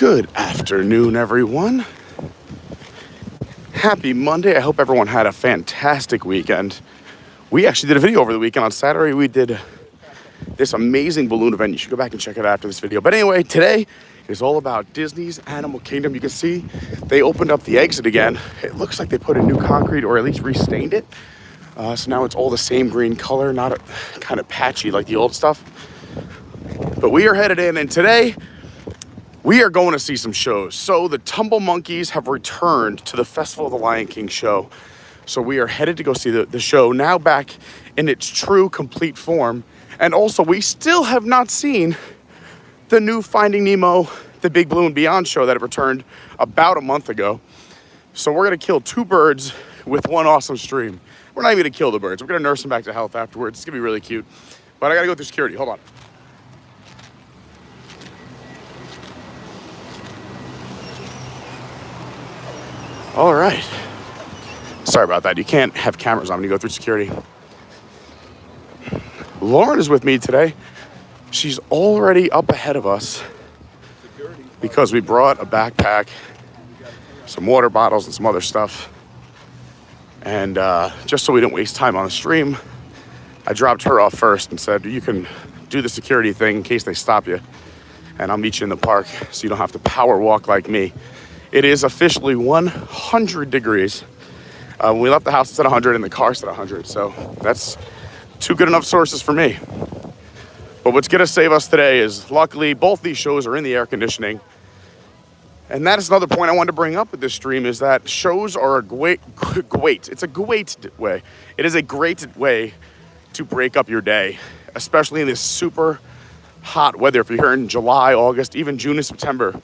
Good afternoon, everyone. Happy Monday. I hope everyone had a fantastic weekend. We actually did a video over the weekend. On Saturday, we did this amazing balloon event. You should go back and check it out after this video. But anyway, today is all about Disney's Animal Kingdom. You can see they opened up the exit again. It looks like they put in new concrete or at least restained it. So now it's all the same green color, not kind of patchy like the old stuff. But we are headed in, and today we are going to see some shows. So the Tumble Monkeys have returned to the Festival of the Lion King show. So we are headed to go see the show now back in its true, complete form. And also, we still have not seen the new Finding Nemo, the Big Blue and Beyond show that returned about a month ago. So we're going to kill two birds with one awesome stream. We're not even going to kill the birds. We're going to nurse them back to health afterwards. It's going to be really cute. But I got to go through security. Hold on. All right. Sorry about that. You can't have cameras on when you go through security. Lauren is with me today. She's already up ahead of us because we brought a backpack, some water bottles, and some other stuff. And just so we didn't waste time on the stream, I dropped her off first and said, you can do the security thing in case they stop you. And I'll meet you in the park so you don't have to power walk like me. It is officially 100 degrees. When we left the house, it said 100, and the car said 100. So that's two good enough sources for me. But what's going to save us today is, luckily, both these shows are in the air conditioning. And that is another point I wanted to bring up with this stream, is that shows are a great way. It is a great way to break up your day, especially in this super hot weather. If you're here in July, August, even June and September,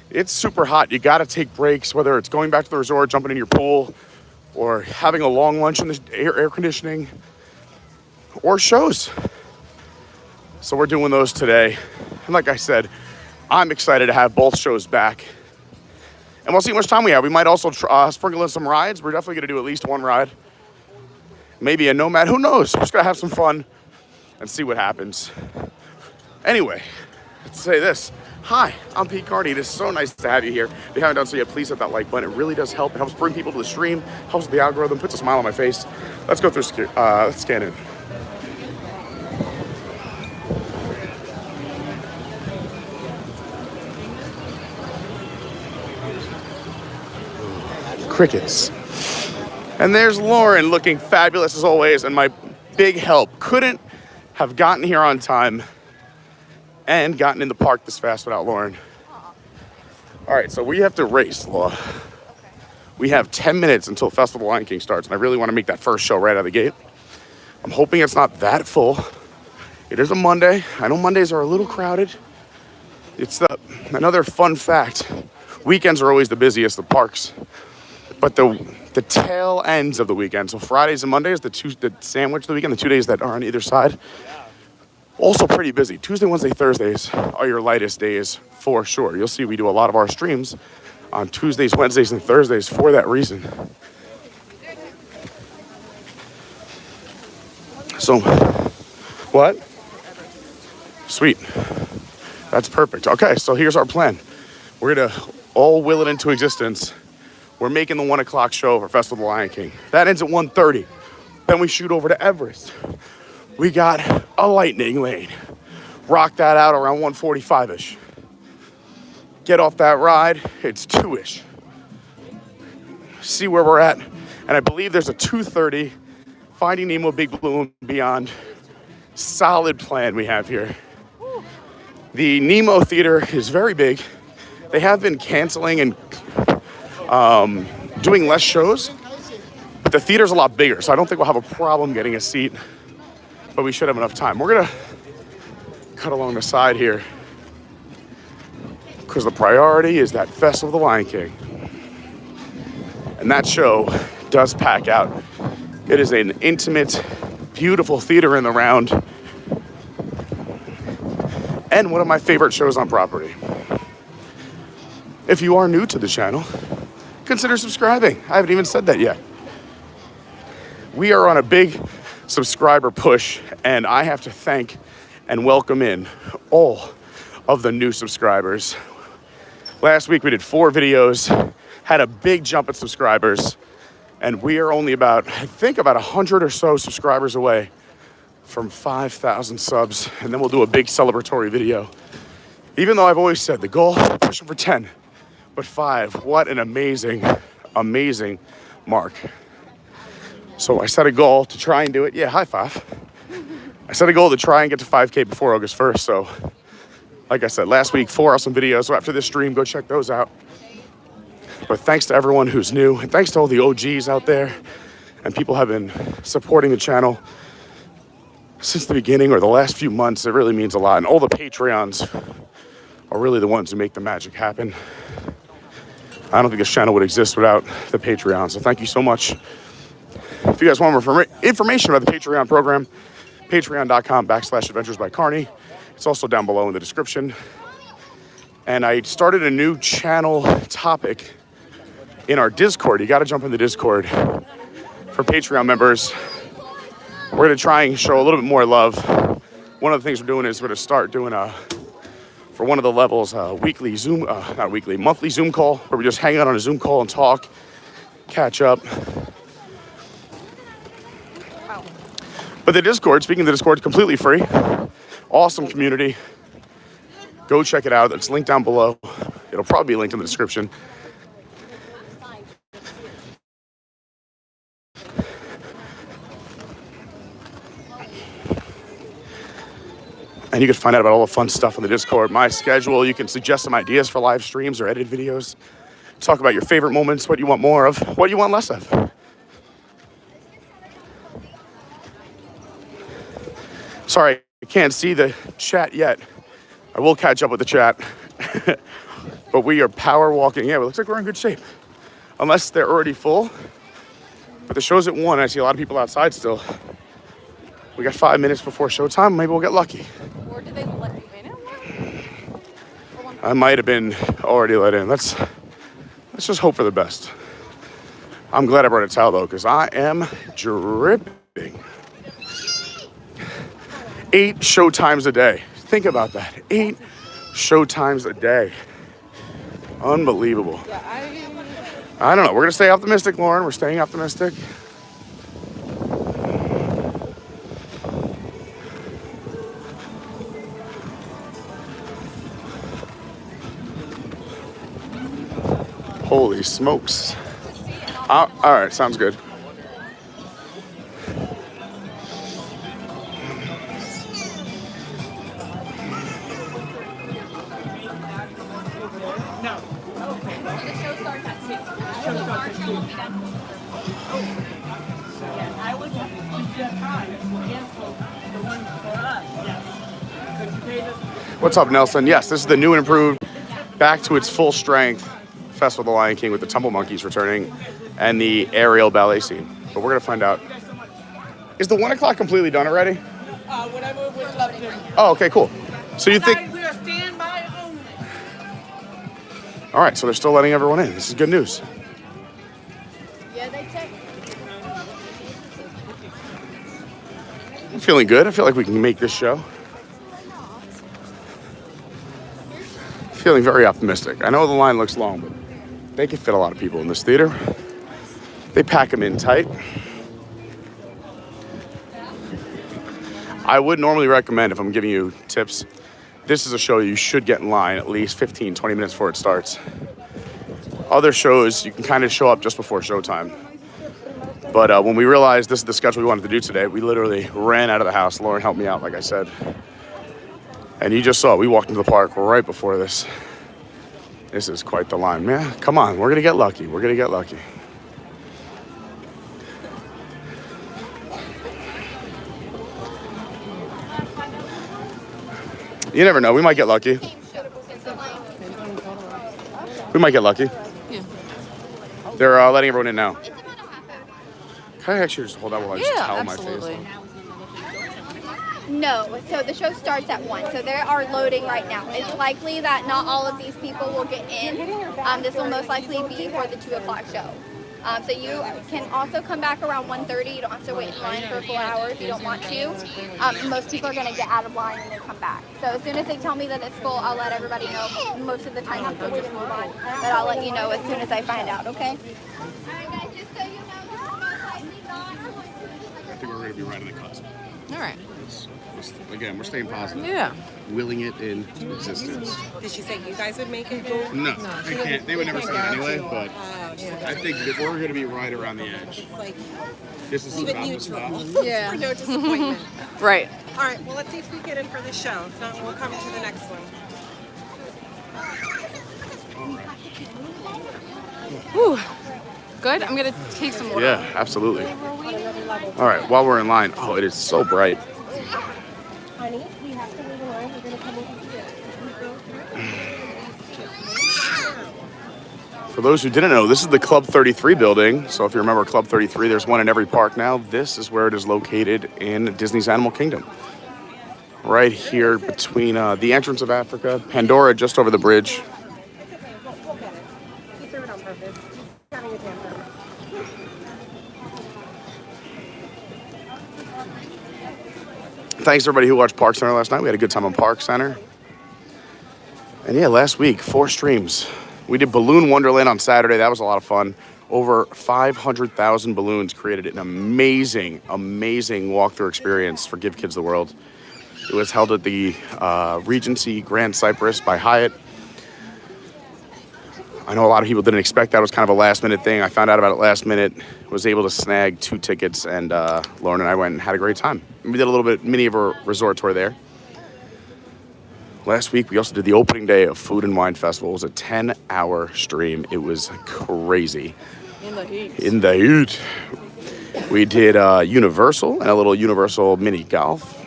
it's super hot. You got to take breaks, whether it's going back to the resort, jumping in your pool, or having a long lunch in the air conditioning, or shows. So we're doing those today. And like I said, I'm excited to have both shows back. And we'll see how much time we have. We might also sprinkle in some rides. We're definitely going to do at least one ride. Maybe a Nomad. Who knows? We're just going to have some fun and see what happens. Anyway, let's say this. Hi, I'm Pete Carney. It is so nice to have you here. If you haven't done so yet, please hit that like button. It really does help. It helps bring people to the stream, helps with the algorithm, puts a smile on my face. Let's go through let's scan in. Crickets. And there's Lauren looking fabulous as always, and my big help. Couldn't have gotten here on time and gotten in the park this fast without Lauren. All right, so we have to race, Law. We have 10 minutes until Festival of the Lion King starts, and I really want to make that first show right out of the gate. I'm hoping it's not that full. It is a Monday. I know Mondays are a little crowded. It's another fun fact. Weekends are always the busiest, the parks. But the tail ends of the weekend, so Fridays and Mondays, the sandwich of the weekend, the 2 days that are on either side, also pretty busy. Tuesday, Wednesday, Thursdays are your lightest days for sure. You'll see we do a lot of our streams on Tuesdays, Wednesdays, and Thursdays for that reason. So, what? Sweet. That's perfect. Okay, so here's our plan. We're going to all will it into existence. We're making the 1 o'clock show for Festival of the Lion King. That ends at 1:30. Then we shoot over to Everest. We got a lightning lane. Rock that out around 1:45-ish. Get off that ride, it's 2-ish. See where we're at. And I believe there's a 2:30 Finding Nemo, Big Blue and Beyond. Solid plan we have here. The Nemo Theater is very big. They have been canceling and doing less shows, but the theater's a lot bigger, so I don't think we'll have a problem getting a seat, but we should have enough time. We're gonna cut along the side here because the priority is that Festival of the Lion King, and that show does pack out. It is an intimate, beautiful theater in the round, and one of my favorite shows on property. If you are new to the channel, consider subscribing. I haven't even said that yet. We are on a big subscriber push, and I have to thank and welcome in all of the new subscribers. Last week we did 4 videos, had a big jump in subscribers, and we are only about, I think about 100 or so subscribers away from 5,000 subs, and then we'll do a big celebratory video. Even though I've always said the goal, pushing for 10, but 5, what an amazing, amazing mark. So I set a goal to try and do it. Yeah, high five. I set a goal to try and get to 5K before August 1st. So like I said, last week, 4 awesome videos. So after this stream, go check those out. But thanks to everyone who's new, and thanks to all the OGs out there, and people have been supporting the channel since the beginning or the last few months. It really means a lot. And all the Patreons are really the ones who make the magic happen. I don't think this channel would exist without the Patreon. So thank you so much. If you guys want more information about the Patreon program, patreon.com/adventures by Carney. It's also down below in the description. And I started a new channel topic in our Discord. You got to jump in the Discord for Patreon members. We're going to try and show a little bit more love. One of the things we're doing is we're going to start doing for one of the levels, weekly Zoom, not weekly, monthly Zoom call, where we just hang out on a Zoom call and talk, catch up. But the Discord, speaking of the Discord, completely free. Awesome community. Go check it out. It's linked down below. It'll probably be linked in the description. And you can find out about all the fun stuff on the Discord. My schedule, you can suggest some ideas for live streams or edited videos. Talk about your favorite moments, what you want more of, what you want less of. Sorry, I can't see the chat yet. I will catch up with the chat. But we are power walking. Yeah, it looks like we're in good shape. Unless they're already full. But the show's at 1. I see a lot of people outside still. We got 5 minutes before showtime. Maybe we'll get lucky. Or did they let you in? I might have been already let in. Let's just hope for the best. I'm glad I brought a towel though, because I am dripping. 8 showtimes a day. Think about that. 8 showtimes a day. Unbelievable. Yeah, I don't know. We're going to stay optimistic, Lauren. We're staying optimistic. Holy smokes. All right, sounds good. What's up, Nelson? Yes, this is the new and improved, back to its full strength Festival of the Lion King with the Tumble Monkeys returning and the aerial ballet scene. But we're gonna find out. Is the 1 o'clock completely done already? Whatever was left in. Oh, okay, cool. So you think? We are standby only. All right, so they're still letting everyone in. This is good news. yeah, they checked. I'm feeling good. I feel like we can make this show. Feeling very optimistic. I know the line looks long, but they can fit a lot of people in this theater. They pack them in tight. I would normally recommend, if I'm giving you tips, this is a show you should get in line at least 15, 20 minutes before it starts. Other shows, you can kind of show up just before showtime. But when we realized this is the schedule we wanted to do today, we literally ran out of the house. Lauren helped me out, like I said. And you just saw, we walked into the park right before this. This is quite the line. Man, come on, we're gonna get lucky. We're gonna get lucky. You never know, we might get lucky. We might get lucky. Yeah. They're letting everyone in now. Can I actually just hold that while I just towel my absolutely. face? No, so the show starts at 1, so they are loading right now. It's likely that not all of these people will get in. This will most likely be for the 2 o'clock show. So you can also come back around 1:30. You don't have to wait in line for a full hour if you don't want to. Most people are going to get out of line and then come back. So as soon as they tell me that it's full, I'll let everybody know. Most of the time people just move on. But I'll let you know as soon as I find out, okay? Alright guys, just so you know, this is most likely not I think we're going to be right on the cusp. All right. Again, we're staying positive. Yeah. Willing it into existence. Did she say you guys would make it go? No, they can't. They would never say that anyway, but I think that we're going to be right around the edge. It's like, This is keep it about to neutral. stop. Yeah. For no disappointment. Right. All right, well, let's see if we get in for the show. If not, we'll come to the next one. Whew. Good. I'm gonna take some water. Yeah, absolutely. All right, while we're in line, oh, it is so bright. Honey, we have to wait in line. We're going to come over here. For those who didn't know, this is the Club 33 building. So if you remember Club 33, there's one in every park now. This is where it is located in Disney's Animal Kingdom. Right here between the entrance of Africa, Pandora just over the bridge. It's okay. We'll get it. We threw it on purpose. Having a tantrum. Thanks to everybody who watched Park Center last night. We had a good time on Park Center. And yeah, last week, 4 streams. We did Balloon Wonderland on Saturday. That was a lot of fun. Over 500,000 balloons created an amazing, amazing walkthrough experience for Give Kids the World. It was held at the Regency Grand Cypress by Hyatt. I know a lot of people didn't expect that. It was kind of a last minute thing. I found out about it last minute, was able to snag 2 tickets, and Lauren and I went and had a great time. We did a little bit mini of a resort tour there. Last week, we also did the opening day of Food and Wine Festival. It was a 10-hour stream. It was crazy. In the heat. In the heat. We did Universal and a little Universal mini golf.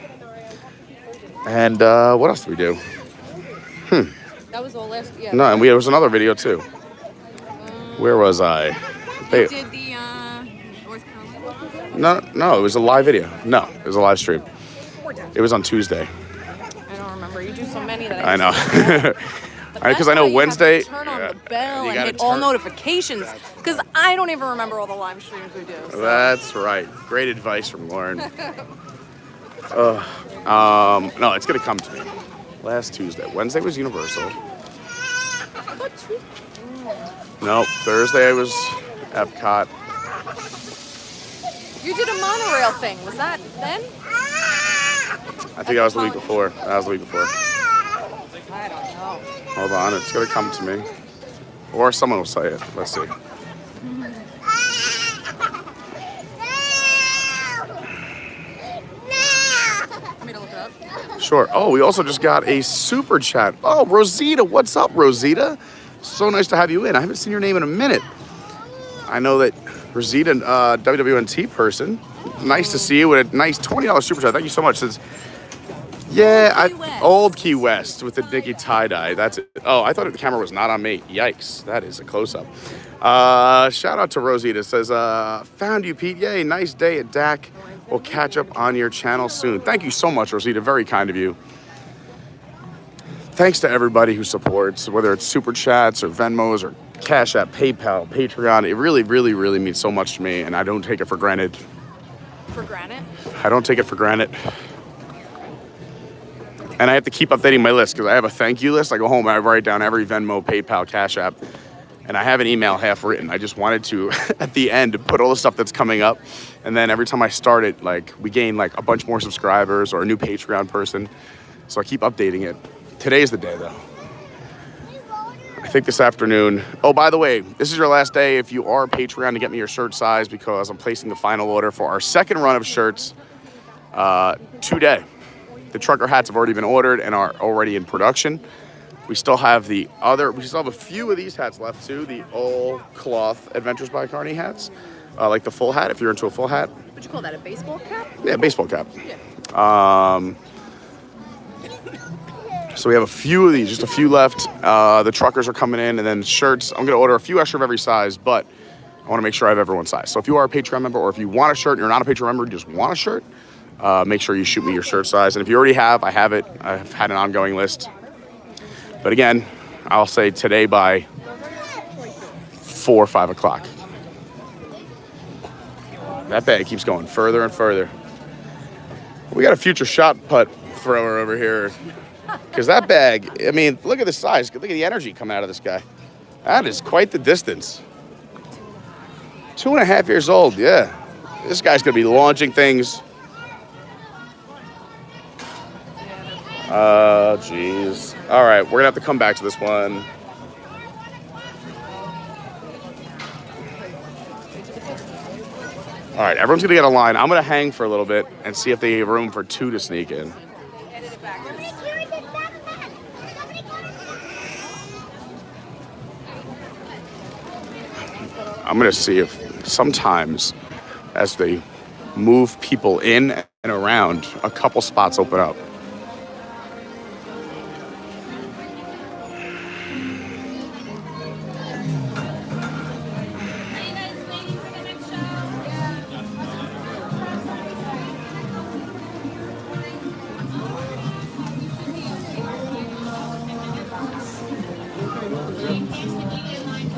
And what else did we do? That was all last. Yeah. No, and there was another video too. Where was I? You did the North Carolina. No, it was a live video. No, it was a live stream. It was on Tuesday. I don't remember. You do so many that I know. Because Because I know Wednesday. Turn on the bell you and gotta hit all turn- notifications. Because I don't even remember all the live streams we do. So. That's right. Great advice from Lauren. No, it's gonna come to me. Last Tuesday. Wednesday was Universal. No, Thursday was Epcot. You did a monorail thing. Was that then? I think that was the week before. I don't know. Hold on, it's gonna come to me. Or someone will say it. Let's see. Want me to look it up? Sure. Oh, we also just got a super chat. Oh, Rosita, what's up, Rosita? So nice to have you in. I haven't seen your name in a minute. I know that Rosita, WWNT person. Nice to see you with a nice $20 super chat. Thank you so much. Says, yeah, Old Key West with the Nikki tie-dye. That's it. Oh, I thought the camera was not on me. Yikes, that is a close-up. Shout out to Rosita. Says, found you, Pete. Yay, nice day at DAC. We'll catch up on your channel soon. Thank you so much, Rosita. Very kind of you. Thanks to everybody who supports, whether it's Super Chats or Venmos or CashApp, PayPal, Patreon. It really, really, really means so much to me, and I don't take it for granted. For granted? I don't take it for granted. And I have to keep updating my list because I have a thank you list. I go home and I write down every Venmo, PayPal, Cash App, and I have an email half written. I just wanted to, at the end, put all the stuff that's coming up. And then every time I start it, like, we gain like a bunch more subscribers or a new Patreon person. So I keep updating it. Today's the day, though. I think this afternoon. Oh, by the way, this is your last day if you are a Patreon to get me your shirt size because I'm placing the final order for our second run of shirts today. The trucker hats have already been ordered and are already in production. We still have a few of these hats left too, the all cloth Adventures by Carney hats. Like the full hat, if you're into a full hat. Would you call that a baseball cap? Yeah, baseball cap. Yeah. So we have a few of these, just a few left. The truckers are coming in, and then shirts. I'm gonna order a few extra of every size, but I wanna make sure I have everyone's size. So if you are a Patreon member, or if you want a shirt and you're not a Patreon member, you just want a shirt, make sure you shoot me your shirt size. And if you already have, I have it. I've had an ongoing list. But again, I'll say today by 4 or 5 o'clock. That bag keeps going further and further. We got a future shot putt thrower over here. Because that bag, I mean, look at the size. Look at the energy coming out of this guy. That is quite the distance. 2.5 years old, yeah. This guy's going to be launching things. Jeez. All right, we're going to have to come back to this one. All right, everyone's going to get a line. I'm going to hang for a little bit and see if they have room for 2 to sneak in. I'm going to see if sometimes as they move people in and around, a couple spots open up.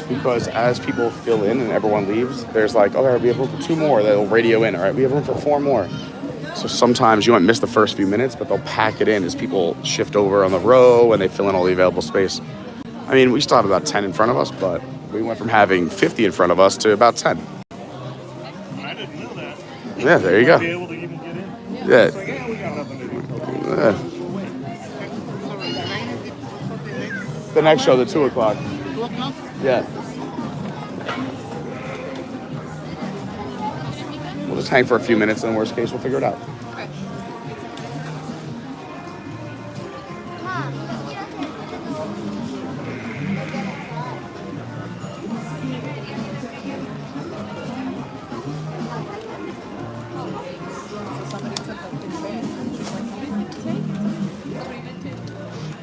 Because as people fill in and everyone leaves, there's like, all right, we have room for 2 more. They'll radio in. All right, we have room for 4 more. So sometimes you might miss the first few minutes, but they'll pack it in as people shift over on the row and they fill in all the available space. I mean, we still have about 10 in front of us, but we went from having 50 in front of us to about 10. I didn't know that. Yeah, there you go. Be able to even get in. Yeah. It's like, yeah, we got nothing to do. The next show, the 2 o'clock. Yeah. We'll just hang for a few minutes, and in worst case, we'll figure it out.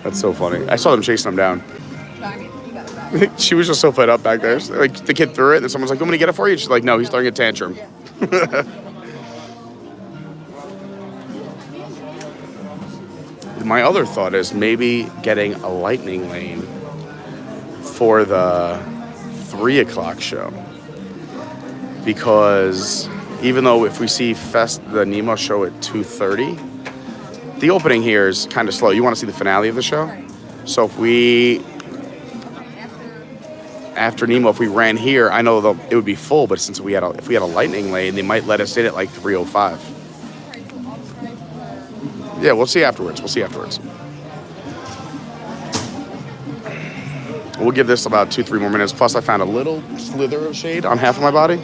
That's so funny. I saw them chasing him down. She was just so fed up back there. Like the kid threw it, and someone's like, "You want me to get it for you?" She's like, "No, he's throwing a tantrum." My other thought is maybe getting a lightning lane for the 3 o'clock show, because even though if we see the Nemo show at 2:30, the opening here is kind of slow. You want to see the finale of the show, so if we. After Nemo, if we ran here, I know it would be full, but since if we had a lightning lane, they might let us in at like 3:05. Yeah, we'll see afterwards. We'll give this about 2-3 more minutes. Plus, I found a little slither of shade on half of my body.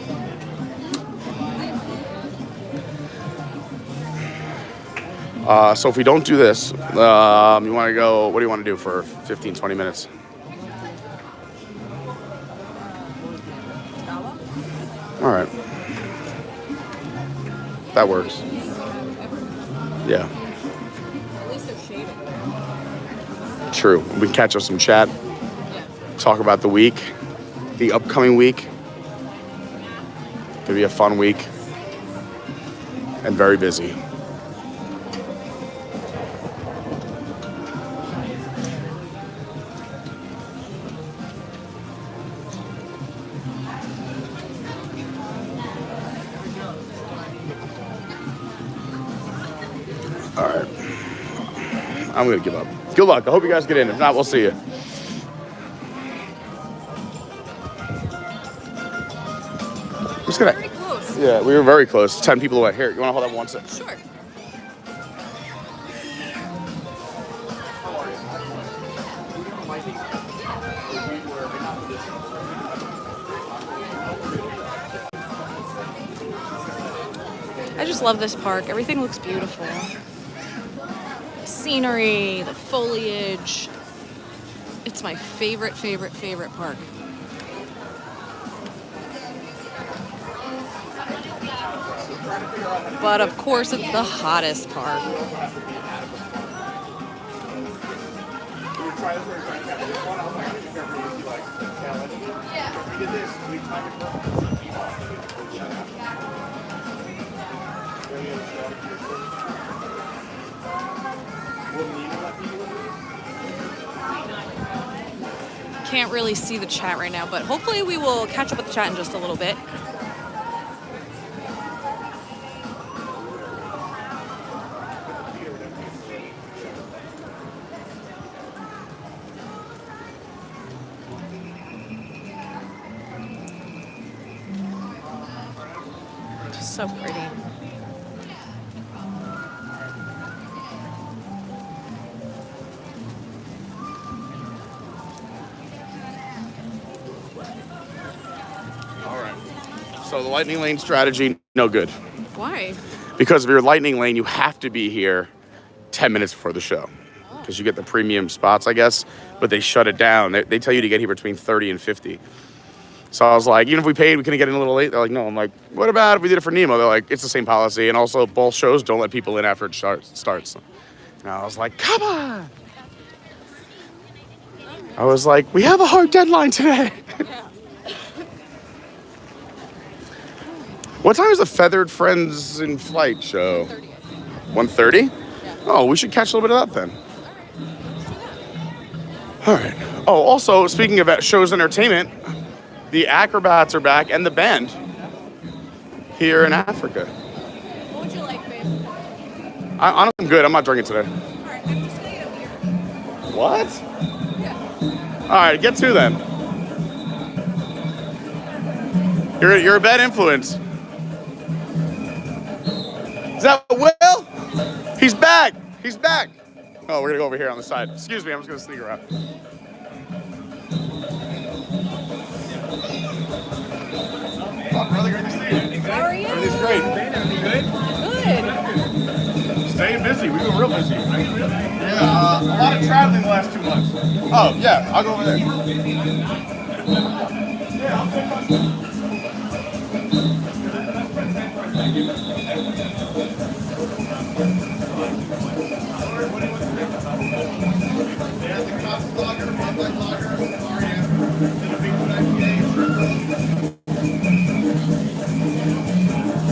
So if we don't do this, you want to go, what do you want to do for 15, 20 minutes? All right. That works. Yeah. At least they're shaded. True. We can catch up some chat. Talk about the week. The upcoming week. It'll be a fun week. And very busy. All right. I'm going to give up. Good luck. I hope you guys get in. If not, we'll see you. I'm just going to... Very close. Yeah, we were very close. 10 people away. Here, you want to hold that one second? Sure. I just love this park. Everything looks beautiful. The scenery, the foliage. It's my favorite park. But of course, it's the hottest park. Can't really see the chat right now, but hopefully we will catch up with the chat in just a little bit. So pretty. All right. So the lightning lane strategy, no good. Why? Because of your lightning lane, you have to be here 10 minutes before the show. Because you get the premium spots, I guess, but they shut it down. They tell you to get here between 30 and 50. So I was like, even if we paid, we couldn't get in a little late. They're like, no. I'm like, what about if we did it for Nemo? They're like, it's the same policy. And also, both shows don't let people in after it starts. And I was like, come on. I was like, we have a hard deadline today. What time is the Feathered Friends in Flight show? 1:30? Yeah. Oh, we should catch a little bit of that then. All right. Oh, also, speaking of shows entertainment, the acrobats are back and the band here in Africa. What would you like, babe? Honestly, I'm good. I'm not drinking today. All right, I'm just gonna get a beer. What? Yeah. All right, get to them. You're a bad influence. Is that Will? He's back. He's back. Oh, we're gonna go over here on the side. Excuse me, I'm just gonna sneak around. What's up, brother? Great to see you. How are you? Everything's great. Good. Staying busy. We've been real busy. Yeah, a lot of traveling the last 2 months. Oh, yeah, I'll go over there. Yeah, I'll take my...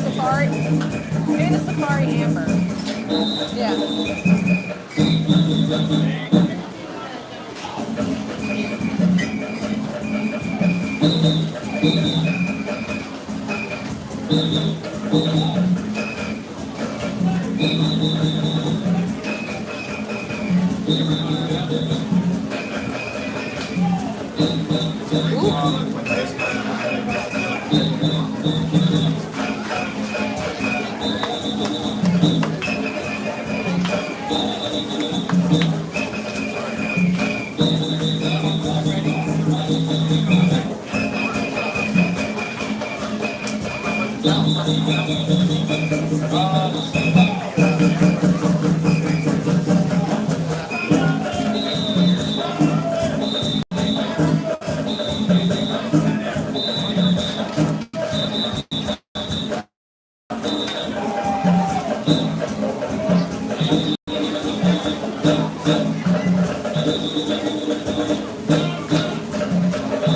Safari. Maybe the Safari Amber. Yeah.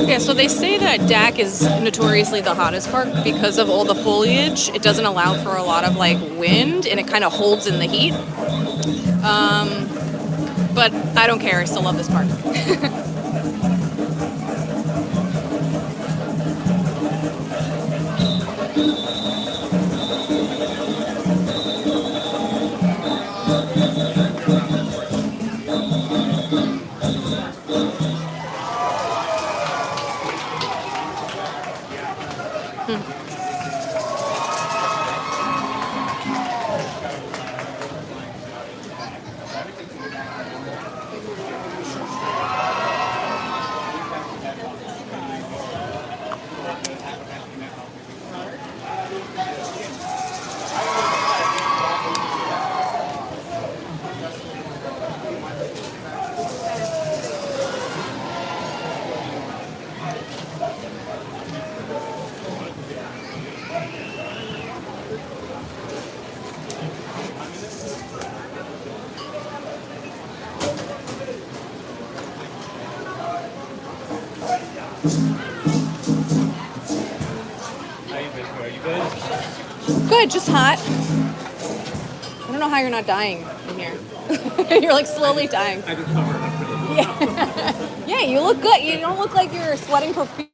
Yeah, so they say that DAC is notoriously the hottest park because of all the foliage. It doesn't allow for a lot of like wind, and it kind of holds in the heat. But I don't care. I still love this park. Good, just hot. I don't know how you're not dying in here. You're like slowly dying. I can cover it up pretty well. Yeah, you look good. You don't look like you're sweating profusely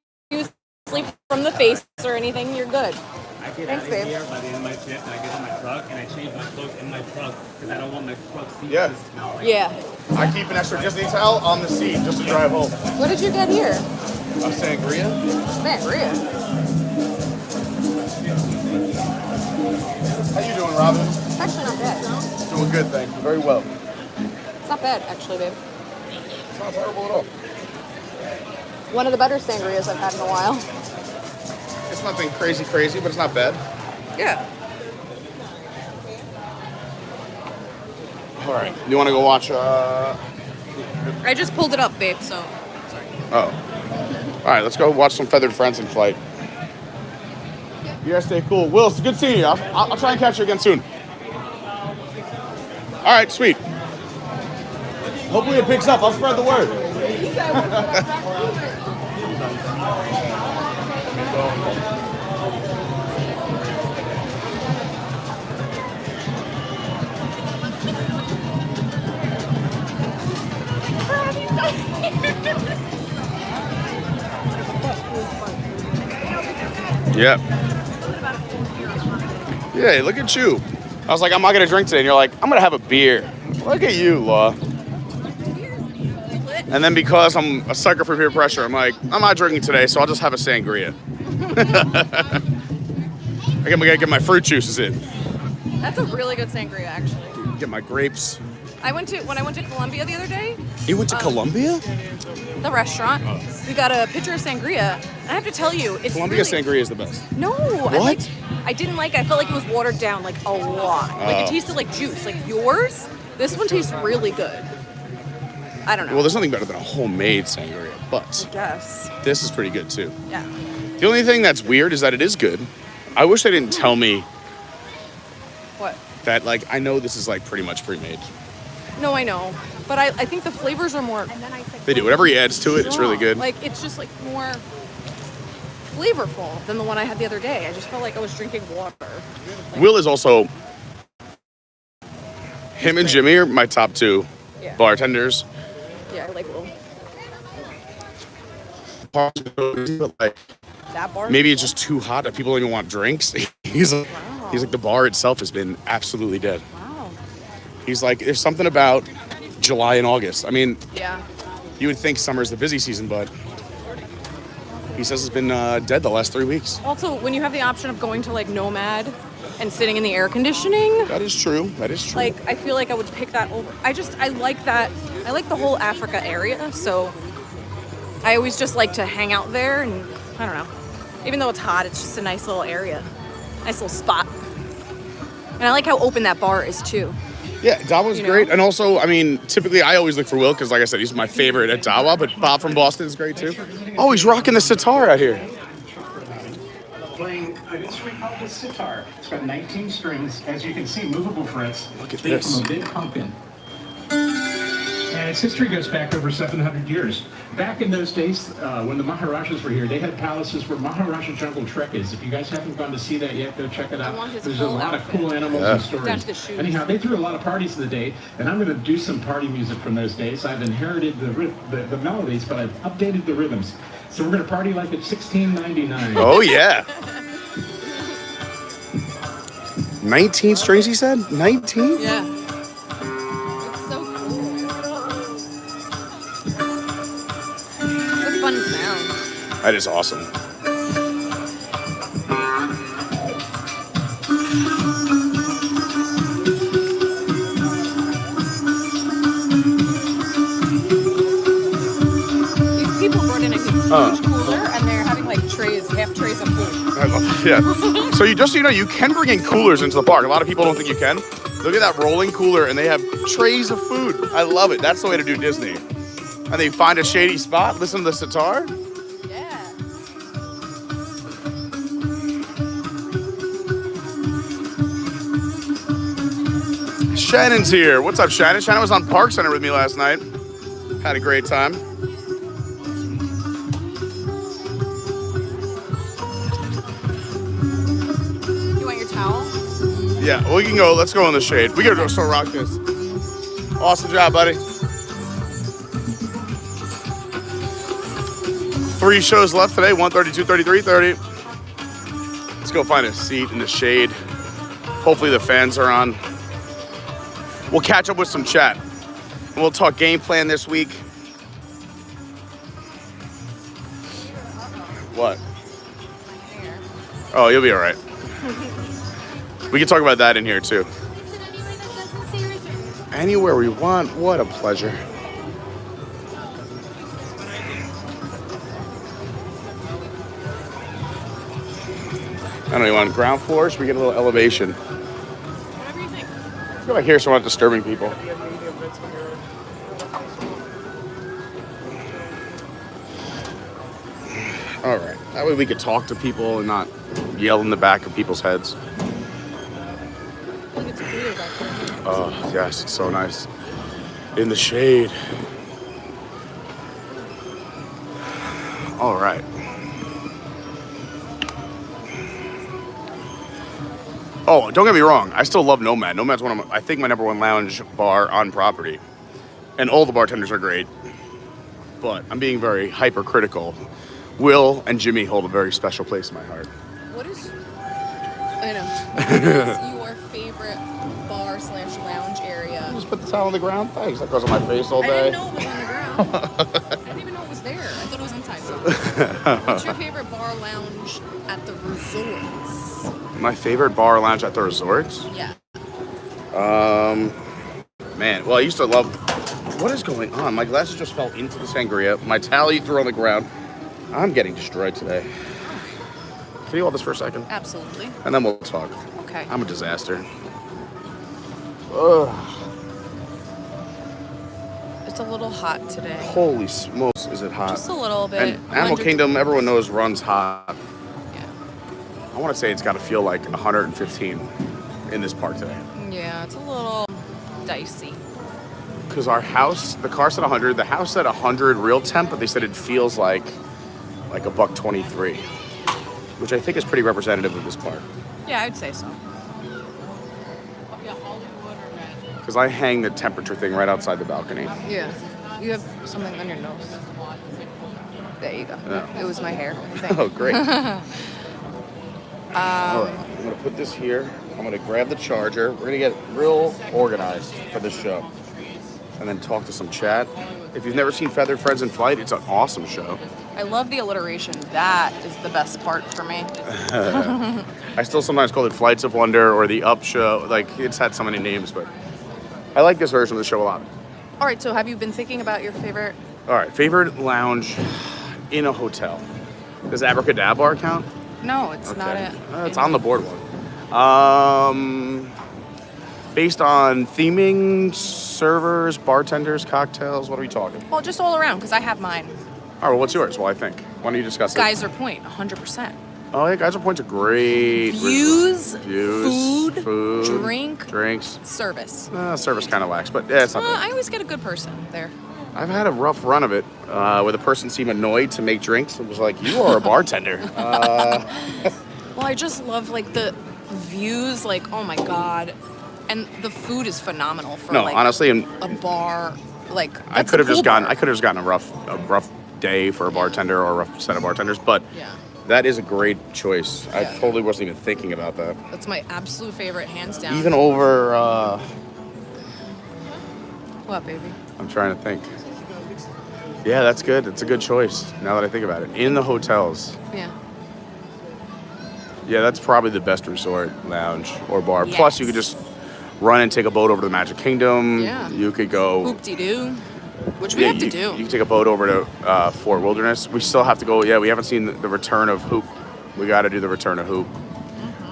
from the face or anything. You're good. I get Thanks, out of babe. here by the end of my shift, and I get in my truck, and I change my clothes in my truck because I don't want my truck seat Yeah. to smell like. Yeah. I keep an extra Disney towel on the seat just to drive home. What did you get here? A sangria? Sangria. good, thank you. Very well. It's not bad, actually, babe. It's not terrible at all. One of the better sangrias I've had in a while. It's nothing crazy, but it's not bad. Yeah. All right. You want to go watch? I just pulled it up, babe, so. Sorry. Oh. All right, let's go watch some Feathered Friends in flight. You guys stay cool. Will, it's good seeing you. I'll try and catch you again soon. All right, sweet. Hopefully it picks up. I'll spread the word. Yep. Yeah, look at you. I was like, I'm not gonna drink today, and you're like, I'm gonna have a beer. Look at you, Law. And then because I'm a sucker for peer pressure, I'm like, I'm not drinking today, so I'll just have a sangria. I gotta get my fruit juices in. That's a really good sangria, actually. Get my grapes. When I went to Colombia the other day, You went to Colombia? the restaurant, we got a pitcher of sangria. And I have to tell you, it's Colombia really, sangria is the best. No. What? I didn't like it. I felt like it was watered down, like, a lot. Like, it tasted like juice. Like, yours, this one tastes really good. I don't know. Well, there's nothing better than a homemade sangria, but Yes. this is pretty good too. Yeah. The only thing that's weird is that it is good. I wish they didn't tell me What? that, like, I know this is, like, pretty much pre-made. No, I know. But I think the flavors are more They do. Whatever he adds to it, it's really good. Like, it's just, like, more flavorful than the one I had the other day. I just felt like I was drinking water. Like, Will is also... Him and Jimmy are my top two Yeah. bartenders. Yeah, I like Will. But, like, That bar? maybe it's just too hot that people don't even want drinks. He's like, the bar itself has been absolutely dead. Wow. He's like, there's something about July and August. I mean, Yeah. you would think summer's the busy season, but he says it's been dead the last 3 weeks. Also, when you have the option of going to, like, Nomad and sitting in the air conditioning, That is true. That is true. like, I feel like I would pick that over. I like that. I like the whole Africa area, so I always just like to hang out there, and I don't know. Even though it's hot, it's just a nice little area. Nice little spot. And I like how open that bar is, too. Yeah, Dawa's You know? great. And also, I mean, typically I always look for Will because, like I said, he's my favorite at Dawa, but Bob from Boston is great too. Oh, he's rocking the sitar out here. Playing an instrument called the sitar. It's got 19 strings, as you can see, movable frets. Look at made this. From a big pumpkin. And its history goes back over 700 years. Back in those days, when the Maharajas were here, they had palaces where Maharaja Jungle Trek is. If you guys haven't gone to see that yet, go check it out. I want his There's a whole lot outfit. of cool animals Yeah. and stories. Down to the shoes. Anyhow, they threw a lot of parties in the day, and I'm going to do some party music from those days. I've inherited the melodies, but I've updated the rhythms. So we're going to party like it's 1699. Oh, yeah. 19 strings, he said? 19? Yeah. It's so cool. It's a fun sound. That is awesome. These people brought in a huge cooler, and they're having like half trays of food. I love it. Yeah. So you just so you know, you can bring in coolers into the park. A lot of people don't think you can. Look at that rolling cooler, and they have trays of food. I love it. That's the way to do Disney. And they find a shady spot, listen to the sitar. Yeah. Shannon's here. What's up, Shannon? Shannon was on Park Center with me last night. Had a great time. You want your towel? Yeah, well, we can go. Let's go in the shade. We gotta go still rock this. Awesome job, buddy. 3 shows left today, 1:30, 2:30, 3:30. Let's go find a seat in the shade. Hopefully the fans are on. We'll catch up with some chat. And we'll talk game plan this week. What? Oh, you'll be all right. We can talk about that in here too. Is it any way that doesn't say anywhere we want. What a pleasure. I don't know, you want ground floor? Should we get a little elevation? Whatever you think. Let's go back here so we're not disturbing people. All right. That way we could talk to people and not yell in the back of people's heads. I think it's cooler back there. Oh, yes, it's so nice. In the shade. All right. Oh, don't get me wrong. I still love Nomad. Nomad's one of I think my number one lounge bar on property. And all the bartenders are great. But I'm being very hypercritical. Will and Jimmy hold a very special place in my heart. What is... I know. What is your favorite bar/lounge area? Just put the towel on the ground. Thanks. That goes on my face all I day. didn't know it was on the ground. I didn't even know it was there. I thought it was inside. What's your favorite bar lounge at the resorts? My favorite bar lounge at the resorts? Yeah. Man, well, I used to love... What is going on? My glasses just fell into the sangria. My towel you threw on the ground. I'm getting destroyed today. Can you hold this for a second? Absolutely. And then we'll talk. Okay. I'm a disaster. Ugh. It's a little hot today. Holy smokes, is it hot? Just a little bit. And Animal Kingdom, everyone knows, runs hot. Yeah. I want to say it's got to feel like 115 in this park today. Yeah, it's a little dicey. Because our house, the car said 100, the house said 100 real temp, but they said it feels like $123, which I think is pretty representative of this park. Yeah, I'd say so. Because I hang the temperature thing right outside the balcony. Yeah. You have something on your nose. There you go. Yeah. It was my hair, I think. Oh, great. All right, I'm going to put this here. I'm going to grab the charger. We're going to get real organized for this show. And then talk to some chat. If you've never seen Feathered Friends in Flight, it's an awesome show. I love the alliteration. That is the best part for me. I still sometimes call it Flights of Wonder or the Up Show. Like, it's had so many names, but I like this version of the show a lot. All right, so have you been thinking about your favorite? All right, favorite lounge in a hotel. Does Abracadabra count? No, it's Okay. not it. It's on the board one. Based on theming, servers, bartenders, cocktails, what are we talking? Well, just all around, because I have mine. All right, well, what's yours? Well, I think. Why don't you discuss it? Geyser Point, 100%. Oh, yeah, Geyser Point's a great Views, food, drinks, service. Service kind of lacks, but yeah, it's not bad. I always get a good person there. I've had a rough run of it where the person seemed annoyed to make drinks. It was like, you are a bartender. Well, I just love like the views, like, oh my God. And the food is phenomenal for No, like honestly, a bar. Like I that's could have the just cool gotten. part. I could have just gotten a rough day for a bartender or a rough set of bartenders. But Yeah. that is a great choice. I Yeah. totally wasn't even thinking about that. That's my absolute favorite, hands down. Even over. What, baby? I'm trying to think. Yeah, that's good. It's a good choice. Now that I think about it, in the hotels. Yeah. Yeah, that's probably the best resort lounge or bar. Plus, you could Yes. just run and take a boat over to the Magic Kingdom. Yeah. You could go. Hoop-de-doo, which we Yeah, have to do. You can take a boat over to Fort Wilderness. We still have to go. Yeah, we haven't seen the return of Hoop. We got to do the return of Hoop.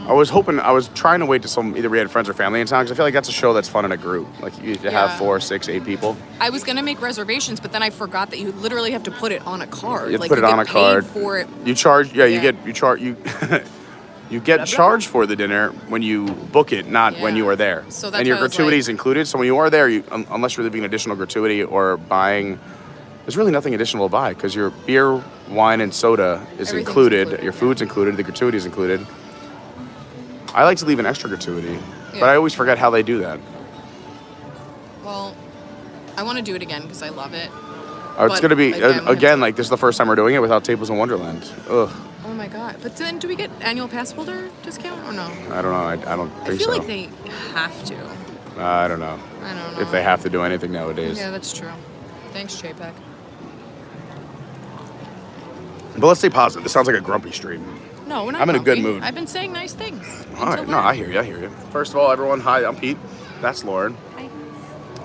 I was trying to wait till either we had friends or family in town because I feel like that's a show that's fun in a group. Like you have Yeah. 4, 6, 8 people. I was gonna make reservations, but then I forgot that you literally have to put it on a card. You have to like put it you on get a card. paid for it. You charge. Yeah, Yeah. you get charged for the dinner when you book it, not when Yeah. you are there. So that's and your why I was gratuity is like- included. So when you are there, unless you're leaving additional gratuity or buying, there's really nothing additional to buy because your beer, wine, and soda is Everything's included. included, Your yeah. food's included. The gratuity is included. I like to leave an extra gratuity, but Yeah. I always forget how they do that. Well, I want to do it again because I love it. It's But gonna be again, we have again to- like this is the first time we're doing it without Tables in Wonderland. Ugh, Oh my God! But then, do we get annual pass holder discount or no? I don't know. I don't I think feel so. like they have to. I don't know I don't know. if they have to do anything nowadays. Yeah, that's true. Thanks, JPEG. But let's stay positive. This sounds like a grumpy stream. No, we're not. I'm in a good grumpy. mood. I've been saying nice things. All right, no, I hear you. First of all, everyone, hi, I'm Pete. That's Lauren. Hi.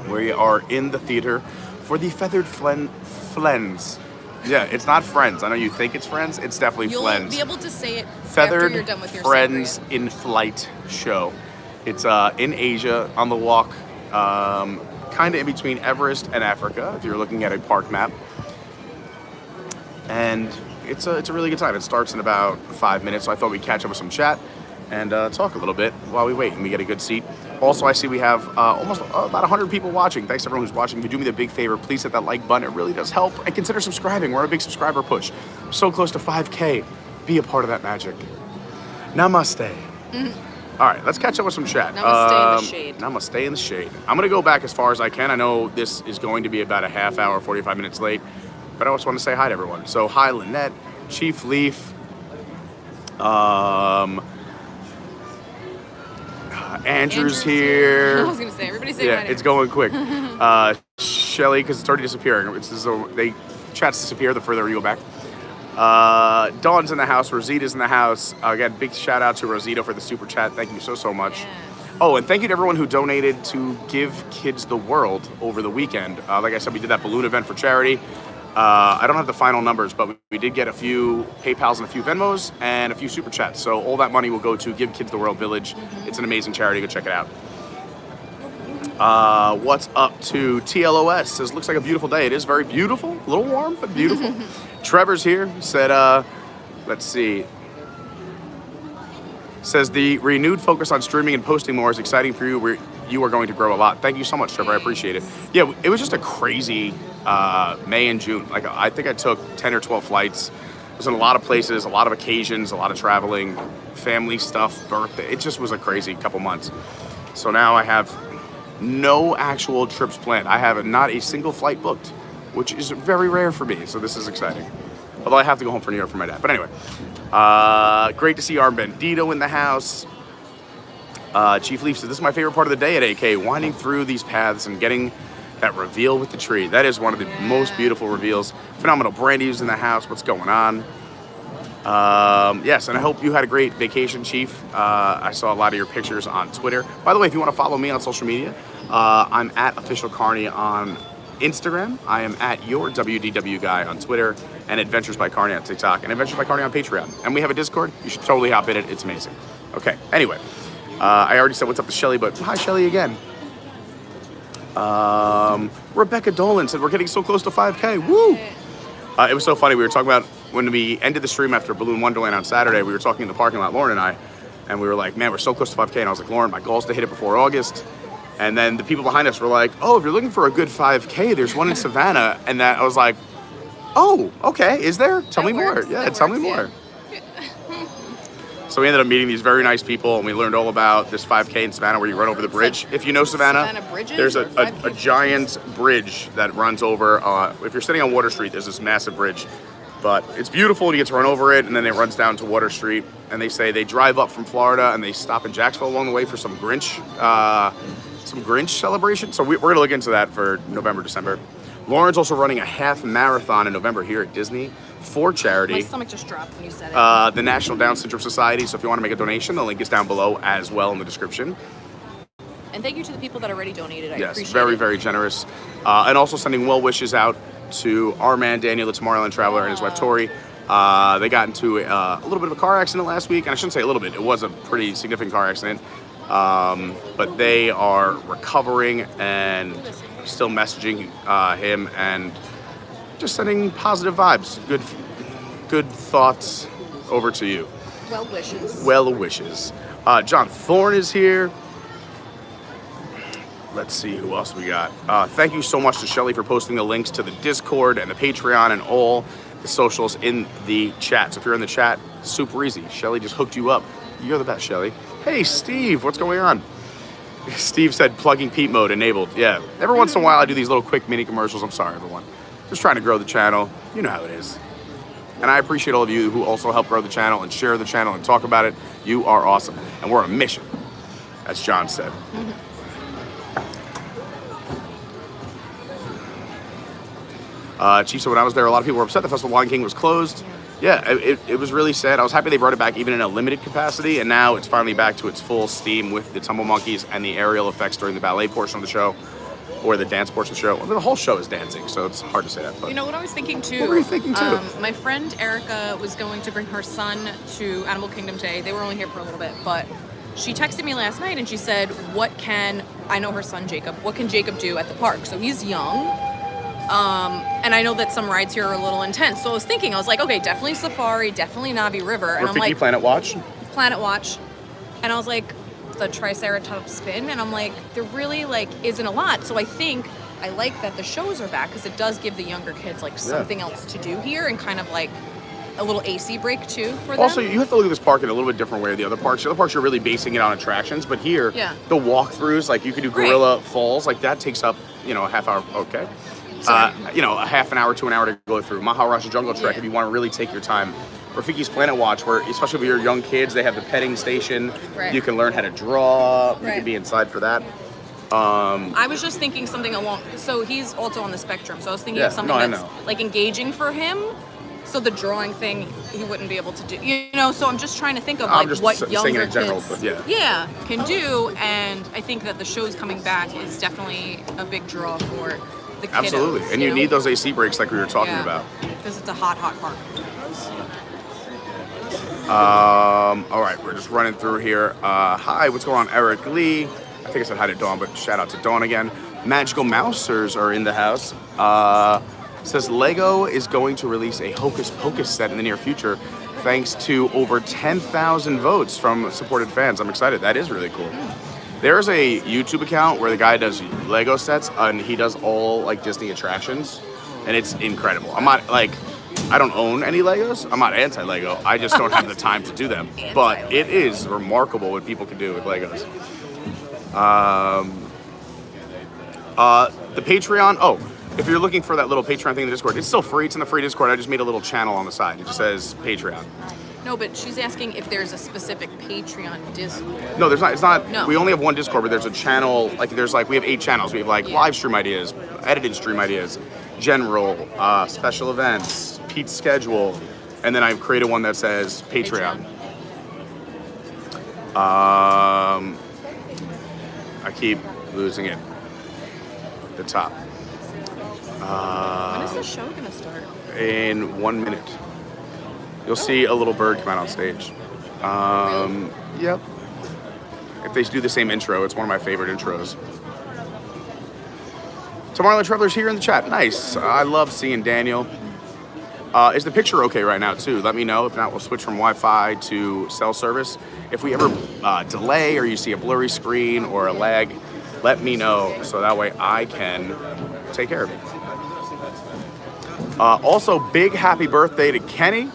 We are in the theater for the Feathered Flens. Yeah, it's not Friends. I know you think it's Friends. It's definitely You'll Flens. be able to say it after Feathered you're done with your Friends sangria. in Flight show. It's in Asia on the walk, kind of in between Everest and Africa, if you're looking at a park map. And it's a really good time. It starts in about 5 minutes, so I thought we'd catch up with some chat and talk a little bit while we wait and we get a good seat. Also, I see we have almost about 100 people watching. Thanks to everyone who's watching. If you do me the big favor, please hit that like button. It really does help. And consider subscribing. We're on a big subscriber push. So close to 5K. Be a part of that magic. Namaste. All right, let's catch up with some chat. Namaste in the shade. Namaste in the shade. I'm going to go back as far as I can. I know this is going to be about a half hour, 45 minutes late. But I just want to say hi to everyone. So, hi, Lynette, Chief Leaf, Andrew's here. I was gonna say everybody's saying Yeah, my name. it's going quick. Shelly, because it's already disappearing. Chats disappear the further you go back. Dawn's in the house. Rosita's in the house. Again, big shout out to Rosita for the super chat. Thank you so much. Yes. Oh, and thank you to everyone who donated to Give Kids the World over the weekend. Like I said, we did that balloon event for charity. I don't have the final numbers, but we did get a few PayPals and a few Venmos and a few super chats. So all that money will go to Give Kids the World Village. It's an amazing charity. Go check it out. What's up to TLOS? Says, looks like a beautiful day. It is very beautiful. A little warm, but beautiful. Trevor's here. Said, let's see. Says, the renewed focus on streaming and posting more is exciting for you. You are going to grow a lot. Thank you so much, Trevor. I appreciate it. Yeah, it was just a crazy May and June. Like, I think I took 10 or 12 flights. I was in a lot of places, a lot of occasions, a lot of traveling, family stuff, birthday. It just was a crazy couple months. So now I have no actual trips planned. I have not a single flight booked, which is very rare for me. So this is exciting. Although I have to go home for New York for my dad. But anyway, great to see Armbandido in the house. Chief Leaf says, this is my favorite part of the day at AK, winding through these paths and getting that reveal with the tree. That is one of the most beautiful reveals. Phenomenal. Brandy's in the house. What's going on? Yes, and I hope you had a great vacation, Chief. I saw a lot of your pictures on Twitter. By the way, if you want to follow me on social media, I'm at Official Carney on Instagram. I am at your WDW guy on Twitter, and Adventures by Carney on TikTok, and Adventures by Carney on Patreon. And we have a Discord. You should totally hop in it. It's amazing. Okay, anyway. I already said what's up to Shelly, but hi, Shelly, again. Rebecca Dolan said, we're getting so close to 5K. Woo! It was so funny. We were talking about when we ended the stream after Balloon Wonderland on Saturday, we were talking in the parking lot, Lauren and I, and we were like, man, we're so close to 5K. And I was like, Lauren, my goal is to hit it before August. And then the people behind us were like, oh, if you're looking for a good 5K, there's one in Savannah. And that I was like, oh, okay, is there? Tell me more. Yeah, tell me more. So we ended up meeting these very nice people, and we learned all about this 5K in Savannah where you run over the bridge. If you know Savannah, Bridges there's or a 5K? giant bridge that runs over. If you're sitting on Water Street, there's this massive bridge. But it's beautiful, and you get to run over it, and then it runs down to Water Street. And they say they drive up from Florida, and they stop in Jacksonville along the way for some Grinch celebration. So we're going to look into that for November, December. Lauren's also running a half marathon in November here at Disney for charity. My stomach just dropped when you said it. The National Down Syndrome Society. So if you want to make a donation, the link is down below as well in the description. And thank you to the people that already donated. I Yes, appreciate very, it. very generous. And also sending well wishes out to our man Daniel, the Tomorrowland Traveler, and his wife Tori. They got into a little bit of a car accident last week, and I shouldn't say a little bit. It was a pretty significant car accident. But they are recovering and still messaging him and just sending positive vibes, good thoughts over to you. Well wishes. Well wishes. John Thorne is here. Let's see who else we got. Thank you so much to Shelly for posting the links to the Discord and the Patreon and all the socials in the chat. So if you're in the chat, super easy. Shelly just hooked you up. You're the best, Shelly. Hey, Steve, what's going on? Steve said plugging Pete mode enabled. Yeah, every once in a while I do these little quick mini commercials. I'm sorry, everyone. Just trying to grow the channel. You know how it is. And I appreciate all of you who also help grow the channel and share the channel and talk about it. You are awesome. And we're on a mission, as John said. Chief said when I was there, a lot of people were upset the Festival of Lion King was closed. Yeah, it was really sad. I was happy they brought it back even in a limited capacity, and now it's finally back to its full steam with the tumble monkeys and the aerial effects during the ballet portion of the show. or the dance portion of the show. I mean, the whole show is dancing, so it's hard to say that. But You know what I was thinking too? What were you thinking too? My friend Erica was going to bring her son to Animal Kingdom today. They were only here for a little bit, but she texted me last night and she said, I know her son Jacob, what can Jacob do at the park? So he's young. And I know that some rides here are a little intense. So I was like, okay, definitely Safari, definitely Navi River. And I'm Rafiki like, Planet Watch. Planet Watch. And I was like, the Triceratops spin. And I'm like, there really like isn't a lot. So I think I like that the shows are back because it does give the younger kids like something else to do here and kind of like a little AC break too for them. Also, you have to look at this park in a little bit different way than the other parks. The other parks are really basing it on attractions, but here, the walkthroughs, like you could do Gorilla Falls, like that takes up, a half hour. Okay. A half an hour to an hour to go through. Maharaja Jungle Trek, if you want to really take your time. Rafiki's Planet Watch, where especially with your young kids, they have the petting station. Right. You can learn how to draw. You Right. can be inside for that. I was just thinking something along. So he's also on the spectrum. So I was thinking of something that's like engaging for him. So the drawing thing he wouldn't be able to do. So I'm just trying to think of like what younger in general, kids, but can do. And I think that the shows coming back is definitely a big draw for the kiddos. Absolutely, and you need those AC breaks like we were talking about. Because it's a hot park. All right, we're just running through here. Hi, what's going on, Eric Lee? I think I said hi to Dawn, but shout out to Dawn again. Magical Mousers are in the house. Says Lego is going to release a Hocus Pocus set in the near future, thanks to over 10,000 votes from supported fans. I'm excited. That is really cool. There's a YouTube account where the guy does Lego sets, and he does all like Disney attractions, and it's incredible. I'm not like, I don't own any Legos. I'm not anti-Lego. I just don't have the time to do them. But it is remarkable what people can do with Legos. The Patreon. If you're looking for that little Patreon thing in the Discord, it's still free. It's in the free Discord. I just made a little channel on the side. It just says Patreon. No, but she's asking if there's a specific Patreon Discord. No, there's not. It's not. No. We only have one Discord, but there's a channel. We have 8 channels. We have live stream ideas, edited stream ideas, general, special events, Pete's schedule, and then I've created one that says Patreon. I keep losing it. The top. When is the show gonna start? In 1 minute. You'll see a little bird come out on stage. Really? Yep. If they do the same intro, it's one of my favorite intros. Tomorrowland Traveler's here in the chat. Nice. I love seeing Daniel. Is the picture okay right now too? Let me know. If not, we'll switch from Wi-Fi to cell service. If we ever delay or you see a blurry screen or a lag, let me know so that way I can take care of it. Also, big happy birthday to Kenny.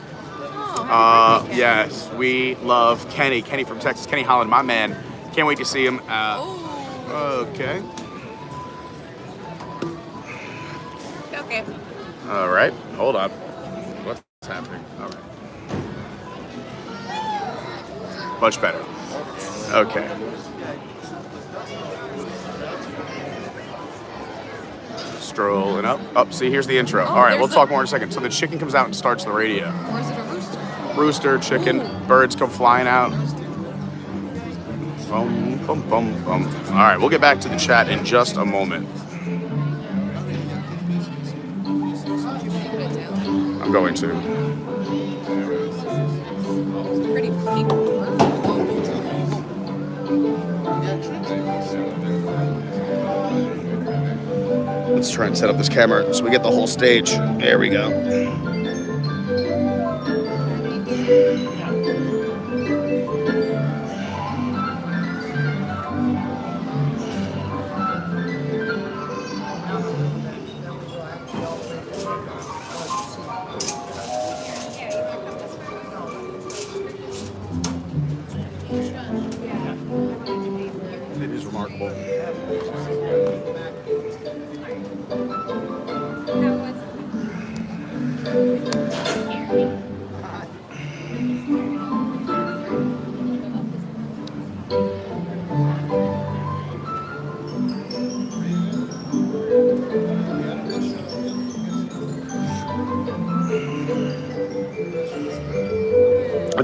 Yes, we love Kenny. Kenny from Texas. Kenny Holland, my man. Can't wait to see him. Okay. Okay. All right. Hold on. What's happening? All right. Much better. Okay. Strolling up. See, here's the intro. All right, we'll talk more in a second. So the chicken comes out and starts the radio. Or is it a rooster? Rooster, chicken, birds come flying out. Bum, bum, bum, bum. All right, we'll get back to the chat in just a moment. I'm going to. Pretty pink. Let's try and set up this camera so we get the whole stage. There we go. It is remarkable.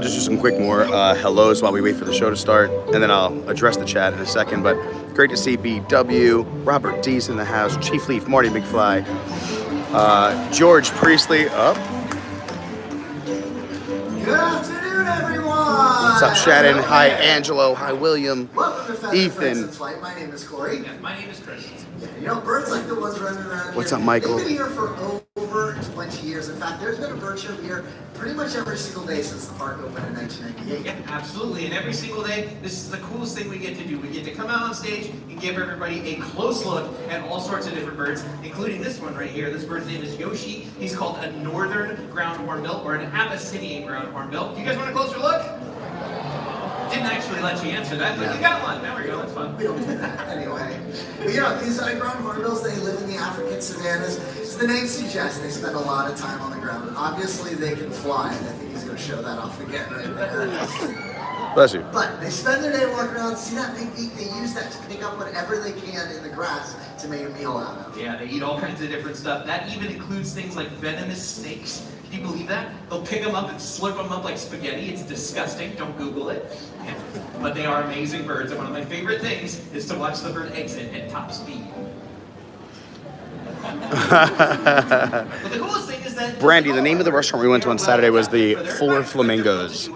just do some quick more hellos while we wait for the show to start, and then I'll address the chat in a second. But great to see BW, Robert D's in the house, Chief Leaf, Marty McFly, George Priestley up. Good afternoon, everyone. What's up, Shannon? Hi, Angelo. Hi, William. Welcome to Feather Ethan. Friends in Flight. My name is Corey. My name is Chris. Yeah, you know, birds like the ones running around What's here, up, Michael? They've been here for over 20 years. In fact, there's been a bird show here pretty much every single day since the park opened in 1998. Yeah, absolutely. And every single day, this is the coolest thing we get to do. We get to come out on stage and give everybody a close look at all sorts of different birds, including this one right here. This bird's name is Yoshi. He's called a northern ground hornbill or an Abyssinian ground hornbill. Do you guys want a closer look? Didn't actually let you answer that, but you got one. There we go. That's fun. We don't do that anyway. But you know, these ground hornbills, they live in the African savannas. As the name suggests, they spend a lot of time on the ground. Obviously, they can fly, and I think he's going to show that off again right there. Bless you. But they spend their day walking around. See that big beak? They use that to pick up whatever they can in the grass to make a meal out of. Yeah, they eat all kinds of different stuff. That even includes things like venomous snakes. Can you believe that? They'll pick them up and slurp them up like spaghetti. It's disgusting. Don't Google it. Yeah. But they are amazing birds, and one of my favorite things is to watch the bird exit at top speed. But the coolest thing is that Brandy, the name of the restaurant we went to on Saturday was the Four Flamingos.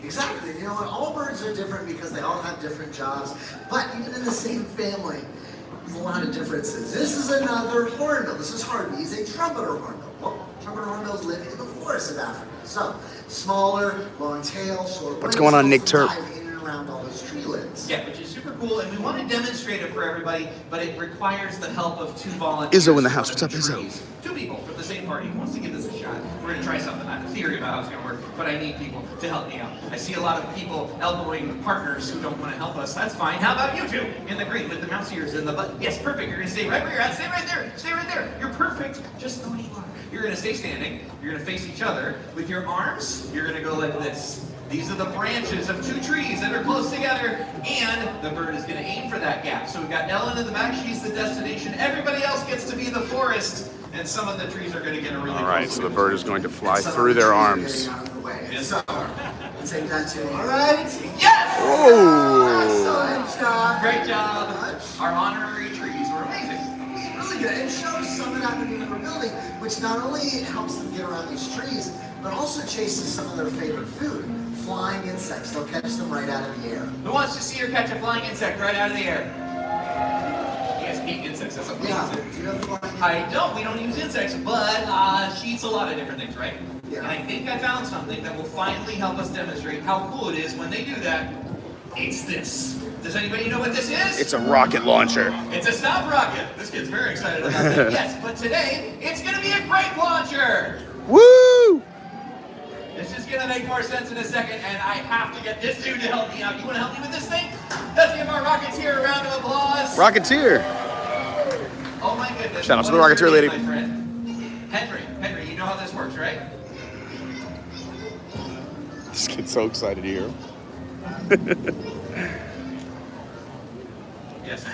Exactly. You know what? All birds are different because they all have different jobs. But even in the same family, there's a lot of differences. This is another hornbill. This is Harvey. He's a trumpeter hornbill. Well, trumpeter hornbills live in the forests of Africa. So, smaller, long tail, short What's going on, Nick Turp? dive in and around all those tree limbs. Yeah, which is super cool, and we want to demonstrate it for everybody, but it requires the help of two volunteers. Izzo in the house. What's up, Izzo? Two people from the same party who wants to give this a shot. We're going to try something. I have a theory about how it's going to work, but I need people to help me out. I see a lot of people elbowing partners who don't want to help us. That's fine. How about you two in the green with the mouse ears and the butt? Yes, perfect. You're going to stay right where you're at. Stay right there. Stay right there. You're perfect. Just the way you are. You're going to stay standing. You're going to face each other. With your arms, you're going to go like this. These are the branches of two trees that are close together, and the bird is going to aim for that gap. So we've got Ellen in the back. She's the destination. Everybody else gets to be the forest, and some of the trees are going to get a really All right, close so the look. bird is going to fly Some through of the their trees are arms. getting out of the way. So, we'll take that too. All right. Yes! Oh! Excellent job. Great job. Our honorary trees were amazing. It's really good. It shows some of that new building, which not only helps them get around these trees, but also chases some of their favorite food, flying insects. They'll catch them right out of the air. Who wants to see her catch a flying insect right out of the air? You guys hate insects. That's amazing. Yeah. Do you have flying? I don't. We don't use insects, but she eats a lot of different things, right? Yeah. And I think I found something that will finally help us demonstrate how cool it is when they do that. It's this. Does anybody know what this is? It's a rocket launcher. It's a stop rocket. This kid's very excited about that. Yes, but today it's going to be a grape launcher. Woo! This is going to make more sense in a second, and I have to get this dude to help me out. You want to help me with this thing? Let's give our Rocketeer a round of applause. Rocketeer. Oh my goodness. Shout out to the What is your Rocketeer name, lady. my friend? Henry, you know how this works, right? This kid's so excited here. Yes.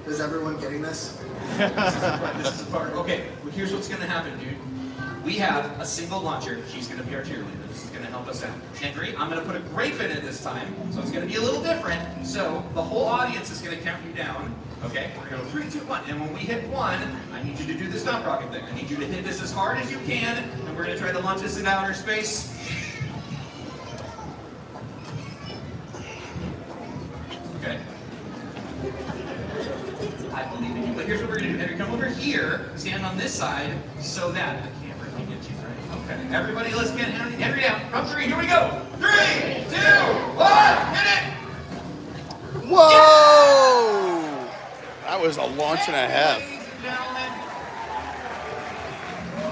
Is everyone getting this? This is part. Okay, well, here's what's going to happen, dude. We have a single launcher. She's going to be our cheerleader. This is going to help us out. Henry, I'm going to put a grape in it this time, so it's going to be a little different. So the whole audience is going to count you down. Okay, we're going to go 3, 2, 1. And when we hit 1, I need you to do the stop rocket thing. I need you to hit this as hard as you can, and we're going to try to launch this into outer space. Okay. I believe in you. But here's what we're going to do. Henry, come over here, stand on this side, so that the camera can get you right. Okay. Everybody, let's get Henry down. From 3, here we go. 3, 2, 1, hit it! Whoa! That was a launch and a half. Ladies and gentlemen,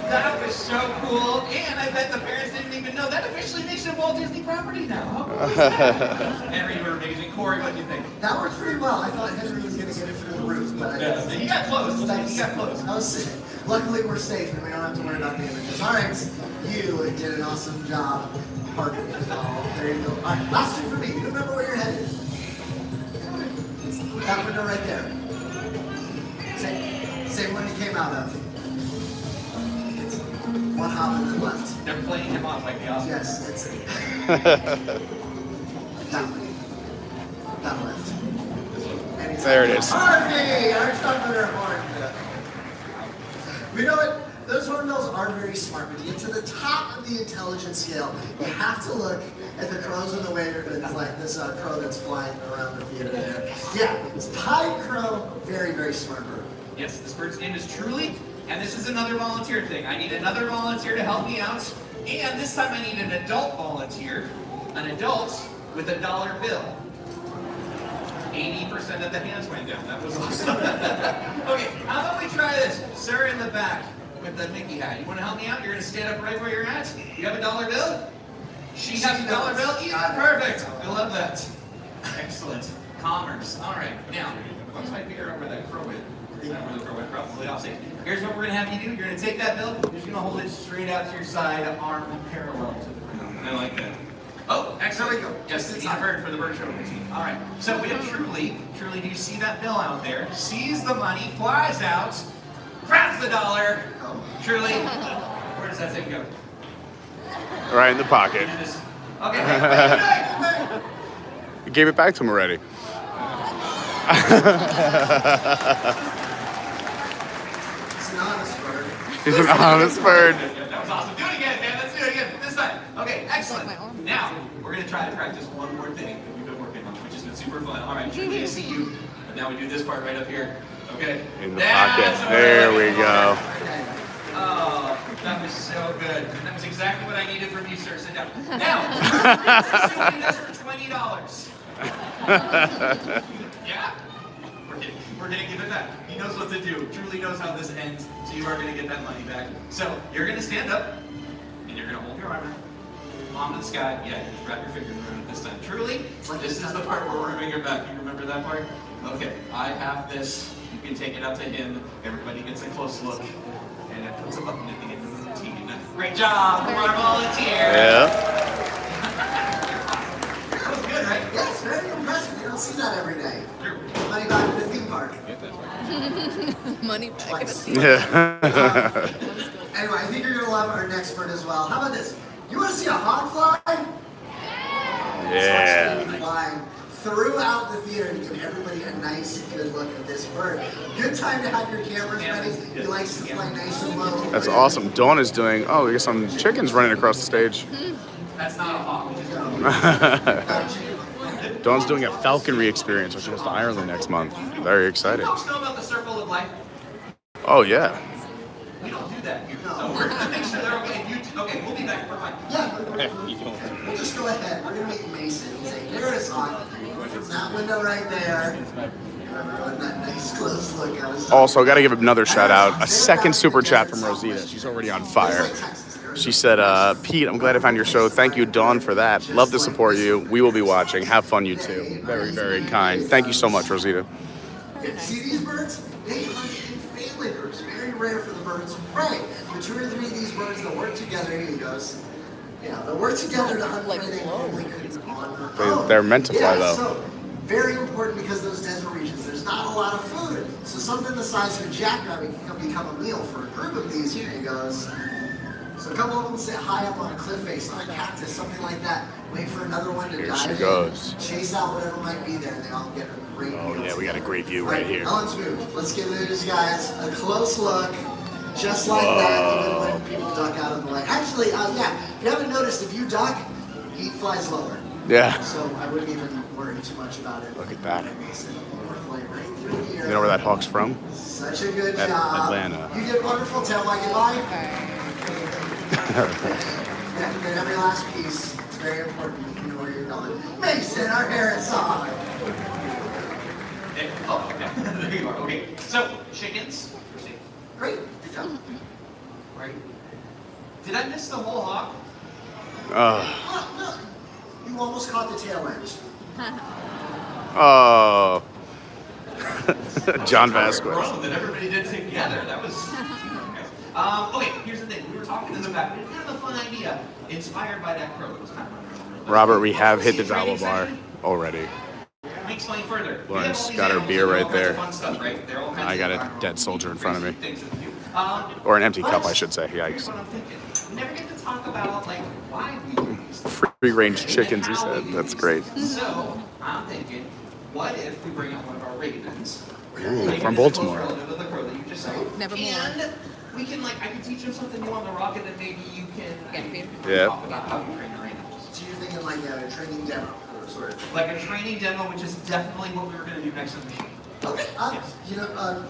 that was so cool, and I bet the parents didn't even know. That officially makes it Walt Disney property now. How cool is that? Henry, you were amazing. Corey, what do you think? That worked pretty well. I thought Henry was going to get it through the roof, but I guess. He got close. He got close. I was, luckily, we're safe and we don't have to worry about the images. All right, you did an awesome job parking as well. There you go. All right, last two for me. You remember where you're headed? That window right there. Same one you came out of. One hop and then left. They're playing him off like the Oscars. Yes, it's down. Down left. Anytime. There it is. Harvey, our trumpeter horn. You know what? Those hornbills are very smart, but to get to the top of the intelligence scale, you have to look at the crows in the waiter, like this crow that's flying around the theater there. Yeah, it's pied crow, very, very smart bird. Yes, this bird's name is Truly, and this is another volunteer thing. I need another volunteer to help me out, and this time I need an adult volunteer, an adult with a dollar bill. 80% of the hands went down. That was awesome. Okay, how about we try this? Sarah in the back with the Mickey hat. You want to help me out? You're going to stand up right where you're at. You have a dollar bill? She has a dollar bill? Yeah, perfect. I love that. Excellent. Commerce. All right. Now, once I figure out where that crow went, not where the crow went, probably off stage. Here's what we're going to have you do. You're going to take that bill. You're just going to hold it straight out to your side, arm parallel to the ground. I like that. Oh, excellent. There we go. Yes, it's a bird for the bird show routine. All right. So we have Truly. Truly, do you see that bill out there? Sees the money, flies out, grabs the dollar. Truly, where does that thing go? Right in the pocket. Okay. Wait. You gave it back to him already. It's an honest bird. He's an honest bird. That was awesome. Do it again, man. Let's do it again. This time. Okay, excellent. Now, we're going to try to practice one more thing that we've been working on, which has been super fun. All right, Truly, I see you. But now we do this part right up here. Okay? In the pocket. There we go. Oh, that was so good. That was exactly what I needed from you, sir. Sit down. Now, this is doing this for $20. Yeah? We're gonna give it back. He knows what to do. Truly knows how this ends, so you are gonna get that money back. So you're gonna stand up, and you're gonna hold your arm out, palm to the sky. Yeah, you just wrap your fingers around it this time. Truly, this is the part where we're bringing it back. You remember that part? Okay, I have this. You can take it up to him. Everybody gets a close look, and it puts a button at the end of the routine. Great job from our volunteer. Yeah. That was good, right? Yeah, it's very impressive. You don't see that every day. Money back to the theme park. Money back. Twice. Yeah. Anyway, I think you're gonna love our next bird as well. How about this? You want to see a hawk fly? Yeah. Flying throughout the theater to give everybody a nice, good look at this bird. Good time to have your cameras ready. He likes to fly nice and low. That's awesome. Dawn is doing, oh, I guess some chickens running across the stage. That's not a hawk. Dawn's doing a falconry experience, which goes to Ireland next month. Very excited. You folks know about the circle of life? Oh, yeah. We don't do that here. So we're gonna make sure they're okay. Okay, we'll be back. We're fine. Yeah, we'll just go ahead. We're gonna meet Mason. He's like, there it is, hawk. From that window right there. That nice close look. Also, got to give another shout out. A second super chat from Rosita. She's already on fire. She said, Pete, I'm glad I found your show. Thank you, Dawn, for that. Love to support you. We will be watching. Have fun, you too. Very, very kind. Thank you so much, Rosita. See these birds? They hunt in family groups. Very rare for the birds to prey. But 2 or 3 of these birds that work together, here he goes. Yeah, they work together to hunt where they normally couldn't on their own. They're meant to fly, though. So, very important because those desert regions, there's not a lot of food. So something the size of a jackrabbit can become a meal for a group of these. Here he goes. So a couple of them sit high up on a cliff face, on a cactus, something like that. Wait for another one to Here dive she in, goes. chase out whatever might be there, and they all get a great Oh, meal yeah, we got a together. great view right here. Now let's move. Let's give these guys a close look. Just like that, even when people duck out of the way. Actually, yeah, if you haven't noticed, if you duck, he flies lower. Yeah. So I wouldn't even worry too much about it. Look at that. We're flying right through here. You know where that hawk's from? Such a good At job. Atlanta. You did wonderful. Tell why you like. Yeah, you get every last piece. It's very important. You know where you're going. Mason, our hair is on. Oh, yeah. There you are. Okay. So, chickens. Great. Good job. Right. Did I miss the whole hawk? No. You almost caught the tail end. Oh. John Vasquez. Road that everybody did together. That was. Okay, here's the thing. We were talking in the back. We had kind of a fun idea, inspired by that crow. It was kind of Robert, we have hit the Java bar already. Let me explain further. Lauren's got her beer right there. Fun stuff, right? I got a dead soldier in front of me. Things that we do. Or an empty cup, I should say. Yikes. Here's what I'm thinking. we never get to talk about like why we do these things. Free range And chickens, he how said. we That's use great. them. So I'm thinking, what if we bring out one of our ravens? Ooh, from Maybe it's a close Baltimore. relative of the crow that you just saw. Nevermore. And we can like, I can teach him something new on the rock, and then maybe you can Yeah. talk about how you train your animals. So you're thinking like a training demo, sort of. Like a training demo, which is definitely what we were going to do next to the machine. Okay. Yes. You know,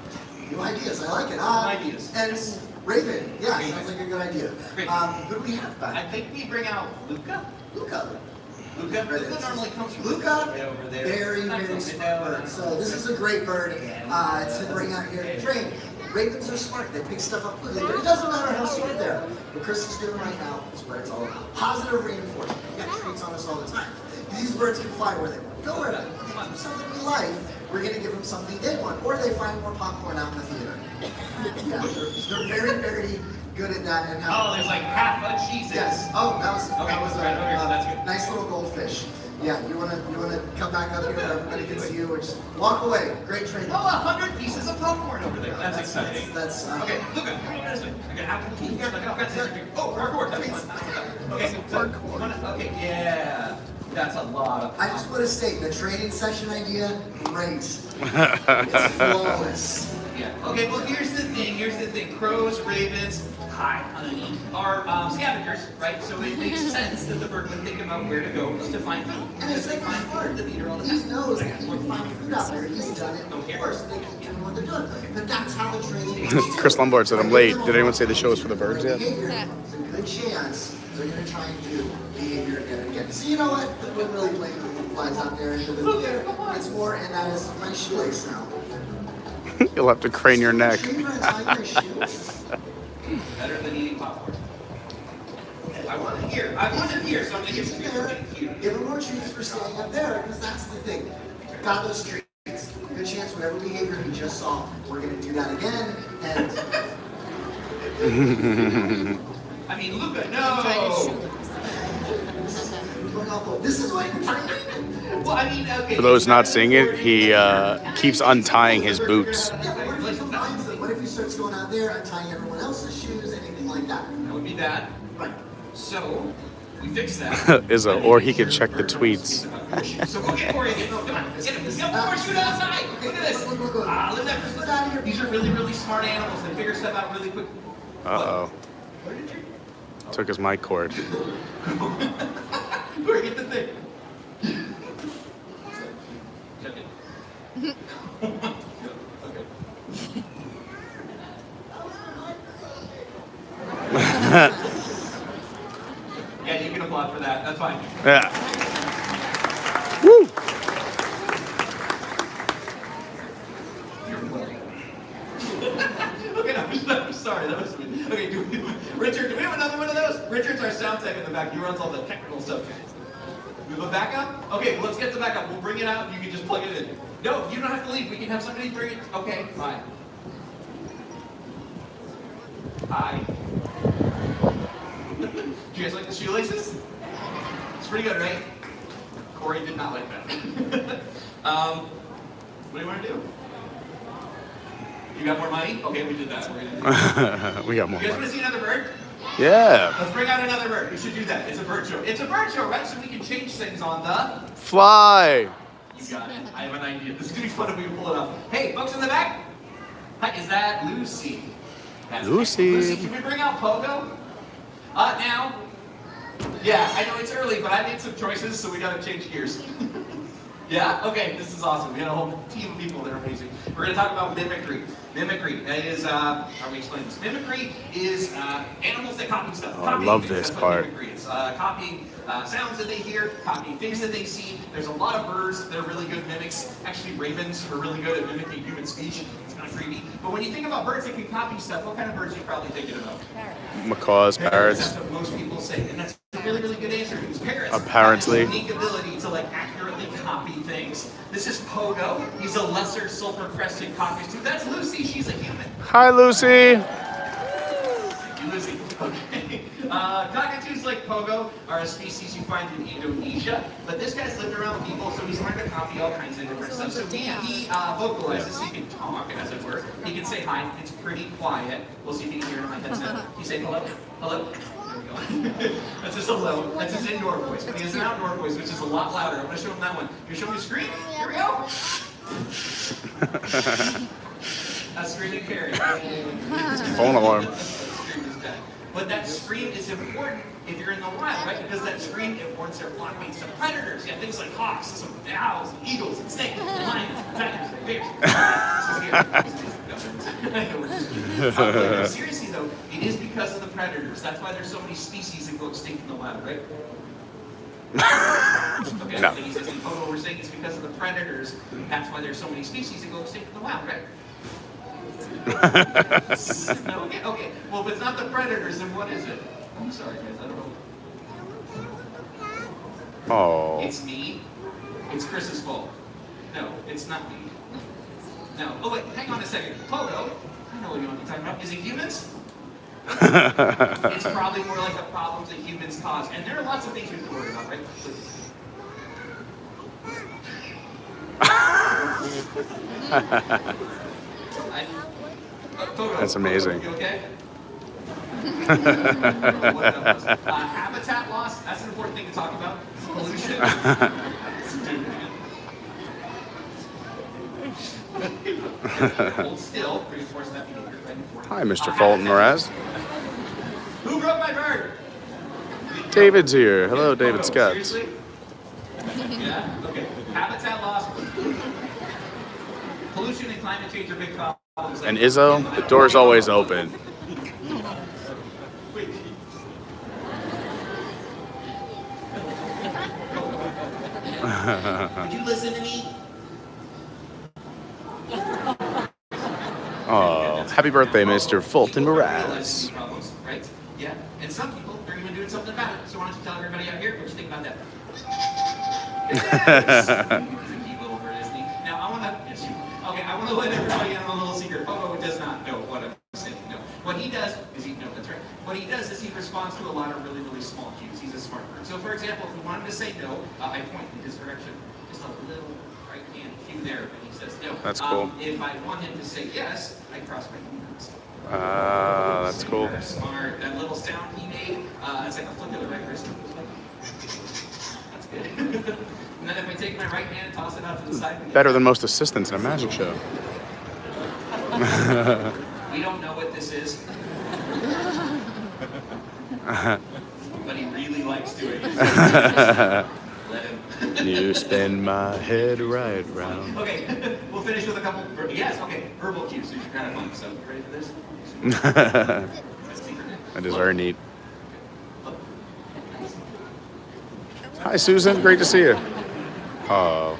new ideas. I like it. Ideas. And Raven. Yeah, Raven. sounds like a good idea. Great. Who do we have I back? think we bring out Luca. Luca. Luca normally comes from Luca, way over there. very, Not very from smart Nemo. bird. So this is a great bird to bring out here to train. Ravens are smart. They pick stuff up quickly, but it doesn't matter how smart they are. What Chris is doing right now is what it's all about. Positive reinforcement. We got treats on us all the time. These birds can fly where they want. Go where they want. If they do something we like, we're going to give them something they want. Or they find more popcorn out in the theater. Yeah, they're very, very good at that. And Oh, there's like half a cheese. yes. Oh, that was right, okay, that's good. nice little goldfish. Yeah, you wanna come back up here where everybody can see you, or just walk away. Great training. Oh, 100 pieces of popcorn over there. That's exciting. That's Okay, Luca, come here this way. I got apple teeth here. Look at all kinds of things. Oh, parkour. That's fun. Okay, so, okay, yeah. That's a lot of. I just want to state the training session idea, great. It's flawless. Yeah. Okay, well, here's the thing. Crows, ravens, hi, honey, are scavengers, right? So it makes sense that the bird would think about where to go to find food. And it's like find food that eat her all the he time. knows that he can find food out there. He's done it before, so they can do what they're doing. But that's how the training works. Chris Lombard said I'm late. Did anyone say the show is for the birds yet? There's a good chance they're going to try and do behavior again and again. So you know what? The wind really playing with the flies out there into the theater. It's more, and that is my shoelace now. You'll have to crane your neck. Retriever and tiger shoe. Better than eating popcorn. I want it here, so I'm gonna give Keep it him to there. you. Give him more treats for staying up there, because that's the thing. Got those treats. Good chance whatever behavior he just saw, we're going to do that again. And I mean, Luca, no! this is what you're training. Well, I mean, okay. For those not seeing it, he keeps untying his boots. Yeah, but what if he combines them? What if he starts going out there untying everyone else's shoes, anything like that? That would be bad. Right. So, we fix that. Izzo, or he could check the tweets. So go get Corey again. No, come on. Get him. Get one more shoot outside. Look at this. Look. Look at that. These are really, really smart animals. They figure stuff out really quick. Uh-oh. Took his mic cord. Corey, get the thing. Check it. Okay. Yeah, you can applaud for that. That's fine. Yeah. Woo! Okay, I'm sorry. That was okay. Richard, do we have another one of those? Richard's our sound tech in the back. He runs all the technical stuff. We have a backup? Okay, well, let's get the backup. We'll bring it out. You can just plug it in. No, you don't have to leave. We can have somebody bring it. Okay, fine. Hi. Do you guys like the shoelaces? It's pretty good, right? Corey did not like that. What do you want to do? You got more money? Okay, we did that. We're gonna do We got more You guys want money. to see another bird? Yeah. Let's bring out another bird. We should do that. It's a bird show. It's a bird show, right? So we can change things on the... Fly. You got it. I have an idea. This is going to be fun if we can pull it off. Hey, folks in the back. Hi, is that Lucy? That's Lucy. Lucy, can we bring out Pogo? Now. Yeah, I know it's early, but I made some choices, so we got to change gears. Yeah? Okay, this is awesome. We got a whole team of people that are amazing. We're going to talk about mimicry. Mimicry is, how do we explain this? Mimicry is animals that copy stuff. Oh, I Copying love things, this that's what part. mimicry is. Copying sounds that they hear, copying things that they see. There's a lot of birds that are really good mimics. Actually, ravens are really good at mimicking human speech. It's kind of creepy. But when you think about birds that can copy stuff, what kind of birds are you probably thinking about? Macaws, parrots. That's what most people say, and that's a really, really good answer. It's parrots. Apparently. Have this unique ability to like accurately copy things. This is Pogo. He's a lesser sulfur-crested cockatoo. That's Lucy. She's a human. Hi, Lucy. Thank you, Lucy. Okay. Cockatoos like Pogo are a species you find in Indonesia, but this guy's lived around people, so he's learned to copy all kinds of different stuff. So he vocalizes, he can talk, as it were. He can say hi. It's pretty quiet. We'll see if you can hear it on my headset. You say hello, hello. That's his hello. That's his indoor voice. But he has an outdoor voice, which is a lot louder. I'm going to show him that one. You show me the screen? Here we go. That's screaming Carrie. Phone alarm. But that scream is important if you're in the wild, right? Because that scream, it warns their flock mates of predators. You have things like hawks, some owls, and eagles, and snakes, and lions, and tigers, and bears. Seriously though, it is because of the predators. That's why there's so many species that go extinct in the wild, right? Okay, No. He says in total, we're saying it's because of the predators. That's why there's so many species that go extinct in the wild, right? No, okay. Well, if it's not the predators, then what is it? I'm sorry, guys. I don't know. Oh. It's me. It's Chris's fault. No, it's not me. No. Oh wait, hang on a second. Pogo. I know what you want to be talking about. Is it humans? It's probably more like the problems that humans cause, and there are lots of things we can worry about, right? That's amazing. You okay? Habitat loss, that's an important thing to talk about. Pollution. Hold still, reinforce that behavior right before. Hi, Mr. Fulton Mraz. Who broke my bird? David's here. Hello, David Scott. Seriously? Yeah? Okay. Habitat loss. Pollution and climate change are big problems. And Izzo, the door's always open. Would you listen to me? Oh, happy birthday, Mr. Fulton Mraz. Problems, right? Yeah. And some people are even doing something about it. So why don't you tell everybody out here what you think about that? Yes. Now I want to. Yes, you. Okay, I want to let everybody in on a little secret. Pogo does not know what I'm saying. No. What he does is that's right. What he does is he responds to a lot of really, really small cues. He's a smart bird. So for example, if we want him to say no, I point in his direction. Just a little right hand cue there, and he says no. That's cool. If I want him to say yes, I cross my fingers. That's cool. Smart. That little sound he made, it's like a flick of the right wrist. That's good. And then if I take my right hand and toss it out to the side. Better than most assistants in a magic show. We don't know what this is. But he really likes doing it. Let him. You spin my head right round. Okay, we'll finish with a couple. Yes, okay, verbal cues, which are kind of fun. So, you ready for this? That is very neat. Hi, Susan. Great to see you. Oh.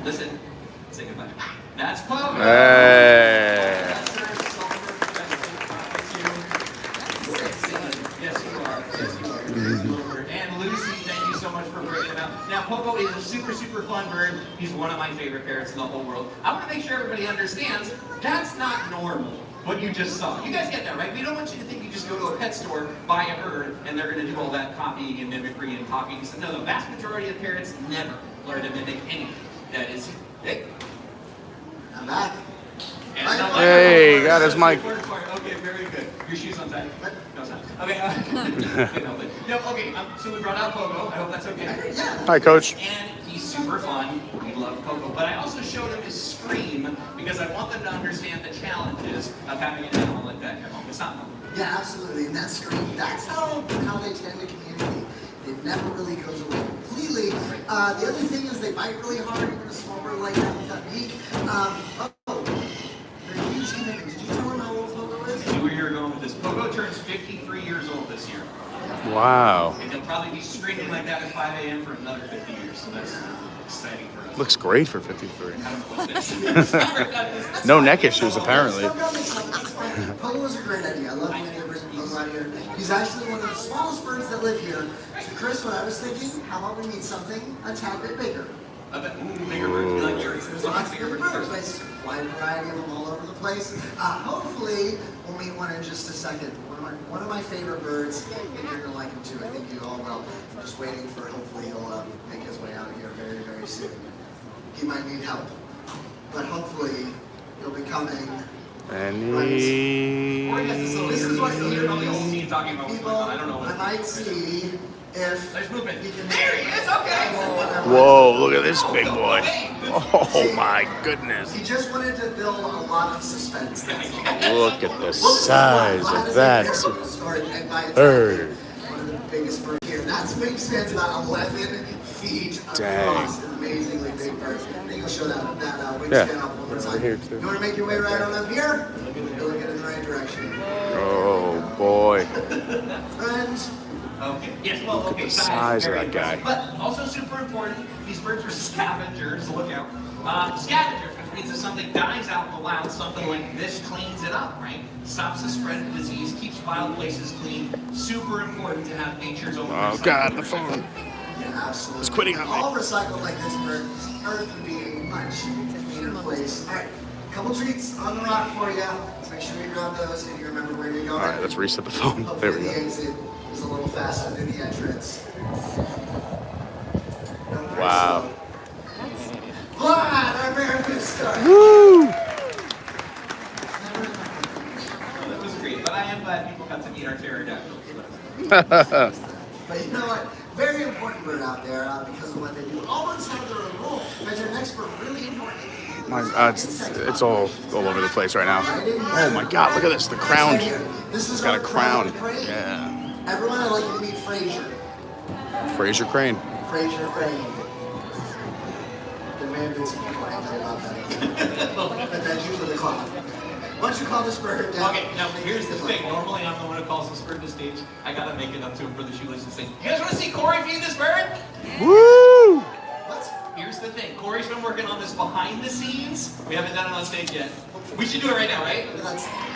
Listen, say goodbye. That's Pogo. Hey. Yes, you are. Yes, you are. And Lucy, thank you so much for bringing him out. Now, Pogo is a super, super fun bird. He's one of my favorite parrots in the whole world. I want to make sure everybody understands that's not normal, what you just saw. You guys get that, right? We don't want you to think you just go to a pet store, buy a bird, and they're going to do all that copying and mimicry and talking. So, no, the vast majority of parrots never learn to mimic anything. That is, hey. I'm back. Hey, got his mic. Okay, very good. Your shoes untied. No, it's not. Okay. No, okay. So we brought out Pogo. I hope that's okay. Yeah. Hi, Coach. And he's super fun. We love Pogo. But I also showed him his scream because I want them to understand the challenges of having an animal like that at home. It's not fun. Yeah, absolutely. And that scream, that's how they tend to communicate. It never really goes away completely. The other thing is they bite really hard, even a small bird like that with that beak. They're a huge commitment. Did you tell them how old Pogo is? I knew where you were going with this. Pogo turns 53 years old this year. Wow. And he'll probably be screaming like that at 5 a.m. for another 50 years. So that's exciting for us. Looks great for 53. I don't know what this is. No neck issues, apparently. Pogo is a great idea. I love the idea of bringing Pogo out here. He's actually one of the smallest birds that live here. So Chris, what I was thinking, how about we need something a tad bit bigger? Bigger birds. Like yours. There's lots of bigger birds. There's a wide variety of them all over the place. Hopefully, we'll meet one in just a second. One of my favorite birds, and you're going to like him too. I think you all will. I'm just waiting for, hopefully he'll make his way out here very, very soon. He might need help, but hopefully he'll be coming Any... So this is what you're probably see talking about. People, I don't know what I might see if there's movement. he can. There he is. Okay. Whoa, look at this big boy. Oh my goodness. He just wanted to build a lot of suspense. That's all. Look at the size of that bird. One of the biggest birds here. That's wingspan's about 11 feet Dang. across. An amazingly big bird. I think I'll show that wingspan Yeah. up one more time. Right here, too. You want to make your way right on up here? You're looking in the right direction. Oh boy. Friends. Okay. Yes. Well. Look at Okay. the size of very that guy. impressive. But also super important. These birds are scavengers. Look out. Scavengers, which means if something dies out in the wild, something like this cleans it up, right? Stops the spread of disease, keeps wild places clean. Super important to have nature's own. Oh God, the phone. Yeah, absolutely. It's quitting on me. All recycled like this bird, Earth would be a much cleaner place. All right, couple treats on the rock for you. So make sure you grab those and you remember where you're going. All right, let's reset the phone. There Hopefully we the go. exit is a little faster than the entrance. Wow. Vlad, our American star. Woo! That was great, but I am glad people got to meet our pterodactyls. But you know what? Very important bird out there because of what they do. All birds have their own role. But your next bird really important. It's all over the place right now. Oh my God, look at this, the crown. This is It's got a crown. Crane. Yeah. Everyone, I'd like you to meet Fraser. Fraser Crane. Fraser Crane. There may have been some people angry about that. But thank you for the call. Why don't you call this bird down? Okay, now here's the thing. Normally I'm the one who calls this bird to stage. I gotta make it up to him for the shoelaces thing. You guys wanna see Corey feed this bird? Woo! What? Here's the thing. Corey's been working on this behind the scenes. We haven't done it on stage yet. We should do it right now, right?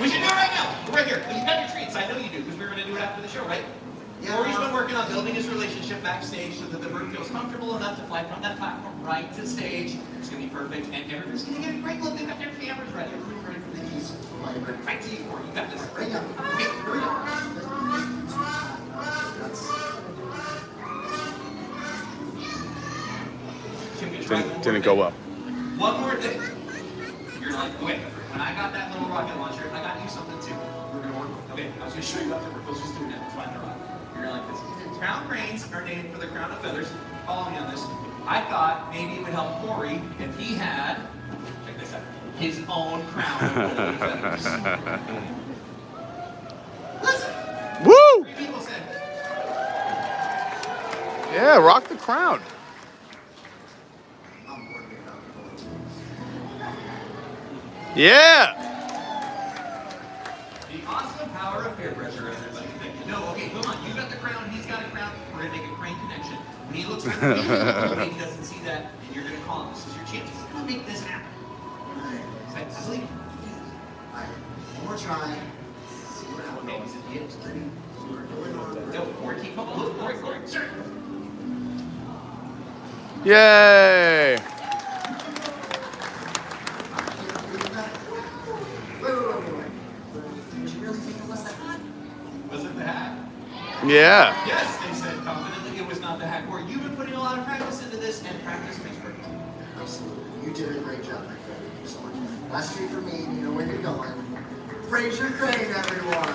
We should do it right now. Right here. You got your treats. I know you do, because we were gonna do it after the show, right? Yeah. Corey's been working on building his relationship backstage so that the bird feels comfortable enough to fly from that platform right to stage. It's gonna be perfect, and everybody's gonna get a great look. They've got their cameras ready. Everybody's ready for the keys. Right to you, Corey. You got this. Right now. Okay, here we go. Can we try one more Didn't thing? go well. One more thing. You're like, wait, when I got that little rocket launcher, I got you something too. We're gonna work. Okay, I was gonna show you what the let's just do it now. It's fine, they're on. You're gonna like this. Crown cranes are named for the crown of feathers. Follow me on this. I thought maybe it would help Corey if he had, check this out, his own crown of woolly feathers. Listen. Woo! 3 people said, Yeah, rock the crown. Yeah. the awesome power of peer pressure, everybody. No, okay, come on. You got the crown, he's got a crown. We're gonna make a crane connection. When he looks at the video, he doesn't see that, and you're gonna call him. This is your chance. He's gonna make this happen. Sleep. Alright, one more try. See what happens. No, Corey, keep up. Look, Corey, sure. Yay. Did you really think it was that hot? Was it the hat? Yeah. Yes, they said confidently it was not the hat. Corey, you've been putting a lot of practice into this, and practice makes perfect. Absolutely. You did a great job, my friend. Thank you so much. Last treat for me, you know where you're going. Fraser Crane, everyone.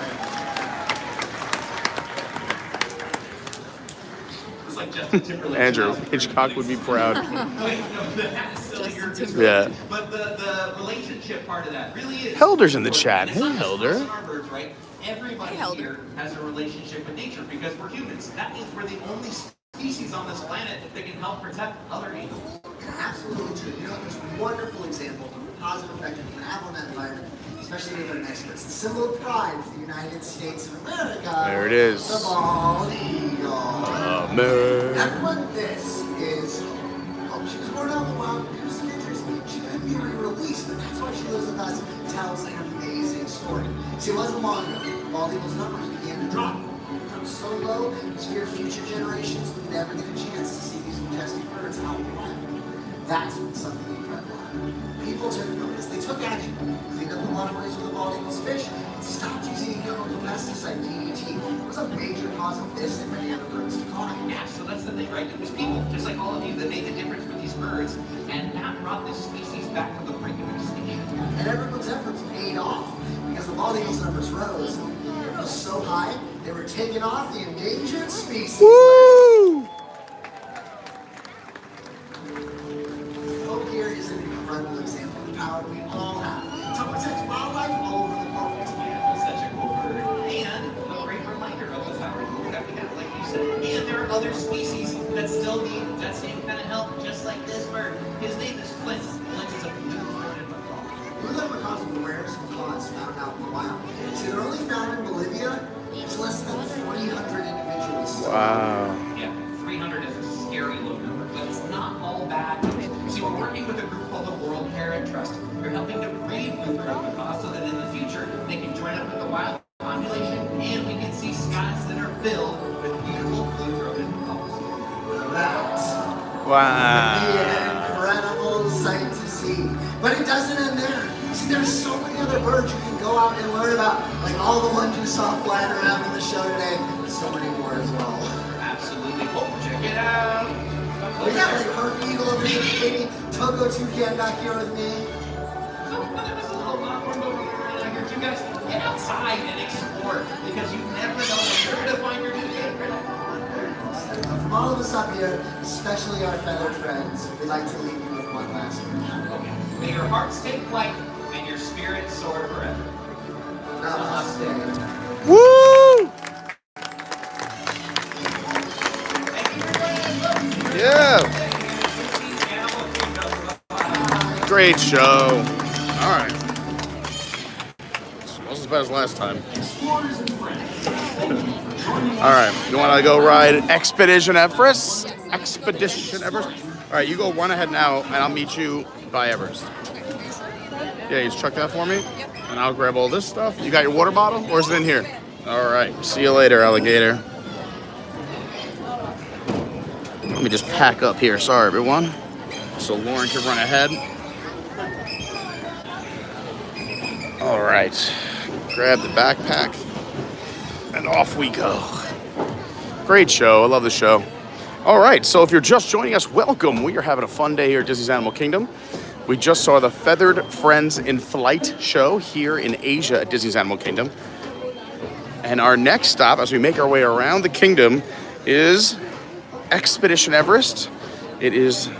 It's like Justin Timberlake. Andrew Hitchcock would be proud. Wait, no, the hat is still your Yeah. But the relationship part of that really is. Helder's in the chat. It's Hey, not just Helder. us and our birds, right? Everybody Hey, Helder. here has a relationship with nature because we're humans. That means we're the only species on this planet that can help protect other animals. Absolutely true. You know, there's a wonderful example of the positive effect you can have on that environment, especially with our experts. The symbol of pride for the United States of America. There it is. The bald eagle. Everyone, this is. Oh, she was born out in the wild due to some injuries. She couldn't be re-released, but that's why she lives with us and tells an amazing story. See, it wasn't long ago. Bald eagle's numbers began to drop. From so low, it's feared future generations would never get a chance to see these majestic birds out in the wild. That's something incredible happened. People took notice. They took action. Cleaned up the waterways with the bald eagle's fish. And stopped using chemical pesticide DDT. It was a major cause of this and many other birds' decline. Yeah, so that's the thing. thing, right? It was people, just like all of you, that made the difference for these birds, and that brought this species back from the brink of extinction. And everyone's efforts paid off because the bald eagle's numbers rose. It was so high, they were taking off the endangered species. Woo! Hope here is an incredible example of the power we all have to protect wildlife all over the world. Yeah, it's such a cool bird. And a great reminder of the power that we have, like you said. And there are other species that still need that same kind of help, just like this bird. His name is Flint. Flint is a blue-throated macaw. Blue-throated macaws are the rarest macaws found out in the wild. So they're only found in Bolivia. There's less than 300 individuals. Wow. Yeah, 300 is a scary low number, but it's not all bad. See, we're working with a group called the World Parrot Trust. They're helping to breed blue-throated macaws so that in the future they can join up with the wild population and we can see skies that are filled with beautiful blue-throated macaws. That Wow. would be an incredible sight to see. But it doesn't end there. See, there's so many other birds you can go out and learn about, like all the ones you saw flying around in the show today. There's so many more as well. Absolutely. Oh, check it out. We got like Herb Eagle over here, baby. Togo Toucan back here with me. So, there was a little awkward over here too, guys. Get outside and explore because you never know when you're going to find your new favorite. From all of us up here, especially our feathered friends, we'd like to leave you with one last word. Okay. May your hearts take flight and your spirit soar forever. Namaste. Woo! Yeah. Great show. All right. It wasn't as bad as last time. All right. You want to go ride Expedition Everest? Expedition Everest? All right. You go run ahead now, and I'll meet you by Everest. Yeah, you just chuck that for me, and I'll grab all this stuff. You got your water bottle, or is it in here? All right. See you later, alligator. Let me just pack up here. Sorry, everyone. So Lauren can run ahead. All right. Grab the backpack. And off we go. Great show. I love the show. All right. So if you're just joining us, welcome. We are having a fun day here at Disney's Animal Kingdom. We just saw the Feathered Friends in Flight show here in Asia at Disney's Animal Kingdom. And our next stop, as we make our way around the kingdom, is Expedition Everest. It is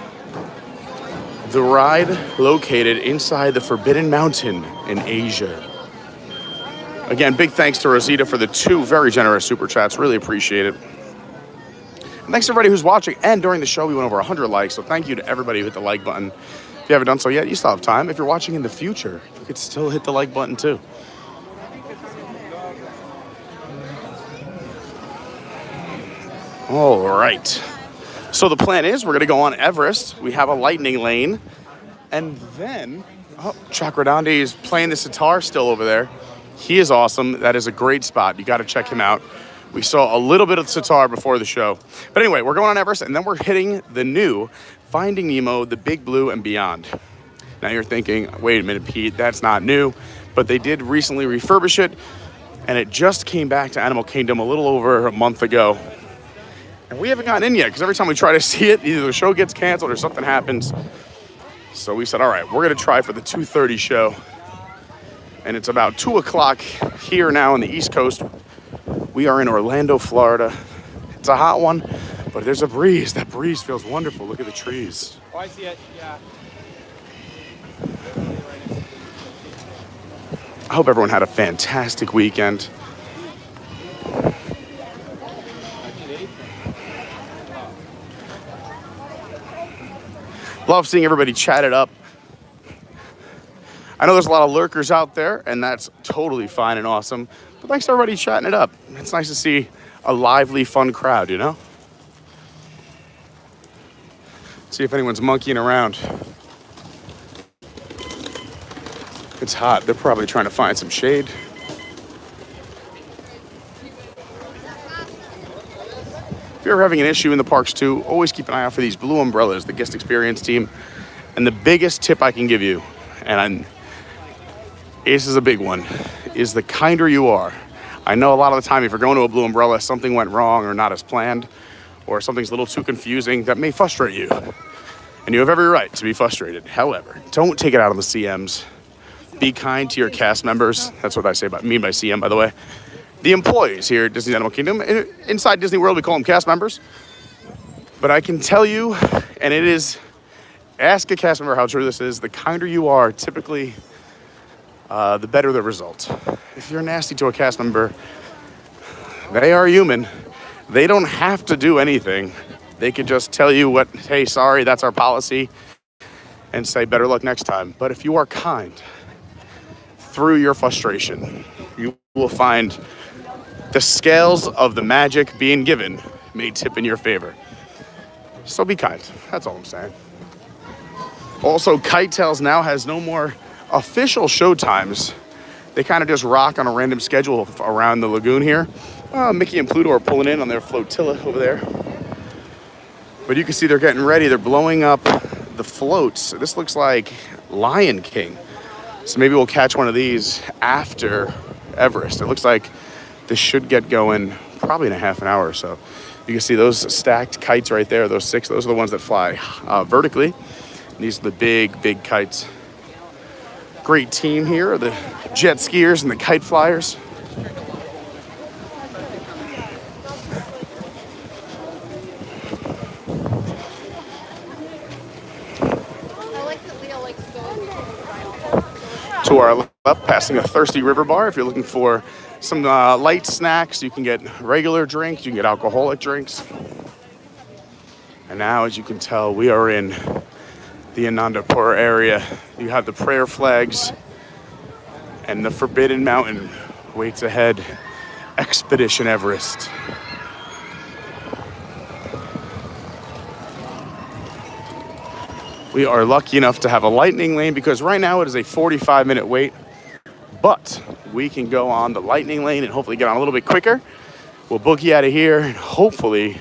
the ride located inside the Forbidden Mountain in Asia. Again, big thanks to Rosita for the 2 very generous super chats. Really appreciate it. And thanks to everybody who's watching. And during the show, we went over 100 likes. So thank you to everybody who hit the like button. If you haven't done so yet, you still have time. If you're watching in the future, you could still hit the like button too. All right. So the plan is we're going to go on Everest. We have a lightning lane. And then, Chakradandi is playing the sitar still over there. He is awesome. That is a great spot. You got to check him out. We saw a little bit of the sitar before the show. But anyway, we're going on Everest, and then we're hitting the new Finding Nemo, The Big Blue, and Beyond. Now you're thinking, wait a minute, Pete, that's not new. But they did recently refurbish it, and it just came back to Animal Kingdom a little over a month ago. And we haven't gotten in yet, because every time we try to see it, either the show gets canceled or something happens. So we said, all right, we're going to try for the 2:30 show. And it's about 2 o'clock here now on the East Coast. We are in Orlando, Florida. It's a hot one, but there's a breeze. That breeze feels wonderful. Look at the trees. Oh, I see it. Yeah. I hope everyone had a fantastic weekend. Love seeing everybody chatted up. I know there's a lot of lurkers out there, and that's totally fine and awesome. But thanks to everybody chatting it up. It's nice to see a lively, fun crowd, you know? See if anyone's monkeying around. It's hot. They're probably trying to find some shade. If you're having an issue in the parks too, always keep an eye out for these blue umbrellas, the guest experience team. And the biggest tip I can give you, this is a big one, is the kinder you are. I know a lot of the time if you're going to a blue umbrella, something went wrong or not as planned, or something's a little too confusing that may frustrate you. And you have every right to be frustrated. However, don't take it out on the CMs. Be kind to your cast members. That's what I mean by CM, by the way. The employees here at Disney Animal Kingdom. Inside Disney World, we call them cast members. But I can tell you, and it is, ask a cast member how true this is, the kinder you are, typically, the better the result. If you're nasty to a cast member, they are human. They don't have to do anything. They could just tell you what, hey, sorry, that's our policy, and say better luck next time. But if you are kind, through your frustration, you will find the scales of the magic being given may tip in your favor. So be kind. That's all I'm saying. Also, Kite Tales now has no more official show times. They kind of just rock on a random schedule around the lagoon here. Mickey and Pluto are pulling in on their flotilla over there. But you can see they're getting ready. They're blowing up the floats. This looks like Lion King. So maybe we'll catch one of these after Everest. It looks like this should get going probably in a half an hour or so. You can see those stacked kites right there. Those 6, those are the ones that fly vertically. And these are the big, big kites. Great team here, the jet skiers and the kite flyers. To our left, passing a Thirsty River bar. If you're looking for some light snacks, you can get regular drinks, you can get alcoholic drinks. And now, as you can tell, we are in the Anandapur area. You have the prayer flags and the Forbidden Mountain waits ahead. Expedition Everest. We are lucky enough to have a lightning lane because right now it is a 45-minute wait, but we can go on the lightning lane and hopefully get on a little bit quicker. We'll boogie out of here and hopefully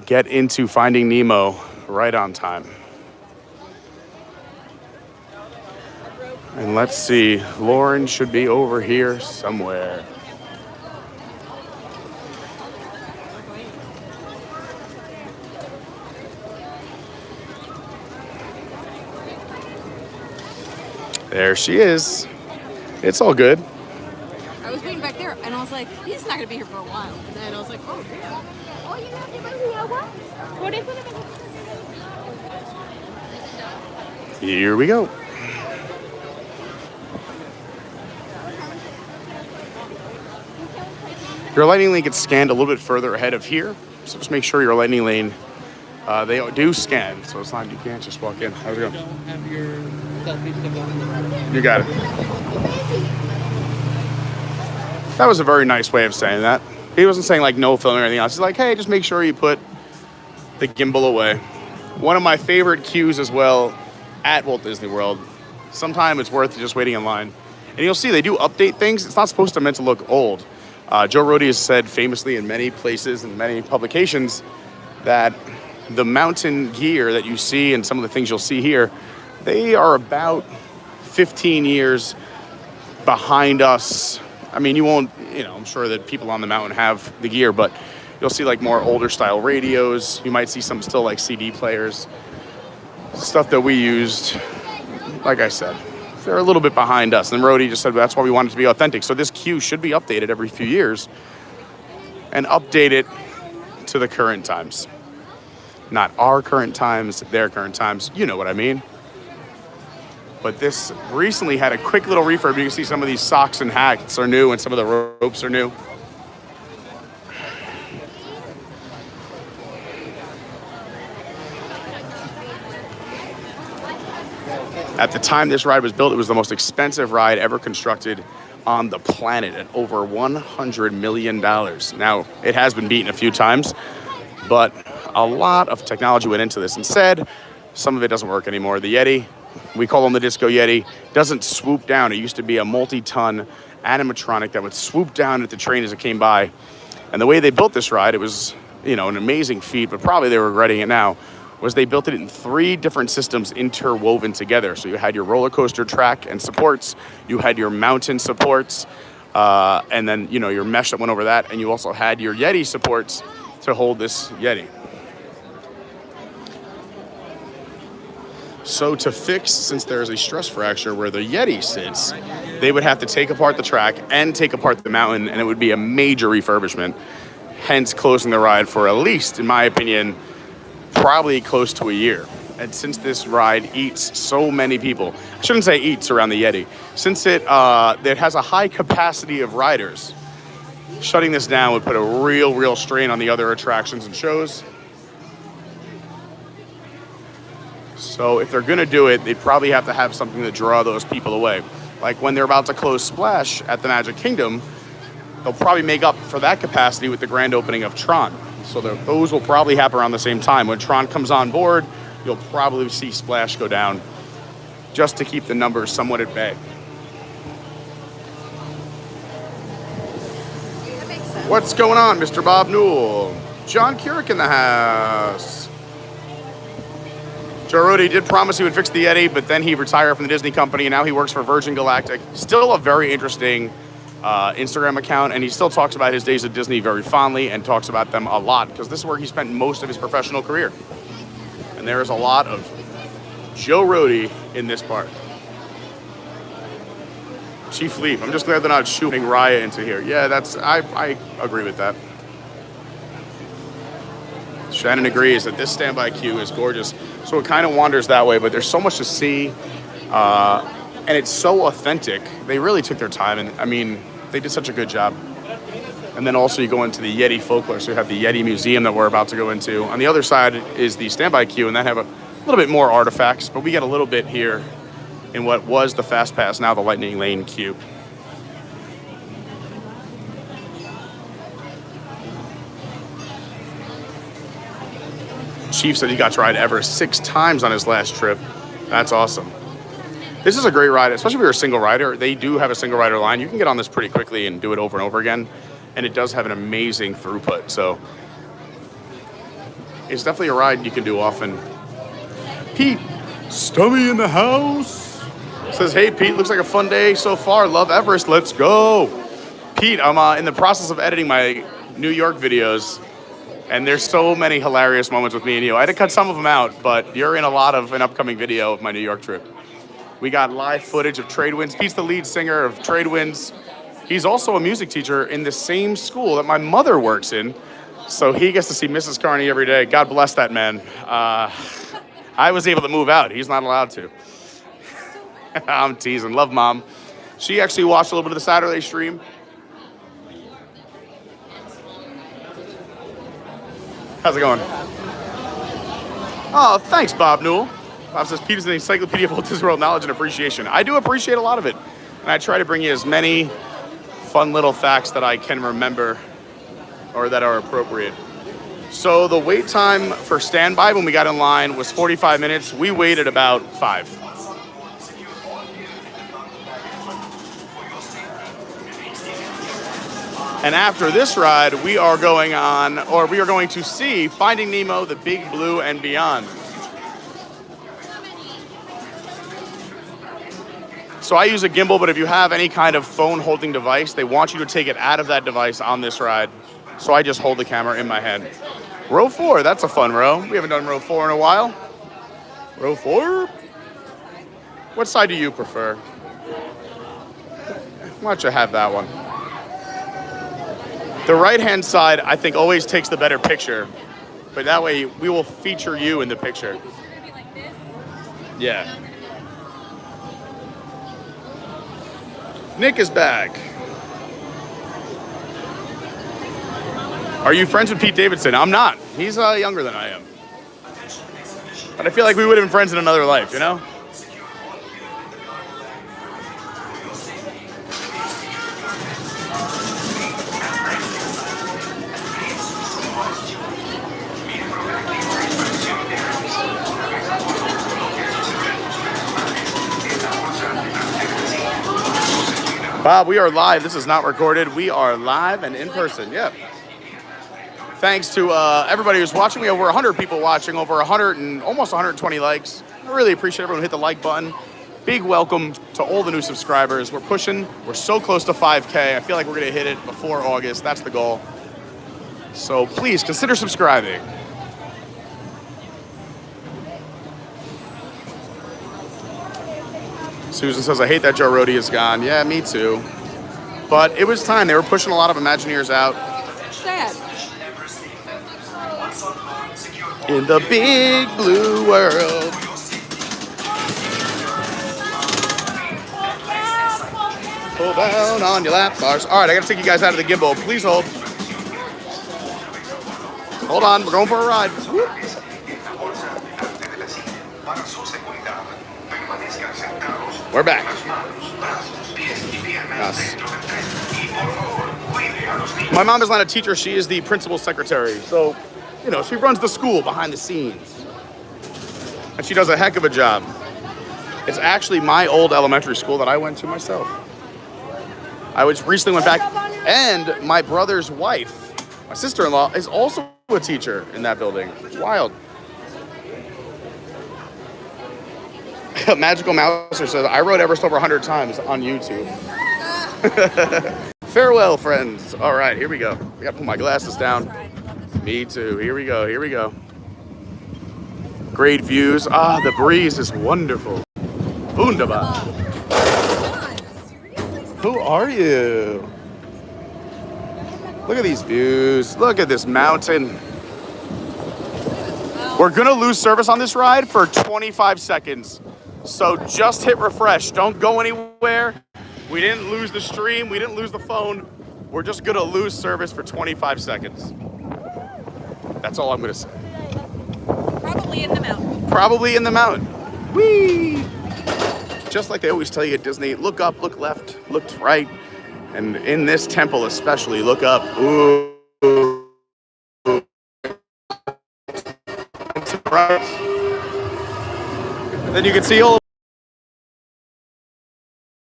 get into Finding Nemo right on time. And let's see, Lauren should be over here somewhere. There she is. It's all good. I was waiting back there, and I was like, he's not gonna be here for a while. And then I was like, oh, yeah. Here we go. Your lightning lane gets scanned a little bit further ahead of here, so just make sure your lightning lane, they do scan, so it's not, you can't just walk in. How's it going? Have your selfie stick on. You got it. That was a very nice way of saying that. He wasn't saying like no filming or anything else. He's like, hey, just make sure you put the gimbal away. One of my favorite cues as well at Walt Disney World. Sometimes it's worth just waiting in line. And you'll see they do update things. It's not supposed to meant to look old. Joe Rohde has said famously in many places and many publications that the mountain gear that you see and some of the things you'll see here, they are about 15 years behind us. I mean, you won't, I'm sure that people on the mountain have the gear, but you'll see like more older style radios. You might see some still like CD players, stuff that we used, like I said. They're a little bit behind us. And Rohde just said that's why we want it to be authentic. So this queue should be updated every few years and update it to the current times. Not our current times, their current times. You know what I mean. But this recently had a quick little refurb. You can see some of these socks and hats are new and some of the ropes are new. At the time this ride was built, it was the most expensive ride ever constructed on the planet at over $100 million. Now, it has been beaten a few times, but a lot of technology went into this. Instead, some of it doesn't work anymore. The Yeti, we call him the Disco Yeti, doesn't swoop down. It used to be a multi-ton animatronic that would swoop down at the train as it came by. And the way they built this ride, it was, an amazing feat, but probably they're regretting it now, was they built it in 3 different systems interwoven together. So you had your roller coaster track and supports, you had your mountain supports, and then, your mesh that went over that, and you also had your Yeti supports to hold this Yeti. So to fix, since there's a stress fracture where the Yeti sits, they would have to take apart the track and take apart the mountain, and it would be a major refurbishment, hence closing the ride for at least, in my opinion, probably close to a year. And since this ride eats so many people, I shouldn't say eats around the Yeti, since it has a high capacity of riders, shutting this down would put a real strain on the other attractions and shows. So if they're gonna do it, they probably have to have something to draw those people away. Like when they're about to close Splash at the Magic Kingdom, they'll probably make up for that capacity with the grand opening of Tron. So those will probably happen around the same time. When Tron comes on board, you'll probably see Splash go down just to keep the numbers somewhat at bay. That makes sense. What's going on, Mr. Bob Newell? John Keurig in the house. Joe Rody did promise he would fix the Yeti, but then he retired from the Disney company, and now he works for Virgin Galactic. Still a very interesting Instagram account, and he still talks about his days at Disney very fondly and talks about them a lot, because this is where he spent most of his professional career. And there is a lot of Joe Rody in this park. Chief Leaf, I'm just glad they're not shooting Raya into here. Yeah, I agree with that. Shannon agrees that this standby queue is gorgeous. So it kind of wanders that way, but there's so much to see. And it's so authentic. They really took their time, and I mean, they did such a good job. And then also you go into the Yeti folklore, so you have the Yeti Museum that we're about to go into. On the other side is the standby queue, and that have a little bit more artifacts, but we get a little bit here in what was the Fast Pass, now the Lightning Lane queue. Chief said he got to ride Everest 6 times on his last trip. That's awesome. This is a great ride, especially if you're a single rider. They do have a single rider line. You can get on this pretty quickly and do it over and over again. And it does have an amazing throughput. So it's definitely a ride you can do often. Pete, Stummy in the house. Says, hey, Pete, looks like a fun day so far. Love Everest. Let's go. Pete, I'm in the process of editing my New York videos. And there's so many hilarious moments with me and you. I had to cut some of them out, but you're in a lot of an upcoming video of my New York trip. We got live footage of Trade Winds. Pete's the lead singer of Trade Winds. He's also a music teacher in the same school that my mother works in. So he gets to see Mrs. Carney every day. God bless that man. I was able to move out. He's not allowed to. I'm teasing. Love Mom. She actually watched a little bit of the Saturday stream. How's it going? Oh, thanks, Bob Newell. Bob says, Pete is an encyclopedia of Walt Disney World knowledge and appreciation. I do appreciate a lot of it. And I try to bring you as many fun little facts that I can remember or that are appropriate. So the wait time for standby when we got in line was 45 minutes. We waited about 5. And after this ride, we are going to see Finding Nemo, The Big Blue, and Beyond. So I use a gimbal, but if you have any kind of phone holding device, they want you to take it out of that device on this ride. So I just hold the camera in my hand. Row 4, that's a fun row. We haven't done row 4 in a while. Row 4? What side do you prefer? Why don't you have that one? The right-hand side, I think, always takes the better picture. But that way, we will feature you in the picture. So you're gonna be like this? Yeah. Nick is back. Are you friends with Pete Davidson? I'm not. He's younger than I am. But I feel like we would have been friends in another life, you know? Bob, we are live. This is not recorded. We are live and in person. Yep. Thanks to everybody who's watching. We have over 100 people watching, over 100 and almost 120 likes. I really appreciate everyone who hit the like button. Big welcome to all the new subscribers. We're so close to 5K. I feel like we're going to hit it before August. That's the goal. So please consider subscribing. Susan says, I hate that Joe Rohde is gone. Yeah, me too. But it was time. They were pushing a lot of Imagineers out. Sad. In the big blue world. Pull down on your lap bars. All right, I got to take you guys out of the gimbal. Please hold. Hold on, we're going for a ride. Whoop. We're back. Yes. My mom is not a teacher. She is the principal's secretary. So, you know, she runs the school behind the scenes. And she does a heck of a job. It's actually my old elementary school that I went to myself. I recently went back, and my brother's wife, my sister-in-law, is also a teacher in that building. It's wild. Magical Mouser says, I rode Everest over 100 times on YouTube. Farewell, friends. All right, here we go. I gotta put my glasses down. Me too. Here we go. Here we go. Great views. Ah, the breeze is wonderful. Wunderbar. Who are you? Look at these views. Look at this mountain. We're gonna lose service on this ride for 25 seconds. So just hit refresh. Don't go anywhere. We didn't lose the stream. We didn't lose the phone. We're just gonna lose service for 25 seconds. That's all I'm gonna say. Probably in the mountain. Probably in the mountain. Whee! Just like they always tell you at Disney, look up, look left, look right. And in this temple especially, look up. Ooh. Right. Then you can see all.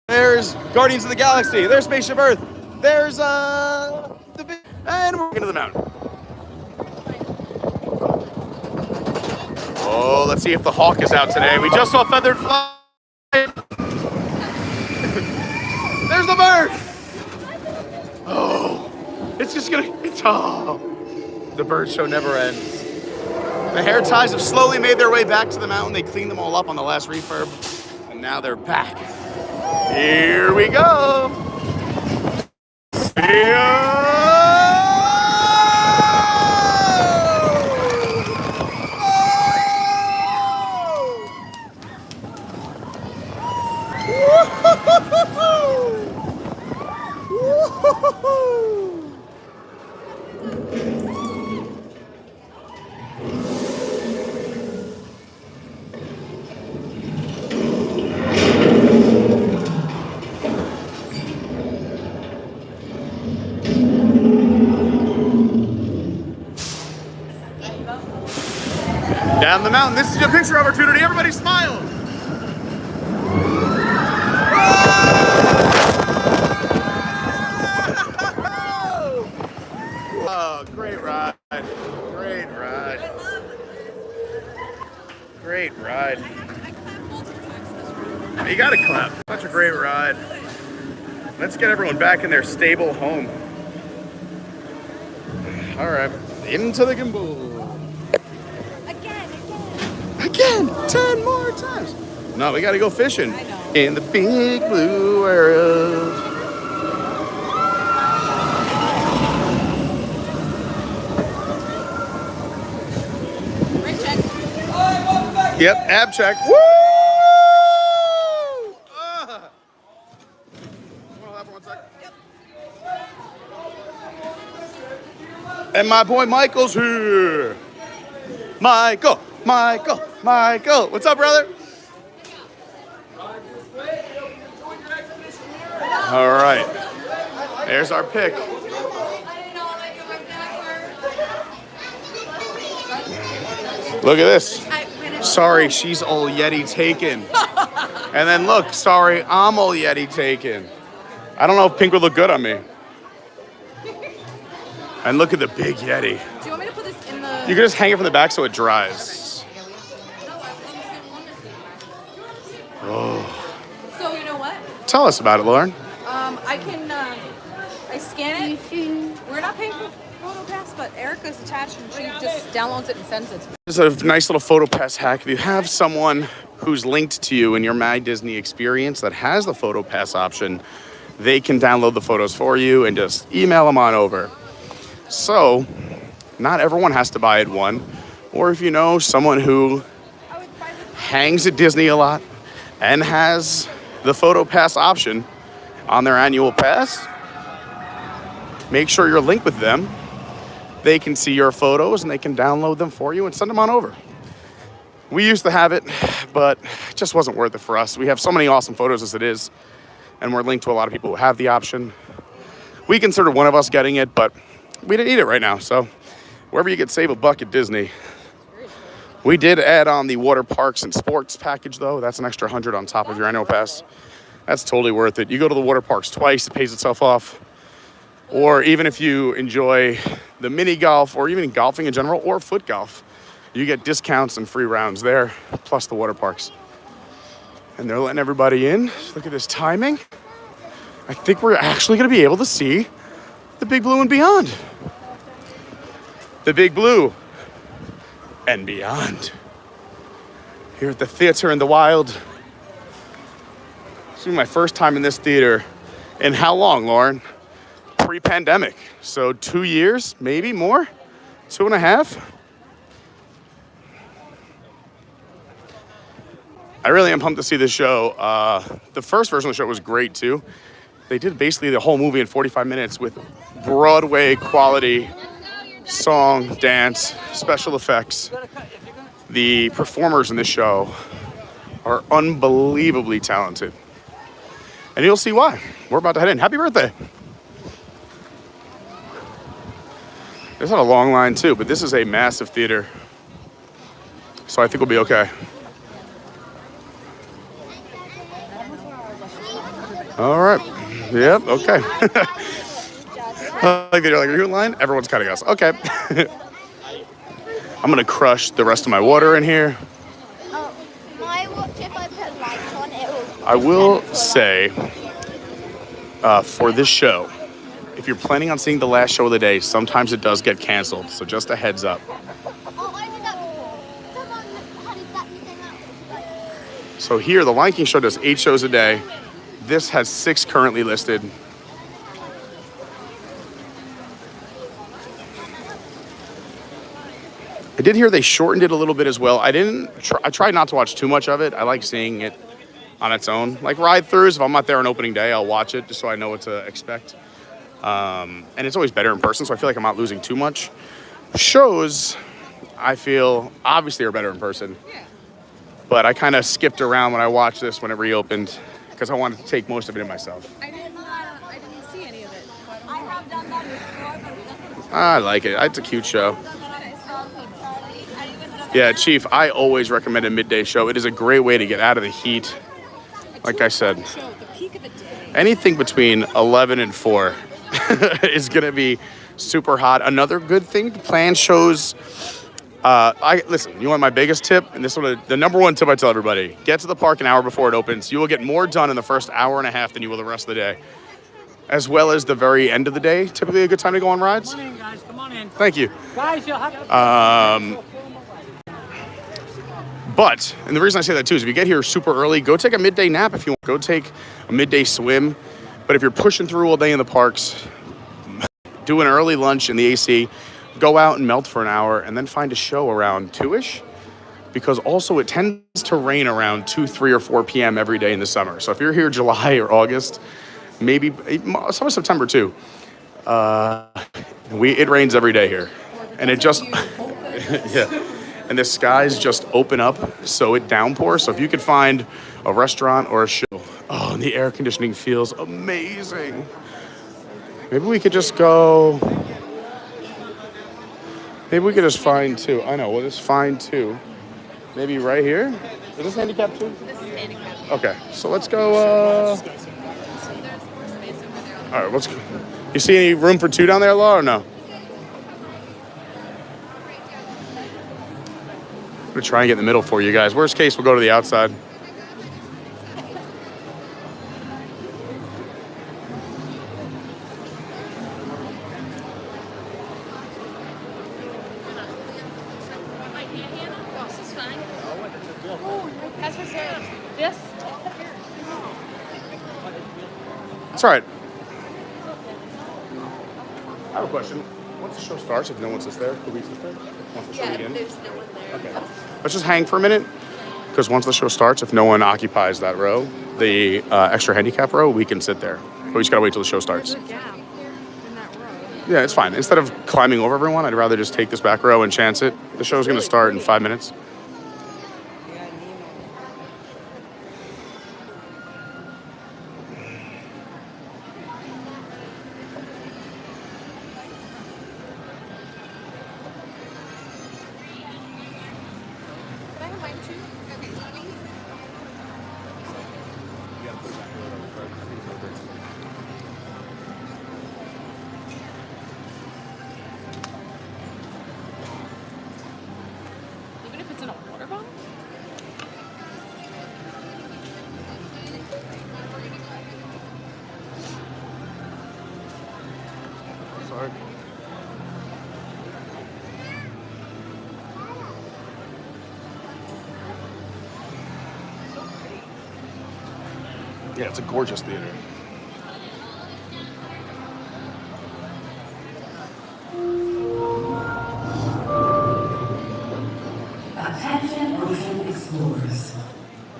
There's Guardians of the Galaxy. There's Spaceship Earth. There's the big, and we're into the mountain. Oh, let's see if the hawk is out today. We just saw feathered fly. There's the bird. Oh, it's just gonna. The bird show never ends. The hair ties have slowly made their way back to the mountain. They cleaned them all up on the last refurb, and now they're back. Here we go. See ya. Down the mountain. This is your picture opportunity. Everybody smile. Oh, great ride. Great ride. Great ride. You gotta clap. Such a great ride. Let's get everyone back in their stable home. All right, into the gimbal. Again, 10 more times. No, we gotta go fishing in the big blue world. Right check. Yep, ab check. Woo! Hold on for 1 second. Yep. And my boy Michael's here. Michael. What's up, brother? All right. There's our pick. Look at this. Sorry, she's all Yeti taken. And then look, sorry, I'm all Yeti taken. I don't know if pink would look good on me. And look at the big Yeti. Do you want me to put this in the... You can just hang it from the back so it dries. Oh. So you know what? Tell us about it, Lauren. I can, I scan it. We're not paying for photo pass. pass, but Erica's attached and she just downloads it and sends it. It's a nice little photo pass hack. If you have someone who's linked to you in your My Disney experience that has the photo pass option, they can download the photos for you and just email them on over. So, not everyone has to buy it one. Or if you know someone who hangs at Disney a lot and has the photo pass option on their annual pass, make sure you're linked with them. They can see your photos and they can download them for you and send them on over. We used to have it, but it just wasn't worth it for us. We have so many awesome photos as it is, and we're linked to a lot of people who have the option. We considered one of us getting it, but we didn't need it right now. So wherever you could save a buck at Disney. We did add on the water parks and sports package, though. That's an extra $100 on top of your annual pass. That's totally worth it. You go to the water parks twice, it pays itself off. Or even if you enjoy the mini golf or even golfing in general or foot golf, you get discounts and free rounds there, plus the water parks. And they're letting everybody in. Look at this timing. I think we're actually going to be able to see the Big Blue and beyond. The Big Blue and beyond. Here at the theater in the wild. This is my first time in this theater in how long, Lauren? Pre-pandemic. So 2 years, maybe more? 2.5? I really am pumped to see this show. The first version of the show was great too. They did basically the whole movie in 45 minutes with Broadway quality song, dance, special effects. The performers in this show are unbelievably talented. And you'll see why. We're about to head in. Happy birthday. There's not a long line too, but this is a massive theater. So I think we'll be okay. All right. Yep. Okay. Like they're like, are you in line? Everyone's cutting us. Okay. I'm gonna crush the rest of my water in here. My watch, if I put lights on, it will. I will say, for this show, if you're planning on seeing the last show of the day, sometimes it does get canceled. So just a heads up. Oh, I did that before. Someone had exactly the same outfit. So here, the Lion King show does 8 shows a day. This has 6 currently listed. I did hear they shortened it a little bit as well. I tried not to watch too much of it. I like seeing it on its own. Like ride-throughs, if I'm not there on opening day, I'll watch it just so I know what to expect. And it's always better in person, so I feel like I'm not losing too much. Shows, I feel, obviously are better in person. But I kind of skipped around when I watched this when it reopened because I wanted to take most of it in myself. I didn't see any of it. I have done that before, I like it. It's a cute show. Yeah, Chief, I always recommend a midday show. It is a great way to get out of the heat. Like I said, anything between 11 and 4 is going to be super hot. Another good thing to plan shows. Listen, you want my biggest tip? And this is the number one tip I tell everybody. Get to the park an hour before it opens. You will get more done in the first hour and a half than you will the rest of the day. As well as the very end of the day. Typically a good time to go on rides. Come on in, guys. Come on in. Thank you. Guys, you'll have to... But, and the reason I say that too is if you get here super early, go take a midday nap if you want. Go take a midday swim. But if you're pushing through all day in the parks, do an early lunch in the AC, go out and melt for an hour, and then find a show around 2-ish. Because also it tends to rain around 2, 3, or 4 p.m. every day in the summer. So if you're here July or August, maybe some of September too, it rains every day here. And it just, yeah. And the skies just open up, so it downpours. So if you could find a restaurant or a show, and the air conditioning feels amazing. Maybe we could just go. Maybe we could just find 2. I know, we'll just find 2. Maybe right here. Is this handicapped too? This is handicapped. Okay, so let's go. All right, let's go. You see any room for 2 down there, Laura, or no? I'm gonna try and get in the middle for you guys. Worst case, we'll go to the outside. That's for Sarah. Yes? It's all right. I have a question. Once the show starts, if no one sits there, could we sit there? Once the show begins? There's no one there. Okay. Let's just hang for a minute, because once the show starts, if no one occupies that row, the extra handicap row, we can sit there. But we just gotta wait till the show starts. There's a gap in that row. Yeah, it's fine. Instead of climbing over everyone, I'd rather just take this back row and chance it. The show's gonna start in 5 minutes. Can I have mine too? Even if it's in a water bottle? Sorry. Yeah, it's a gorgeous theater. Attention ocean explorers.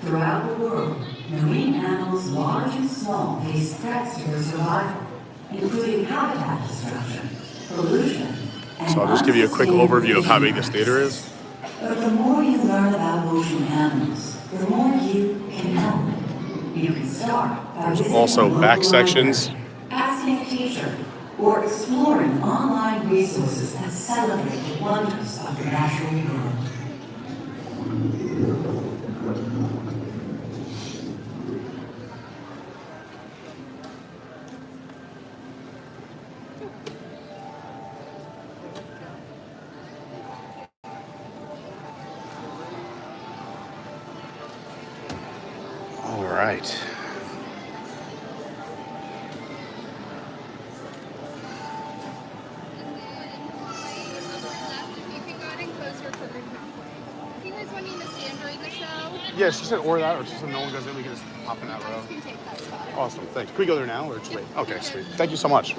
Throughout the world, marine animals large and small face threats to their survival, including habitat destruction, pollution, and So I'll just give you a quick overview of how big this theater is. But the more you learn about ocean animals, the more you can help. You can start by visiting Also a local back sections. library, asking a teacher, or exploring online resources that celebrate the wonders of the natural world. All right. You guys wanting to stand during the show? Yeah, she said or that, or she said no one goes in, we can just hop in that row. You can take that spot. Awesome, thanks. Can we go there now, or just wait? Okay, sweet. Thank you so much.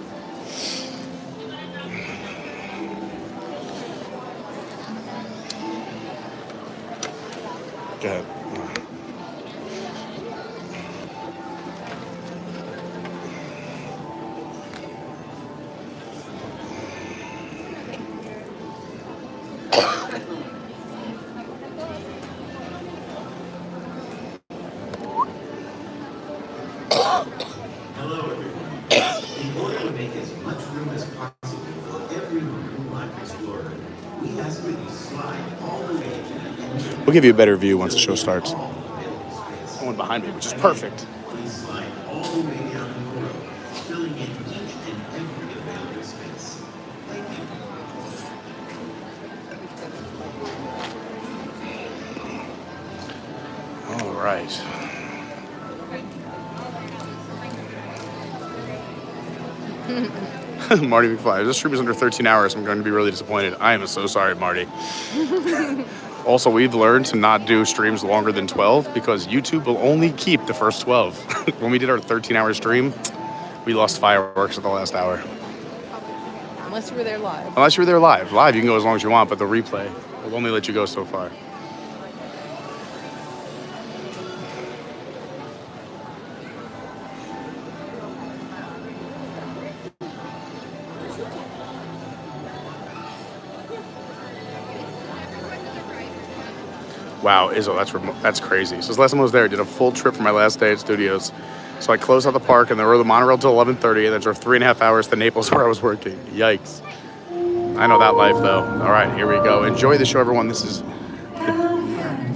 Go ahead. Hello, everyone. In order to make as much room as possible for every marine life explorer, we ask that you slide all the way to the end. We'll give you a better view once the show starts. All available space. Someone behind me, which is perfect. Please slide all the way down the row, filling in each and every available space. Thank you. All right. Marty McFly. This stream is under 13 hours. I'm going to be really disappointed. I am so sorry, Marty. Also, we've learned to not do streams longer than 12 because YouTube will only keep the first 12. When we did our 13-hour stream, we lost fireworks at the last hour. Unless you were there live. Unless you were there live. Live, you can go as long as you want, but the replay will only let you go so far. Wow, Izzo, that's crazy. So last time I was there, I did a full trip for my last day at studios. So I closed out the park and then rode the monorail till 11:30 and then drove 3.5 hours to Naples where I was working. Yikes. I know that life though. All right, here we go. Enjoy the show, everyone. This is,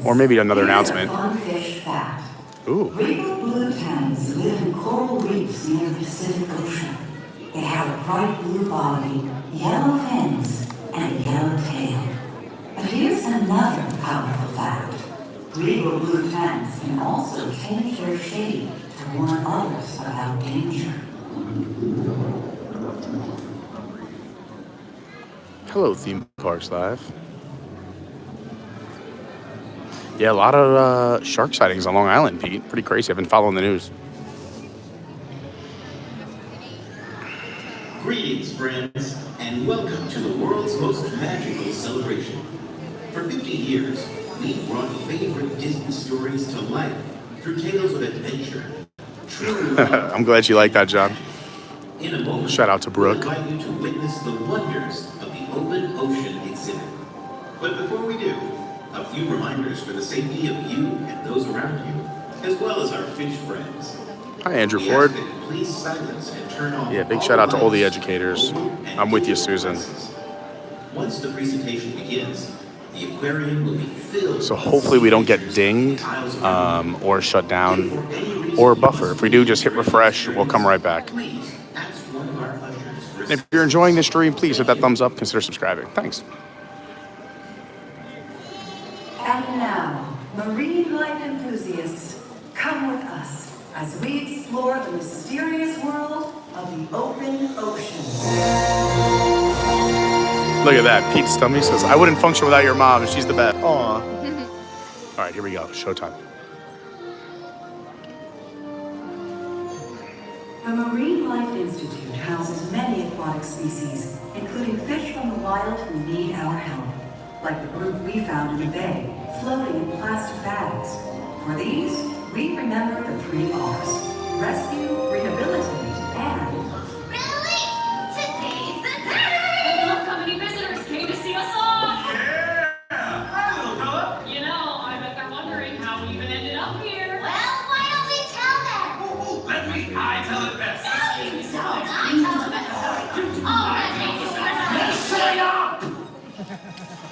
or maybe another announcement. Fun fish fact. Ooh. Regal blue tans live in coral reefs near the Pacific Ocean. They have a bright blue body, yellow fins, and a yellow tail. But here's another powerful fact. Regal blue tans can also change their shade to warn others about danger. Hello, Theme Parks Live. Yeah, a lot of shark sightings on Long Island, Pete. Pretty crazy. I've been following the news. Greetings, friends, and welcome to the world's most magical celebration. For 50 years, we've brought favorite Disney stories to life through tales of adventure. I'm glad you like that, John. In a moment, Shout out to Brooke. we invite you to witness the wonders of the open ocean exhibit. But before we do, a few reminders for the safety of you and those around you, as well as our fish friends. Hi, Andrew We Ford. ask that you please silence and turn off Yeah, big all shout out to all the lights, educators. and I'm with you, digital Susan. devices. Once the presentation begins, the aquarium will be filled. So hopefully we don't get dinged or shut down or buffer. If we do, just hit refresh. We'll come right back. Please ask one of our ushers for And if you're enjoying this stream, please hit that thumbs up. Consider subscribing. Thanks. And now, marine life enthusiasts, come with us as we explore the mysterious world of the open ocean. Look at that. Pete Stummy says, I wouldn't function without your mom. She's the best. Aw. All right, here we go. Showtime. The Marine Life Institute houses many aquatic species, including fish from the wild who need our help, like the group we found in the bay, floating in plastic bags. For these, we remember the 3 R's: rescue, rehabilitate, and Really? Today's the day! Look how many visitors came to see us off! Yeah! Hi, little fella. You know, I bet they're wondering how we even ended up here. Well, why don't we tell them? I tell it best. I tell them that story.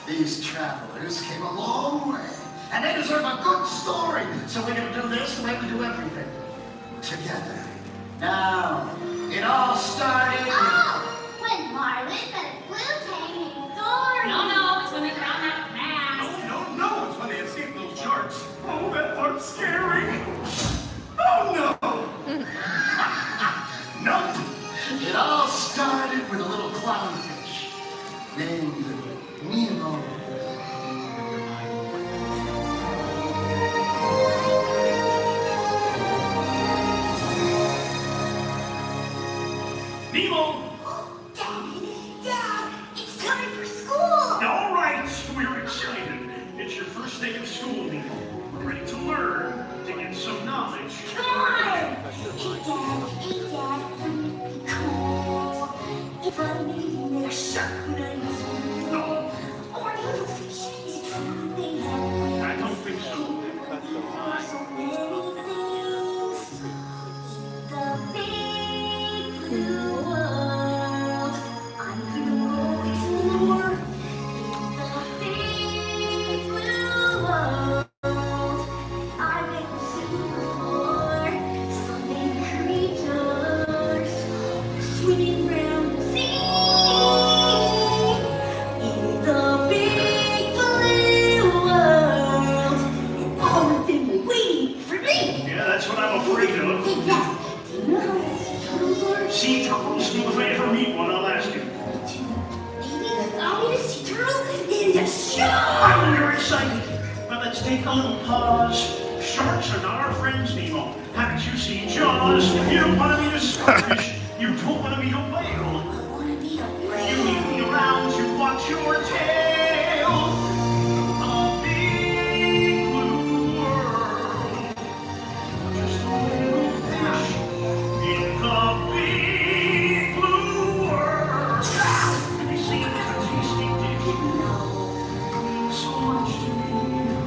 These travelers came a long way, and they deserve a good story. So we're gonna do this the way we do everything. Together. Now, it all started When Marlin met a blue tank Dory. No, it's when they found that mask. No, it's when they escaped those sharks. Oh, that part's scary. Oh, no. Nope. It all started with a little clownfish named Nemo. Nemo. Dad, it's time for school. All right, we're excited. It's your first day of school, Nemo. We're ready to learn, to get some knowledge. Come on. Hey, Dad, cool. If I'm eating a shark, would I miss one? No, Or a little fish? Is it true they have? I don't think so. So many things. The big blue world. I'm gonna go explore. The big blue world. I've been super for swimming creatures swimming around the sea. In the big blue world, and all of them are waiting for me. Yeah, that's what I'm afraid of. Hey, Dad, do you know how many sea turtles are? Sea turtles, if I ever meet one, I'll ask you. Maybe I'll meet a sea turtle in the show. Oh, you're excited. Well, let's take a little pause. Sharks are not our friends, Nemo. Haven't you seen Jaws? You don't want to meet a starfish. You don't want to meet a whale. I want to meet a You whale. lead me around to watch your tail. A big blue world. Just a little fish in the big blue world. Have you seen the tasty dish? So much to me.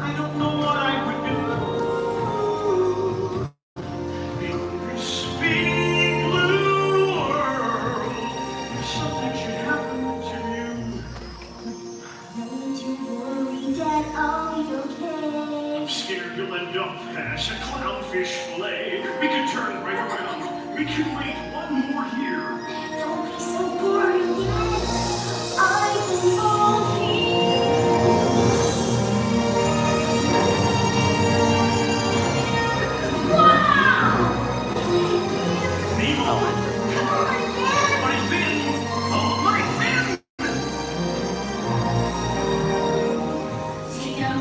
I don't know what I would do. In this big blue world, if something should happen to you. Don't you worry, Dad, I'll be okay. I'm scared you'll end up as a clownfish fillet. We can turn right around. We can wait one more year. Don't be so boring, Dad. I belong here. Wow! Nemo, Come on, Dad. my fin! Oh, my fin! See, I'm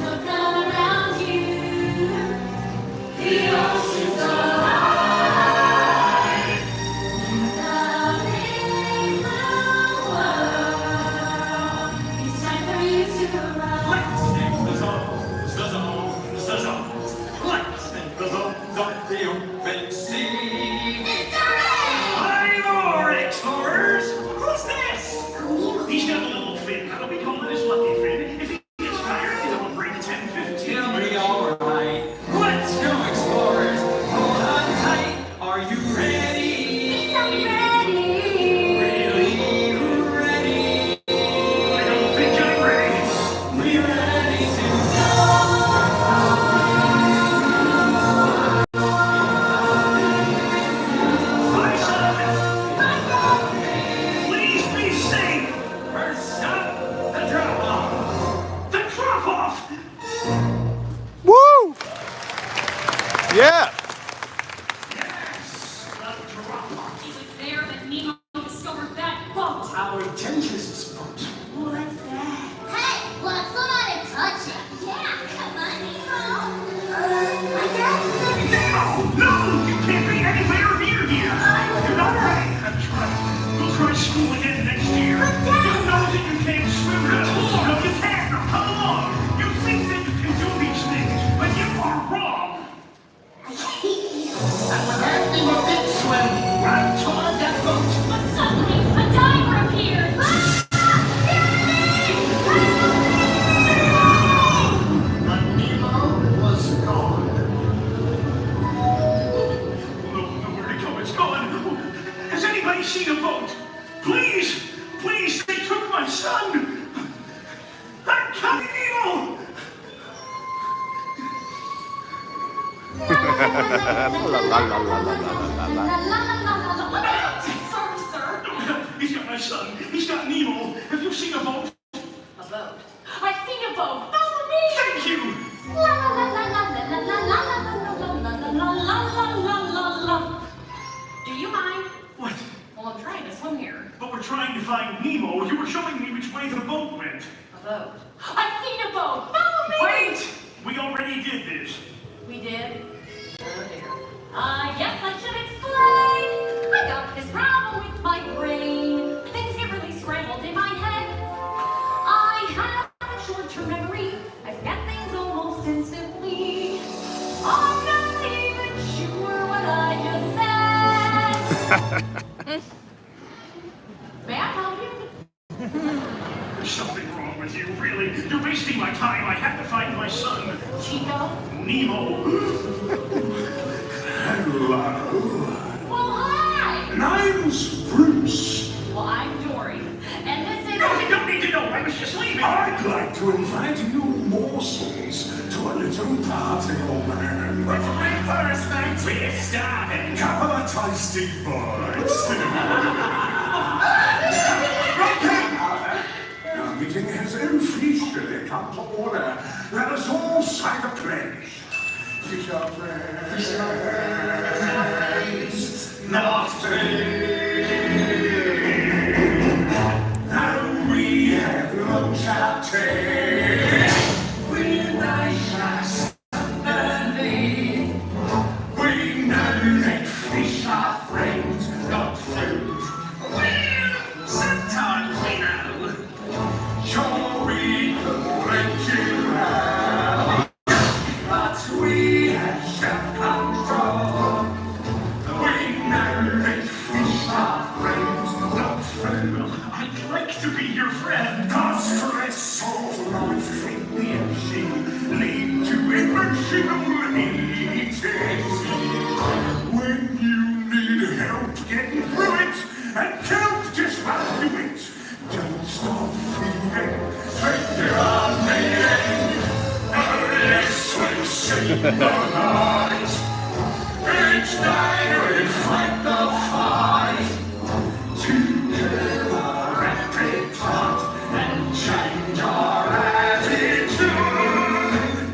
My son! Please be safe! First stop, the drop-off! The drop-off! Woo! Yeah. It was there that Nemo discovered that boat. Our dentist's boat. What's that? Hey, well, somebody touch it. Yeah, come on, Nemo. No! You can't be anywhere near here! You're not ready! That's right. We'll try school again next year. You know that you can't swim now. No, you can't. Now come along. You think that you can do these things, but you are wrong. And with that Nemo did swim, right toward that boat. But suddenly, a diver appeared. But Nemo was gone. No, where'd it go? It's gone. Has anybody seen a boat? Please, please, they took my son. I'm coming, Nemo. Sorry, sir. He's got my son. He's got Nemo. Have you seen a boat? A boat. I've seen a boat. Follow me. Thank you. La la la la la la la la la la la la la. Do you mind? What? Well, I'm trying to swim here. But we're trying to find Nemo. You were showing me which way the boat went. A boat. I've seen a boat. Follow me. Wait! We already did this. We did? Oh dear. I guess I should explain. I got this problem with my brain. Things get really scrambled in my head. I have a short-term memory. I forget things almost instantly. I'm not even sure what I just said. May I help you? There's something wrong with you, really. You're wasting my time. I have to find my son. Chico? Nemo. Hello. Well, hi. Name's Bruce. Well, I'm Dory. And this is... No, you don't need to know. I was just leaving. I'd like to invite you morsels to a little party, old man. But wait first, mate. We're starving. Couple of tasty bites. Our meeting has officially come to order. Let us all say the pledge. Fish our friends. Fish our friends. Not now we have launched our tale. We rise underneath. We know that fish are friends, not food. Well, sometimes we know. Sure, we could let you out, but we have self-control. We know that fish are friends, not food. I'd like to be your friend. Cause stress of life in the ocean lead to emotional eating. When you need help getting through it, and count just how you do it. Don't stop feeling like you're needing. Unless we see the light. Each day we fight the fight. Together appetite and change our attitude.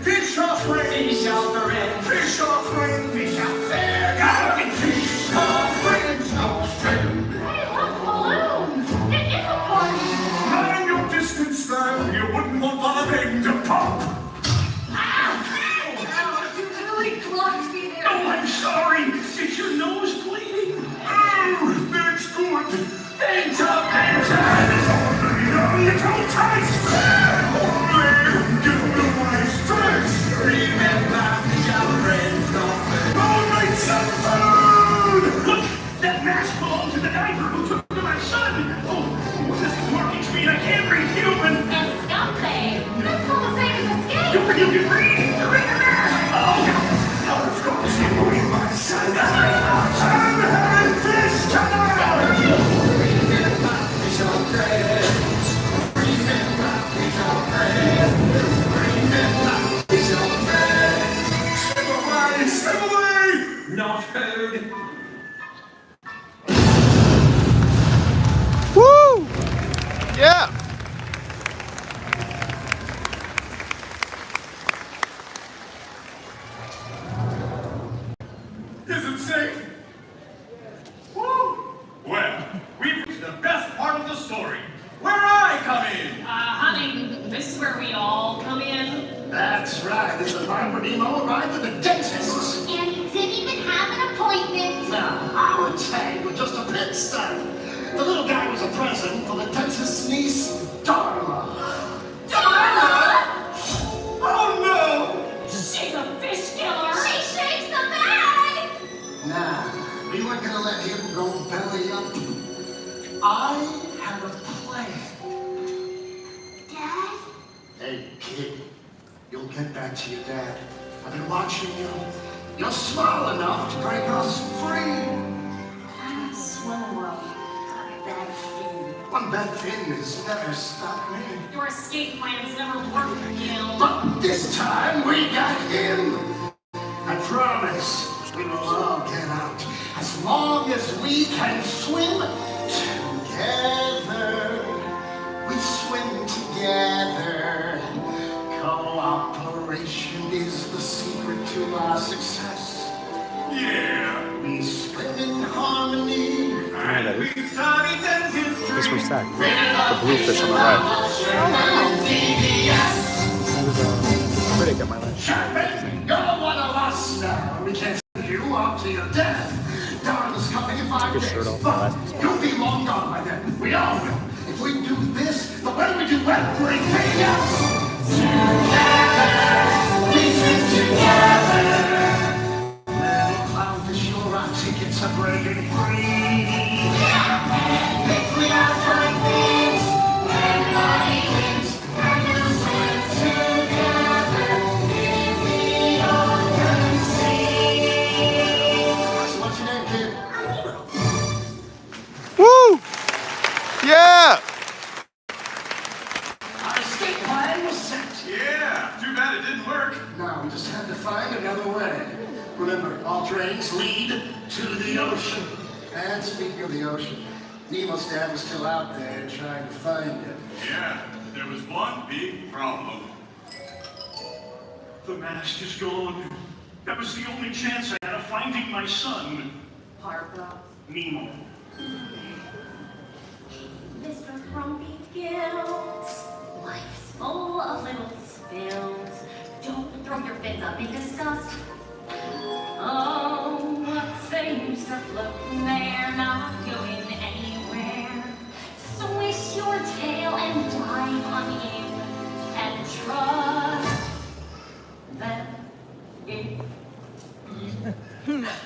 Fish are friends. Fish are friends. Fish are friends. Fish are friends. Fish are friends, not food. Hey, look, balloons. It is a party. Mind your distance now. You wouldn't want one of them to pop. You really clocked me there. Oh, I'm sorry. Is your nose bleeding? Oh, that's good. Enter, enter. Little taste. Get away, stress. Remember, fish are friends, not food. Oh, make some food. Look, that mask belonged to the diver who took my son. Oh, this is working speed. I can't read human. Escape. That's not the same as escape. You can read. You're in the mask. Oh, I've got to read my son. I'm having fish tonight. Remember, fish are friends. Remember, fish are friends. That is the time when Nemo arrived at the dentist's. And he didn't even have an appointment. Now, our tag was just a pit stop. The little guy was a present for the dentist's niece, Darla. Darla? Oh no! She's a fish killer. She shakes the bag. Nah, we weren't gonna let him go belly up. I have a plan. Dad? Hey, kid, you'll get back to your dad. I've been watching you. You're small enough to break us free. Swallow up. Bad fin. One bad fin has never stopped me. Your escape plans never worked, Gil. But this time we got him. I promise we will all get out as long as we can swim together. We swim together. Cooperation is the secret to our success. Yeah. We swim in harmony. This one's Zach. The bluefish on the right. He was a critic at my last show. You're one of us now. We can't send you off to your death. Darla's coming in 5 Took his days. shirt off the But last you'll be long gone by then. We all will. If we do this, the way we do everything else. Together, we swim together. Little clownfish, you're our ticket to breaking free. If we are perfect, everybody wins. And we'll swim together in the open sea. So what's your name, kid? Woo! Yeah! Our escape plan was set. Yeah, too bad it didn't work. Now we just had to find another way. Remember, all trains lead to the ocean. And speaking of the ocean, Nemo's dad was still out there trying to find him. Yeah, there was one big problem. The mask is gone. That was the only chance I had of finding my son. Barbara. Nemo. Mr. Grumpy Gills. Life's full of little spills. Don't throw your fins up in disgust. Oh, what's the use of floating there, not going anywhere? Swish your tail and dive on in, and trust that if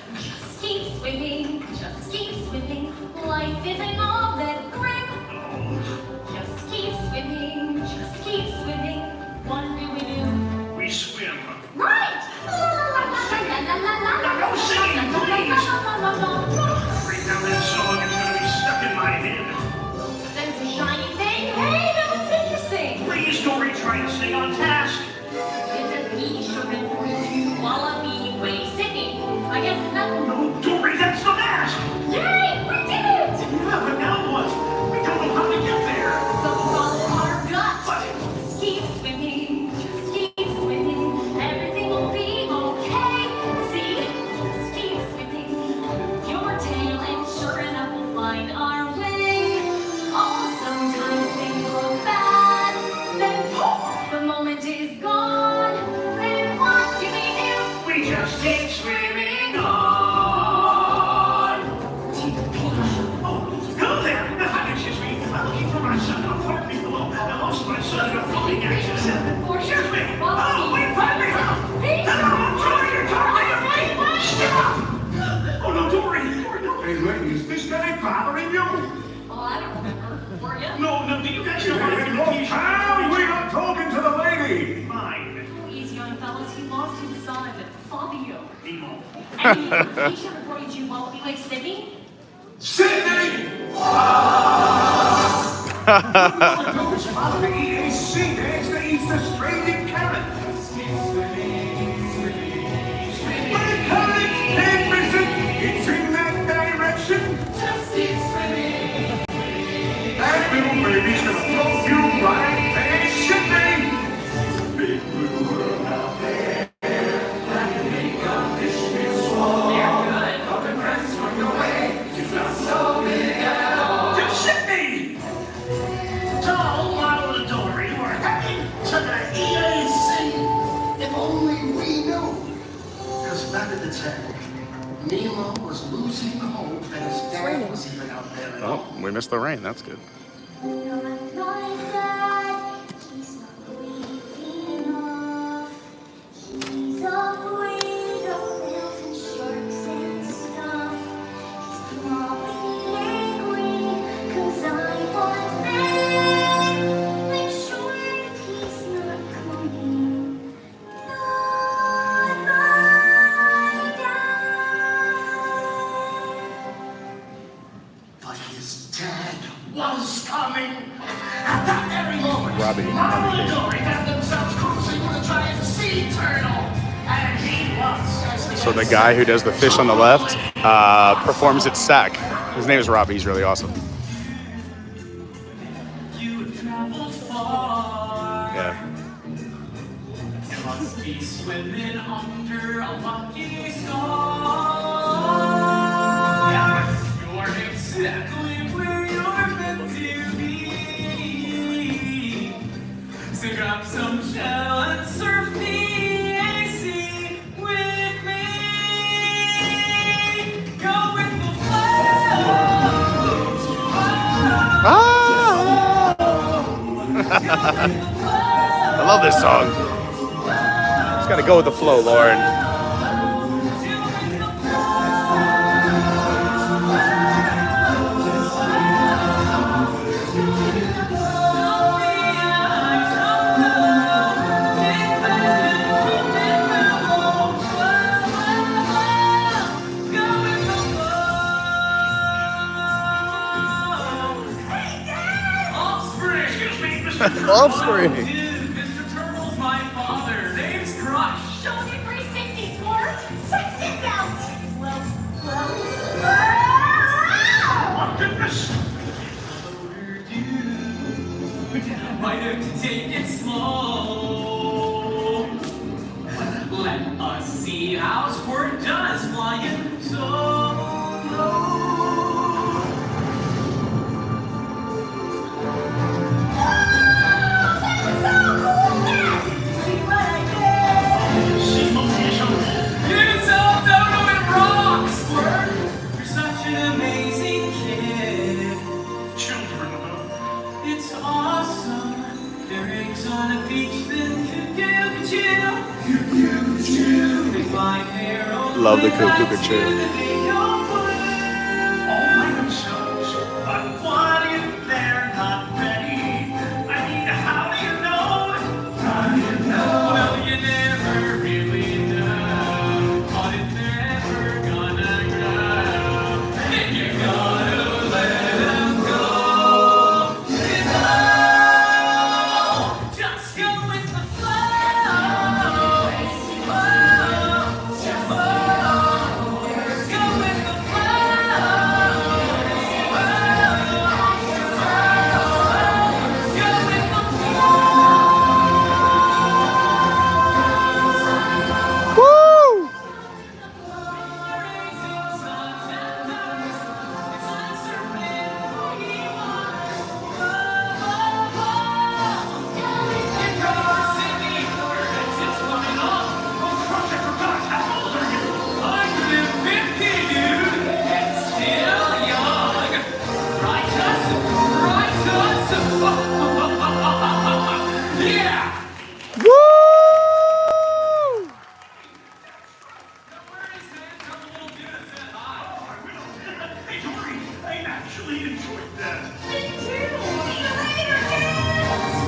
just keep swimming, life isn't all that grim. Just keep swimming, what do we do? We swim. Right! No singing, please! Every now that song is gonna be stuck in my head. There's a shiny thing. Hey, that was interesting. Please, Dory, try to stay on task. It's a fisherman for you, wallaby way singing. I guess it's not. No, Dory, that's the mask! Yay, we did it! Yeah, but now what? We don't know how to get there. So follow our gut. Just keep swimming, everything will be okay. See, just keep swimming your tail, and sure enough we'll find our way. Oh, sometimes things look bad, then poof, the moment is gone. Then what do? We just keep swimming on. Oh, hello there. Excuse me. I'm looking for my son. Pardon me below. I'm also my son. I'm looking at you. Excuse me. Oh, wait, pardon me. Hello, I'm trying to talk to you. Stop. Oh, no, Dory. Hey, lady, is this guy bothering you? Oh, I don't remember. Were you? No, do you guys know how to do the How? We are talking to the lady. Fine. Please, young fellas, he lost his son, Fabio. Nemo. And he vacation reported you while we wait, Sydney? Sydney! No, it's follow the EAC dance that eats the stranded carrot. My carrot can't miss it. It's in that direction. Just keep swimming. That little baby's gonna float you right there, Sydney. Big blue world out there. That can make a fish feel small. They're good. All the friends from your way. It's not so big at all. To Sydney! Tall, model Dory, we're heading to the EAC. If only we knew. Because back at the tank, Nemo was losing hope that his dad was even out there. Oh, we missed the rain. That's good. But his dad was coming. At that very moment, Robbie. Marvel and Dory found themselves cruising with a giant sea turtle. And he was. So the guy who does the fish on the left performs at SAC. His name is Robbie. He's really awesome. Yeah. Must be swimming under a lucky star. You're exactly where you're meant to be. So grab some shell and surf the AC with me. Go with the I love this song. Just gotta go with the flow, Lauren. Offspring. Mr. Turtle's my father. Name's Crush. Show me 360 sport. Sex is out. Well. Oh, goodness. Why don't you take it slow? Let us see how Squirt does flying so low. Love the Cuckoo-Choo. But what if they're not ready? I mean, how do you know? How do you know? Well, you never really know. What if they're ever gonna grow? And you gotta let them go. Just go with the flow.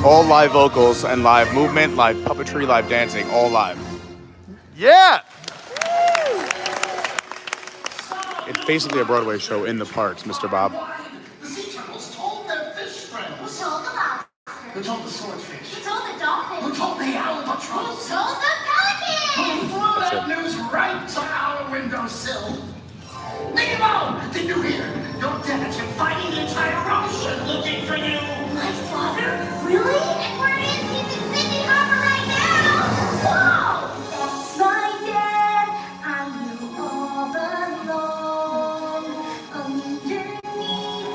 All live vocals and live movement, live puppetry, live dancing, all live. Yeah! It's basically a Broadway show in the parks, Mr. Bob. The sea turtles told their fish friends. Who told the lobster? Who told the swordfish? Who told the dolphin? Who told the albatross? Who told the pelican? Who threw that news right to our windowsill? Nemo! Did you hear? Your dad's been fighting the entire ocean looking for you! My father? Really? And where is he? He's in Sydney Harbor right now! Whoa! That's my dad. I knew all along. Underneath,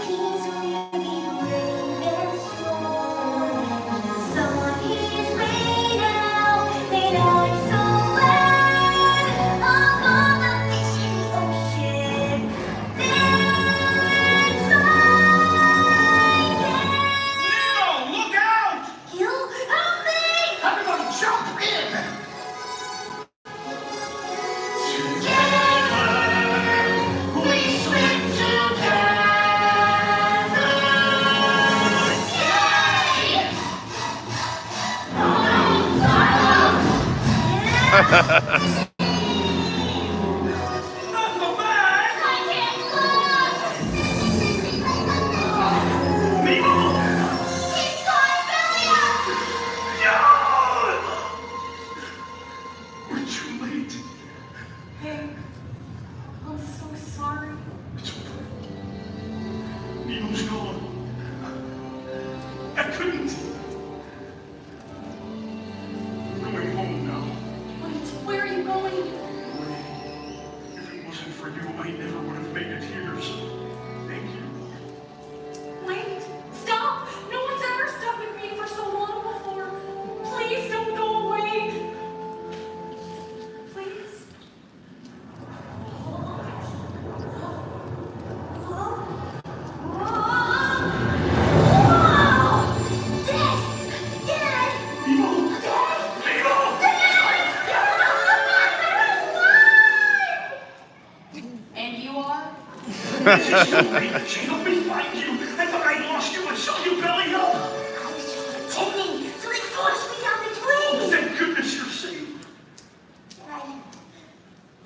he's really brave and strong. The sun is way down, and I'm so We're too late. Hey, I'm so sorry. Nemo's gone. I couldn't. I'm going home now. Wait, where are you going? If it wasn't for you, I never would have made it here. So thank you. Wait, stop! No one's ever stuck with me for so long before. Please don't go away. Please. And you are? This is too late. She helped me find you. I thought I lost you and saw you belly up. I was just pretending, so they forced me down the drain. Thank goodness you're safe.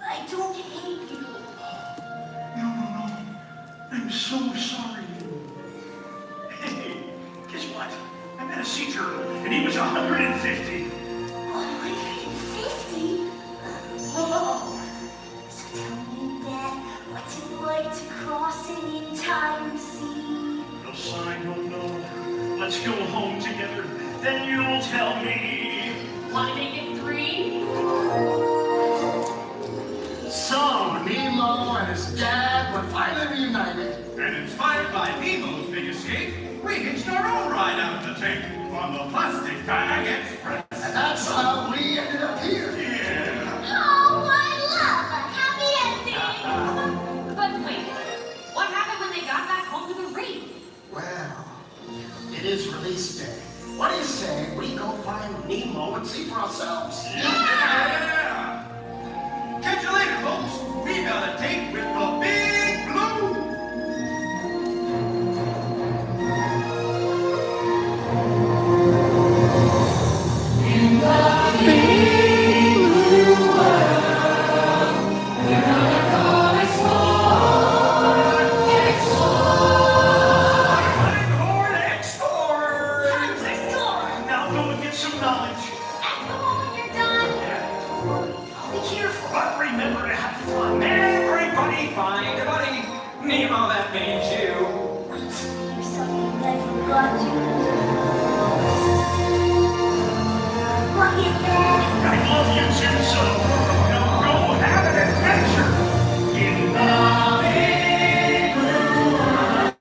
I don't hate you. No. I'm so sorry. Hey, guess what? I met a sea turtle, and he was 150. 150? Oh. So tell me then, what's it like to cross an entire sea? No sign, no, no. Let's go home together, then you'll tell me. Want to make it 3? So, Nemo and his dad were finally reunited. And inspired by Nemo's big escape, we hitched our own ride out of the tank on the Plastic Bag Express. And that's how we ended up here. Yeah. Oh, I love a happy ending. But wait, what happened when they got back home to the reef? Well, it is release day. What do you say we go find Nemo and see for ourselves? Yeah! Catch you later, folks. We got a date with the Big Blue. Now go and get some knowledge. And come on when you're done. Be careful. But remember to have fun. Everybody find a buddy. Nemo, that means you. Wait, there's something I forgot to do. Love you, Dad. I love you too, so now go have an adventure in the big blue world.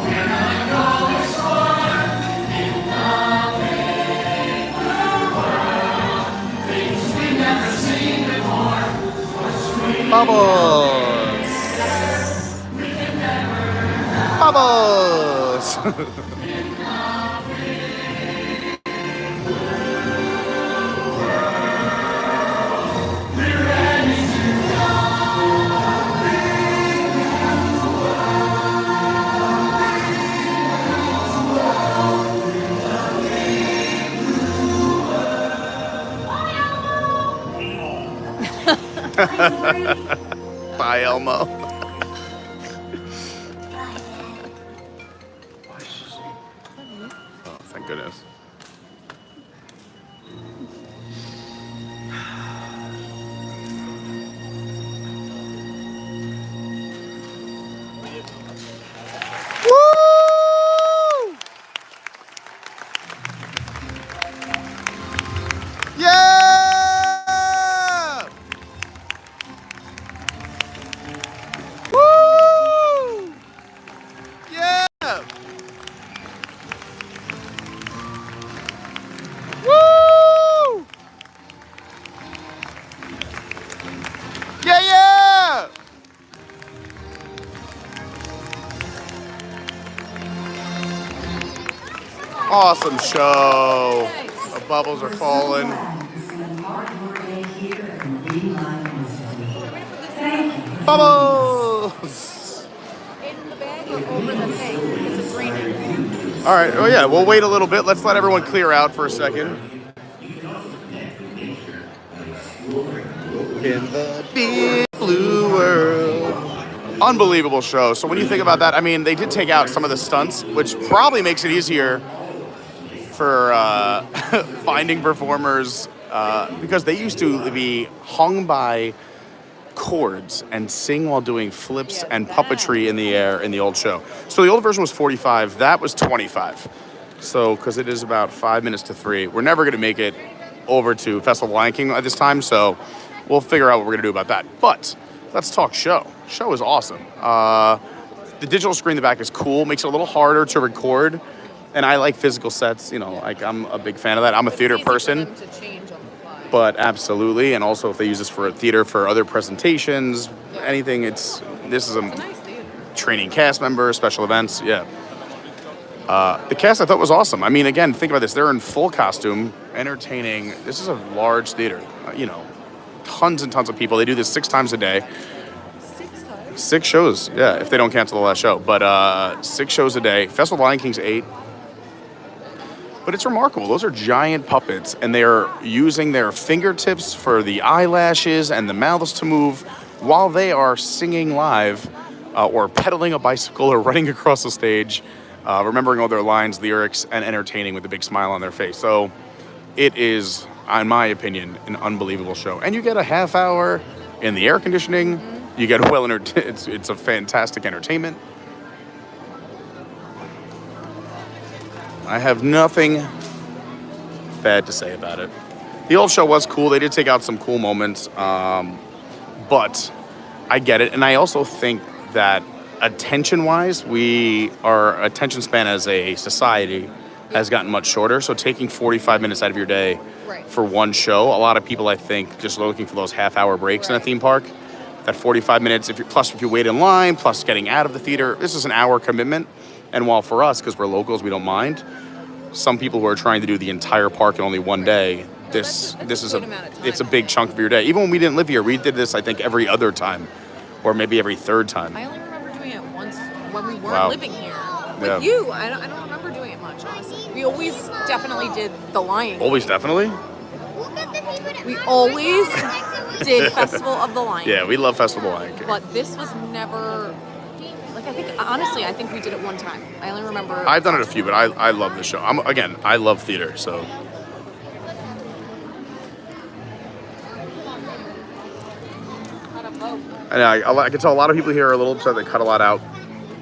When I go exploring in the big blue world, things we've never seen before. Bubbles! Bubbles! Bye, Elmo. Oh, thank goodness. Woo! Yeah! Woo! Yeah! Woo! Yeah, yeah! Awesome show. The bubbles are falling. Bubbles! In the bag or over the thing? Because it's raining. All right. Oh yeah. We'll wait a little bit. Let's let everyone clear out for a second. In the big blue world. Unbelievable show. So when you think about that, I mean, they did take out some of the stunts, which probably makes it easier for finding performers because they used to be hung by cords and sing while doing flips and puppetry in the air in the old show. So the old version was 45, that was 25. So, because it is about 5 minutes to 3. We're never going to make it over to Festival of Lion King at this time, so we'll figure out what we're going to do about that. But let's talk show. Show is awesome. The digital screen in the back is cool, makes it a little harder to record, and I like physical sets. You know, like I'm a big fan of that. I'm a theater person. But absolutely, and also if they use this for a theater for other presentations, anything, this is a training cast member, special events, yeah. The cast I thought was awesome. I mean, again, think about this. They're in full costume, entertaining. This is a large theater, you know, tons and tons of people. They do this 6 times a day. 6 shows, yeah, if they don't cancel the last show. But 6 shows a day. Festival of Lion King's 8. But it's remarkable. Those are giant puppets, and they are using their fingertips for the eyelashes and the mouths to move while they are singing live or pedaling a bicycle or running across the stage, remembering all their lines, lyrics, and entertaining with a big smile on their face. So it is, in my opinion, an unbelievable show. And you get a half hour in the air conditioning. You get it's a fantastic entertainment. I have nothing bad to say about it. The old show was cool. They did take out some cool moments, but I get it. And I also think that attention-wise, our attention span as a society has gotten much shorter. So taking 45 minutes out of your day for one show, a lot of people, I think, just looking for those half-hour breaks in a theme park. That 45 minutes, if you wait in line, plus getting out of the theater, this is an hour commitment. And while for us, because we're locals, we don't mind, some people who are trying to do the entire park in only one day, this is a big chunk of your day. Even when we didn't live here, we did this, I think, every other time, or maybe every third time. I only remember doing it once when we weren't living here. With you, I don't remember doing it much, honestly. We always definitely did the Lion King. Always definitely? We always did Festival of the Lion King. Yeah, we love Festival of the Lion King. But this was never... I think we did it one time. I only remember... I've done it a few, but I love this show. I love theater, so... And I can tell a lot of people here are a little upset they cut a lot out.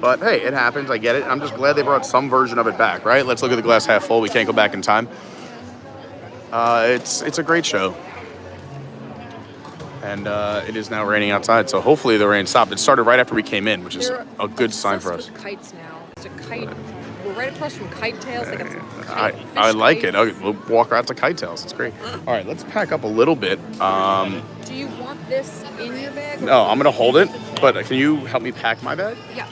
But hey, it happens. I get it. I'm just glad they brought some version of it back, right? Let's look at the glass half full. We can't go back in time. It's a great show. And it is now raining outside, so hopefully the rain stopped. It started right after we came in, which is a good sign for us. With kites now. It's a kite. We're right across from Kite Tails. They got some I like it. We'll walk out to Kite Tails. It's great. All right, let's pack up a little bit. Do you want this in your bag? No, I'm going to hold it, but can you help me pack my bag? Yeah.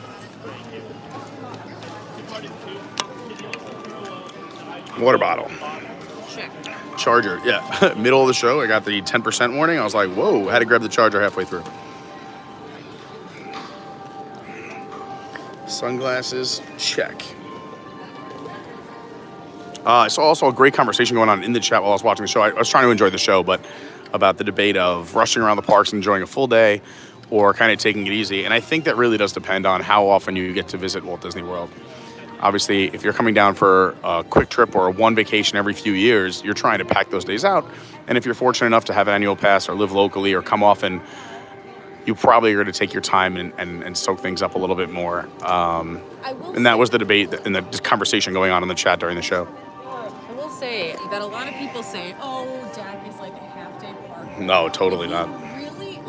Water bottle. Check. Charger, yeah. Middle of the show, I got the 10% warning. I was like, whoa, had to grab the charger halfway through. Sunglasses, check. I saw also a great conversation going on in the chat while I was watching the show. I was trying to enjoy the show, but about the debate of rushing around the parks and enjoying a full day or kind of taking it easy. And I think that really does depend on how often you get to visit Walt Disney World. Obviously, if you're coming down for a quick trip or one vacation every few years, you're trying to pack those days out. And if you're fortunate enough to have an annual pass or live locally or come often, you probably are going to take your time and soak things up a little bit more. And that was the debate and the conversation going on in the chat during the show. I will say that a lot of people say, oh, DAC is like a half-day park. No, totally not. Really,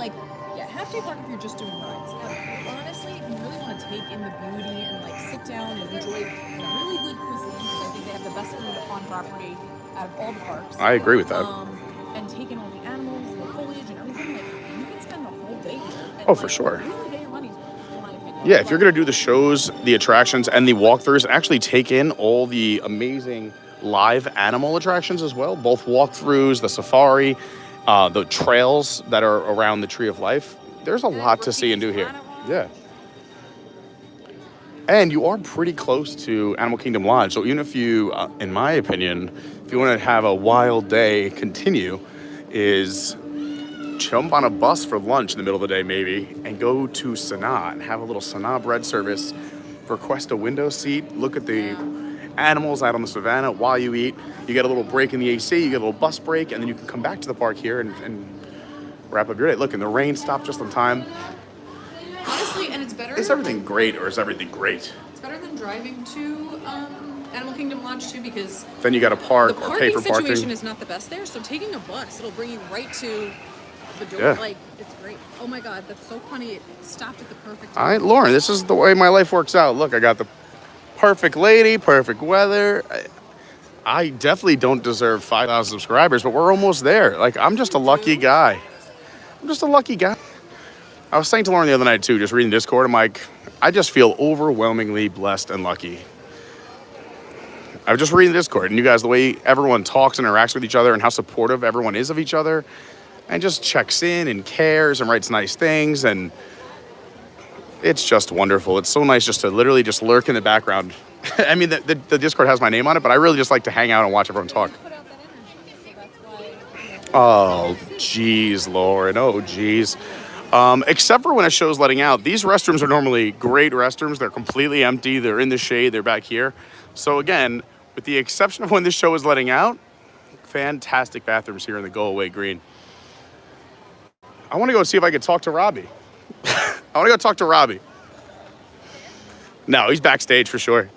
half-day park if you're just doing rides. Honestly, if you really want to take in the beauty and sit down and enjoy really good cuisine, because I think they have the best food on property out of all the parks. I agree with that. And take in all the animals and the foliage and everything, you can spend the whole day here. Oh, for sure. Really get your money's worth, in my opinion. Yeah, if you're going to do the shows, the attractions, and the walkthroughs, actually take in all the amazing live animal attractions as well, both walkthroughs, the safari, the trails that are around the Tree of Life. There's a lot to see and do here. Yeah. And you are pretty close to Animal Kingdom Lodge. So even if you, in my opinion, if you want to have a wild day continue, is jump on a bus for lunch in the middle of the day maybe and go to Sanaa and have a little Sanaa bread service, request a window seat, look at the animals out on the savannah while you eat. You get a little break in the AC, you get a little bus break, and then you can come back to the park here and wrap up your day. Look, and the rain stopped just on time. Honestly, and it's better. Is everything great or is everything great? It's better than driving to Animal Kingdom Lodge too, because Then you got to park the or pay parking for parking. situation is not the best there. So taking a bus, it'll bring you right to the door. Yeah. Like, it's great. Oh my God, that's so funny. It stopped at the perfect All time. right, Lauren, this is the way my life works out. Look, I got the perfect lady, perfect weather. I definitely don't deserve 5,000 subscribers, but we're almost there. Like, I'm just a lucky guy. I'm just a lucky guy. I was saying to Lauren the other night, too, just reading Discord, I'm like, I just feel overwhelmingly blessed and lucky. I was just reading Discord, and you guys, the way everyone talks and interacts with each other and how supportive everyone is of each other and just checks in and cares and writes nice things, and it's just wonderful. It's so nice just to literally just lurk in the background. I mean, the Discord has my name on it, but I really just like to hang out and watch everyone talk. Oh, geez, Lauren. Oh, geez. Except for when a show's letting out. These restrooms are normally great restrooms. They're completely empty. They're in the shade. They're back here. So again, with the exception of when this show is letting out, fantastic bathrooms here in the Go Away Green. I want to go see if I can talk to Robbie. I want to go talk to Robbie. No, he's backstage for sure.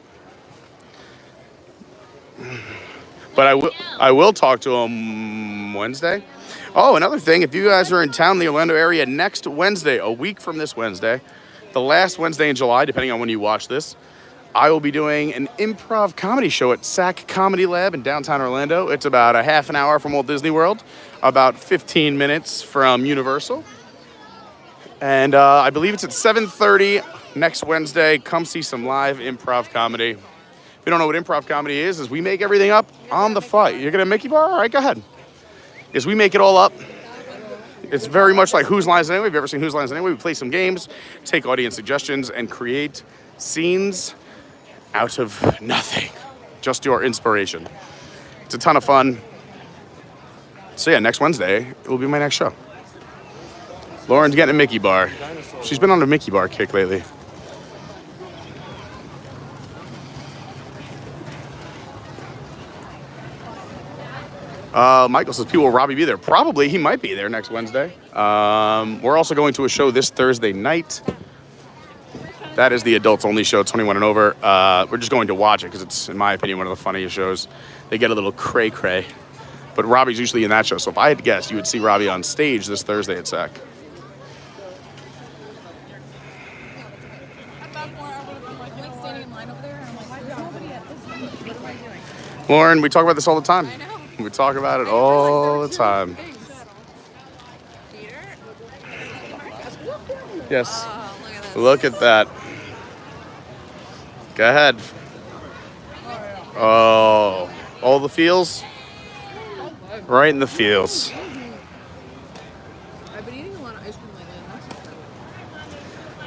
But I will talk to him Wednesday. Oh, another thing, if you guys are in town in the Orlando area next Wednesday, a week from this Wednesday, the last Wednesday in July, depending on when you watch this, I will be doing an improv comedy show at SAC Comedy Lab in downtown Orlando. It's about a half an hour from Walt Disney World, about 15 minutes from Universal. And I believe it's at 7:30 next Wednesday. Come see some live improv comedy. If you don't know what improv comedy is we make everything up on the fly. You're going to Mickey bar? All right, go ahead. We make it all up. It's very much like Whose Lines Anyway. If you've ever seen Whose Lines Anyway, we play some games, take audience suggestions, and create scenes out of nothing. Just your inspiration. It's a ton of fun. So yeah, next Wednesday, it will be my next show. Lauren's getting a Mickey bar. She's been on a Mickey bar kick lately. Michael says, will Robbie be there? Probably. He might be there next Wednesday. We're also going to a show this Thursday night. That is the adults only show, 21 and over. We're just going to watch it because it's, in my opinion, one of the funniest shows. They get a little cray-cray. But Robbie's usually in that show. So if I had to guess, you would see Robbie on stage this Thursday at SAC. Lauren, we talk about this all the time. We talk about it all the time. Yes. Look at that. Go ahead. Oh, all the feels? Right in the feels. I've been eating a lot of ice cream lately.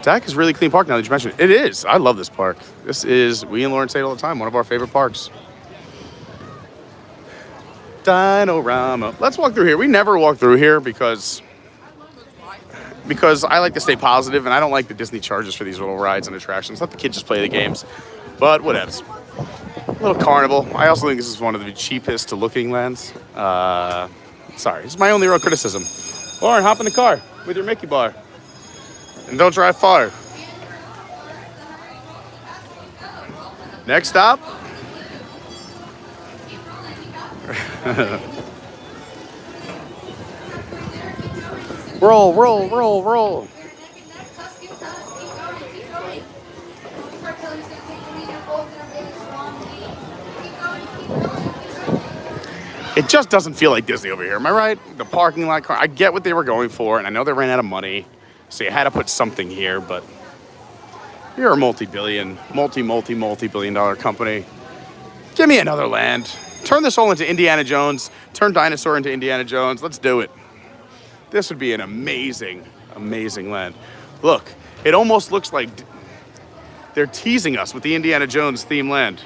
DAC is really clean park now that you mentioned it. It is. I love this park. This is, we and Lauren say it all the time, one of our favorite parks. Dino-rama. Let's walk through here. We never walk through here because I like to stay positive and I don't like the Disney charges for these little rides and attractions. Let the kids just play the games. But whatevs. A little carnival. I also think this is one of the cheapest looking lands. Sorry, it's my only real criticism. Lauren, hop in the car with your Mickey bar. And don't drive far. Next stop. Roll, roll, roll, roll. It just doesn't feel like Disney over here, am I right? The parking lot, I get what they were going for, and I know they ran out of money, so you had to put something here, but you're a multi-billion dollar company. Give me another land. Turn this all into Indiana Jones. Turn Dinosaur into Indiana Jones. Let's do it. This would be an amazing, amazing land. Look, it almost looks like they're teasing us with the Indiana Jones theme land.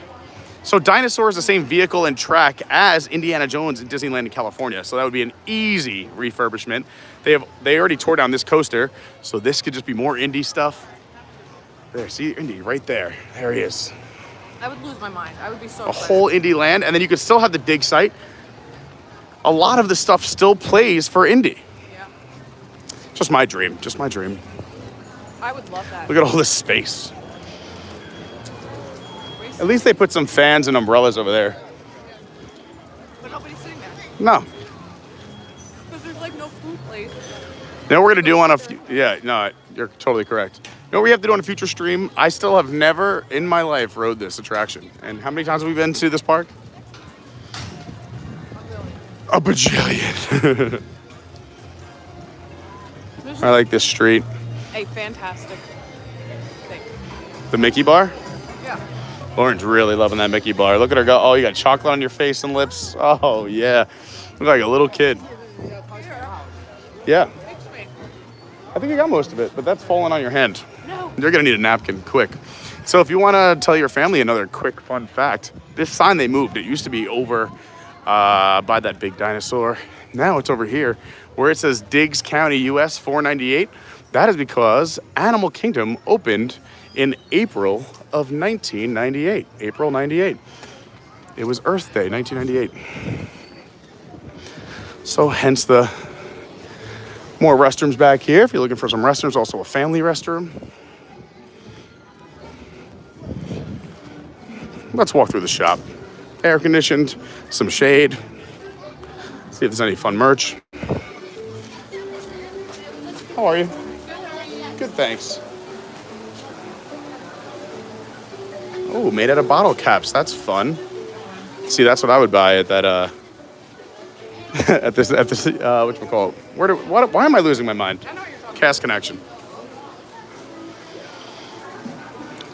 So Dinosaur is the same vehicle and track as Indiana Jones in Disneyland in California. So that would be an easy refurbishment. They already tore down this coaster, so this could just be more Indy stuff. There, see Indy right there. There he is. I would lose my mind. I would be so A excited. whole Indy land, and then you could still have the dig site. A lot of the stuff still plays for Indy. Yeah. Just my dream. Just my dream. I would love that. Look at all this space. At least they put some fans and umbrellas over there. But nobody's sitting there. No. Because there's like no food place. You know what we're gonna do on a yeah, no, you're totally correct. You know what we have to do on a future stream? I still have never in my life rode this attraction. And how many times have we been to this park? A bajillion. I like this street. A fantastic thing. The Mickey bar? Yeah. Lauren's really loving that Mickey bar. Look at her go. Oh, you got chocolate on your face and lips. Oh, yeah. Look like a little kid. Yeah. I think you got most of it, but that's falling on your hand. No. You're going to need a napkin quick. So if you want to tell your family another quick fun fact, this sign they moved. It used to be over by that big dinosaur. Now it's over here where it says Diggs County, US 498. That is because Animal Kingdom opened in April of 1998. April 98. It was Earth Day, 1998. So hence the more restrooms back here. If you're looking for some restrooms, also a family restroom. Let's walk through the shop. Air conditioned, some shade. See if there's any fun merch. How are you? Good, thanks. Oh, made out of bottle caps. That's fun. See, that's what I would buy at that at this whatchamacallit. Why am I losing my mind? Cast Connection.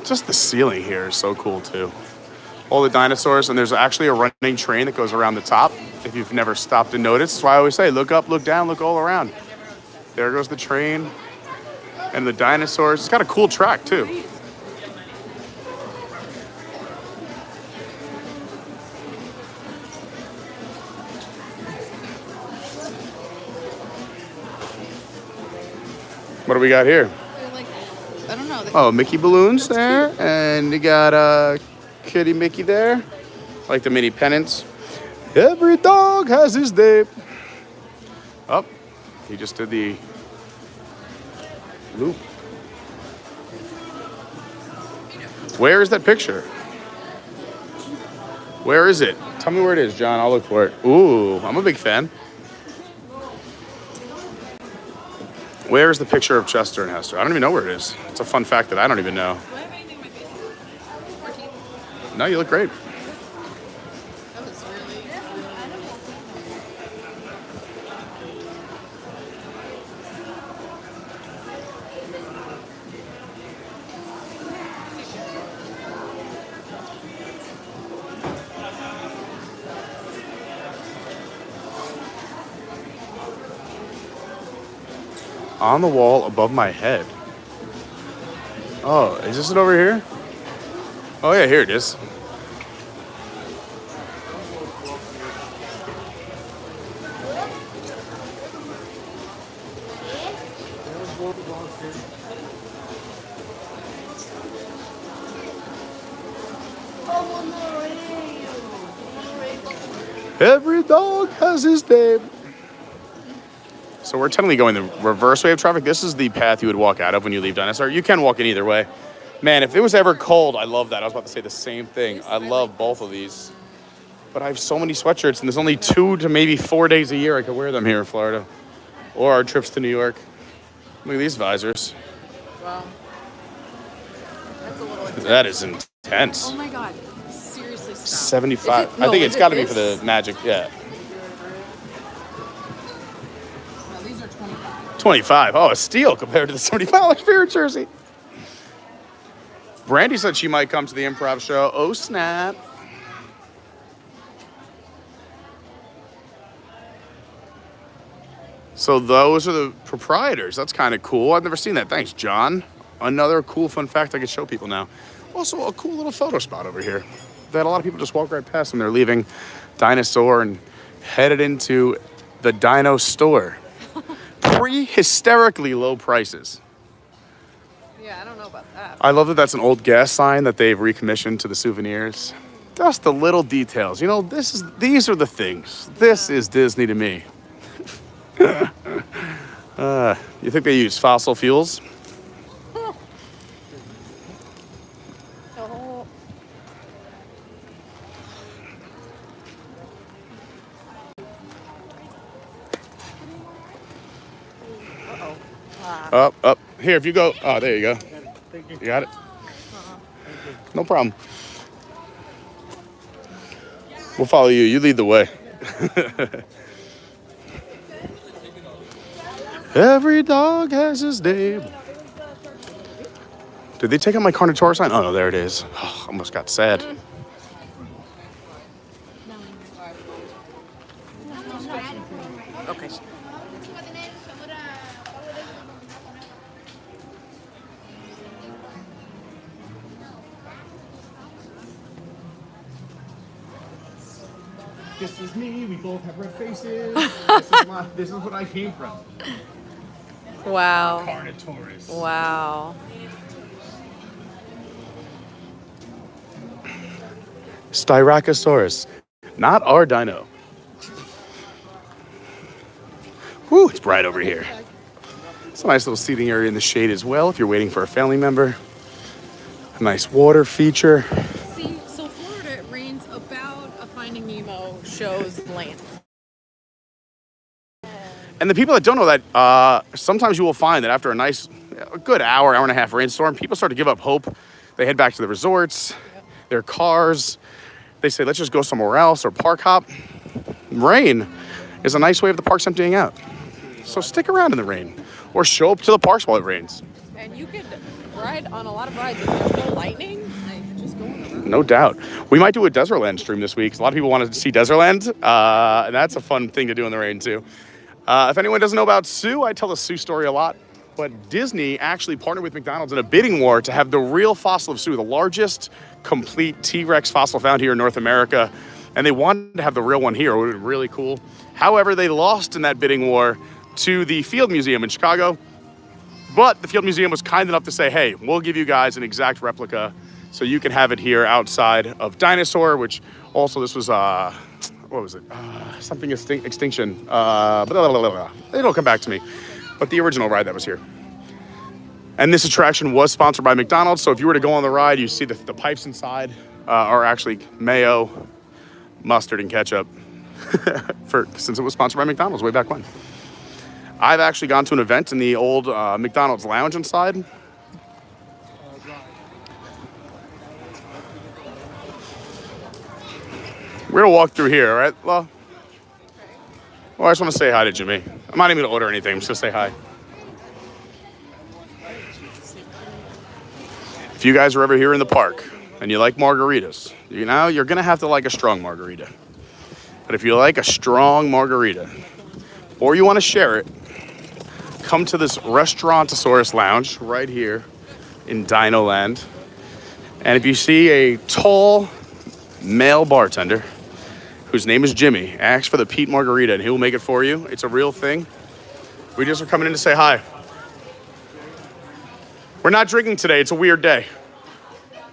Just the ceiling here is so cool too. All the dinosaurs, and there's actually a running train that goes around the top. If you've never stopped and noticed, that's why I always say, look up, look down, look all around. There goes the train and the dinosaurs. It's got a cool track too. What do we got here? Like, I don't know. Oh, Mickey balloons there, and you got Kitty Mickey there, like the mini pennants. Every dog has his day. Oh, he just did the loop. Where is that picture? Where is it? Tell me where it is, John. I'll look for it. Ooh, I'm a big fan. Where's the picture of Chester and Hester? I don't even know where it is. It's a fun fact that I don't even know. No, you look great. On the wall above my head. Oh, is this it over here? Oh yeah, here it is. Every dog has his name. So we're technically going the reverse way of traffic. This is the path you would walk out of when you leave Dinosaur. You can walk in either way. Man, if it was ever cold, I love that. I was about to say the same thing. I love both of these. But I have so many sweatshirts, and there's only 2 to maybe 4 days a year I could wear them here in Florida. Or our trips to New York. Look at these visors. Wow. That's a little intense. That is intense. Oh my God. Seriously, stop. 75. I think it's got to be for the magic. Yeah. No, these are 25. 25. Oh, a steal compared to the $75 Spirit jersey. Brandy said she might come to the improv show. Oh, snap. So those are the proprietors. That's kind of cool. I've never seen that. Thanks, John. Another cool fun fact I could show people now. Also, a cool little photo spot over here. that a lot of people just walk right past when they're leaving Dinosaur and headed into the Dino store. Pre-hysterically low prices. Yeah, I don't know about that. I love that that's an old gas sign that they've recommissioned to the souvenirs. Just the little details. You know, these are the things. This is Disney to me. You think they use fossil fuels? Up. Here, if you go. Oh, there you go. You got it? No problem. We'll follow you. You lead the way. Every dog has his name. Did they take out my Carnotaurus sign? Oh, no, there it is. Oh, almost got sad. Okay. This is me. We both have red faces. This is what I came from. Wow. Carnotaurus. Wow. Styracosaurus. Not our dino. Whew, it's bright over here. It's a nice little seating area in the shade as well if you're waiting for a family member. A nice water feature. See, so Florida, it rains about a Finding Nemo show's length. And the people that don't know that, sometimes you will find that after a good hour and a half rainstorm, people start to give up hope. They head back to the resorts, their cars. They say, let's just go somewhere else or park hop. Rain is a nice way of the parks emptying out. So stick around in the rain or show up to the parks while it rains. And you could ride on a lot of rides if there's no lightning. Like, just go on the road. No doubt. We might do a Desertland stream this week. A lot of people want to see Desertland, and that's a fun thing to do in the rain too. If anyone doesn't know about Sue, I tell the Sue story a lot, but Disney actually partnered with McDonald's in a bidding war to have the real fossil of Sue, the largest complete T-Rex fossil found here in North America, and they wanted to have the real one here. It would have been really cool. However, they lost in that bidding war to the Field Museum in Chicago, but the Field Museum was kind enough to say, hey, we'll give you guys an exact replica so you can have it here outside of Dinosaur, which also this was, what was it? Something extinction. Blah, blah, blah, blah. It'll come back to me. But the original ride that was here. And this attraction was sponsored by McDonald's. So if you were to go on the ride, you see the pipes inside are actually mayo, mustard, and ketchup. Since it was sponsored by McDonald's way back when. I've actually gone to an event in the old McDonald's lounge inside. We're gonna walk through here, all right? Well, I just want to say hi to Jimmy. I'm not even gonna order anything. I'm just gonna say hi. If you guys are ever here in the park and you like margaritas, you're gonna have to like a strong margarita. But if you like a strong margarita, or you want to share it, come to this Restaurantosaurus Lounge right here in Dino Land. And if you see a tall male bartender whose name is Jimmy, ask for the Pete Margarita and he will make it for you. It's a real thing. We just are coming in to say hi. We're not drinking today. It's a weird day.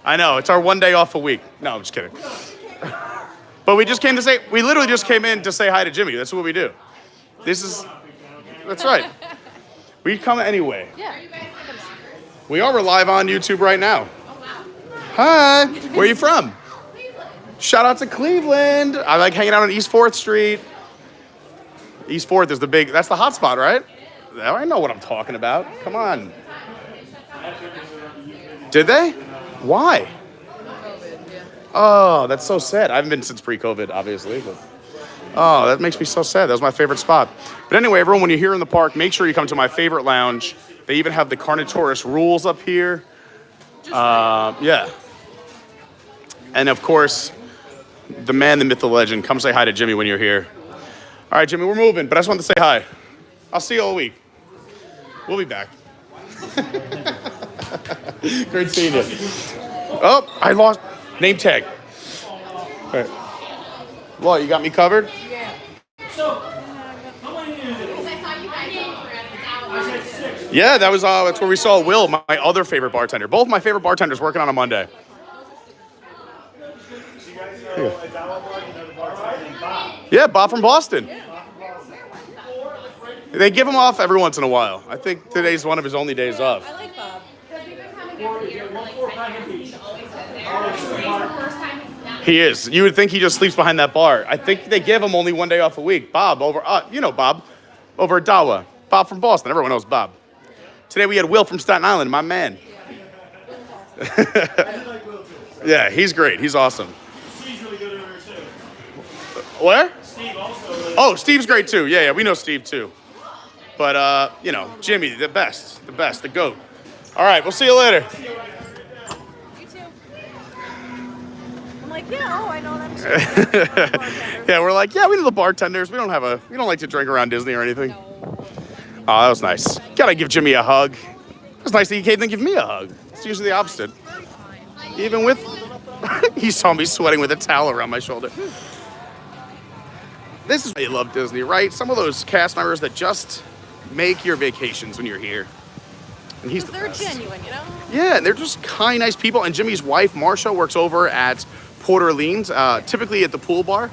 I know, it's our one day off a week. No, I'm just kidding. But we literally just came in to say hi to Jimmy. That's what we do. That's right. We come anyway. Yeah. We are live on YouTube right now. Hi. Where are you from? Shout out to Cleveland. I like hanging out on East 4th Street. East 4th is that's the hot spot, right? I know what I'm talking about. Come on. Did they? Why? Oh, that's so sad. I haven't been since pre-COVID, obviously. But oh, that makes me so sad. That was my favorite spot. But anyway, everyone, when you're here in the park, make sure you come to my favorite lounge. They even have the Carnotaurus rules up here. Yeah. And of course, the man, the myth, the legend. Come say hi to Jimmy when you're here. All right, Jimmy, we're moving, but I just wanted to say hi. I'll see you all week. We'll be back. Great seeing you. Oh, I lost name tag. Hey. Walt, you got me covered? Yeah, that was that's where we saw Will, my other favorite bartender. Both my favorite bartenders working on a Monday. Yeah, Bob from Boston. They give him off every once in a while. I think today's one of his only days off. I like Bob. He is. You would think he just sleeps behind that bar. I think they give him only one day off a week. Bob over, you know Bob, over at Dawa. Bob from Boston. Everyone knows Bob. Today we had Will from Staten Island, my man. Yeah, he's great. He's awesome. Steve's really good over there too. Where? Steve also. Oh, Steve's great too. Yeah, we know Steve too. But, you know, Jimmy, the best, the GOAT. All right, we'll see you later. You too. I'm like, yeah, I know them too. Yeah, we're like, yeah, we know the bartenders. We don't like to drink around Disney or anything. Oh, that was nice. Gotta give Jimmy a hug. It's nice that he came and give me a hug. It's usually the opposite. Even with, he saw me sweating with a towel around my shoulder. This is why you love Disney, right? Some of those cast members that just make your vacations when you're here. And he's the They're best. genuine, you know? Yeah, they're just kind, nice people. And Jimmy's wife, Marsha, works over at Port Orleans, typically at the pool bar.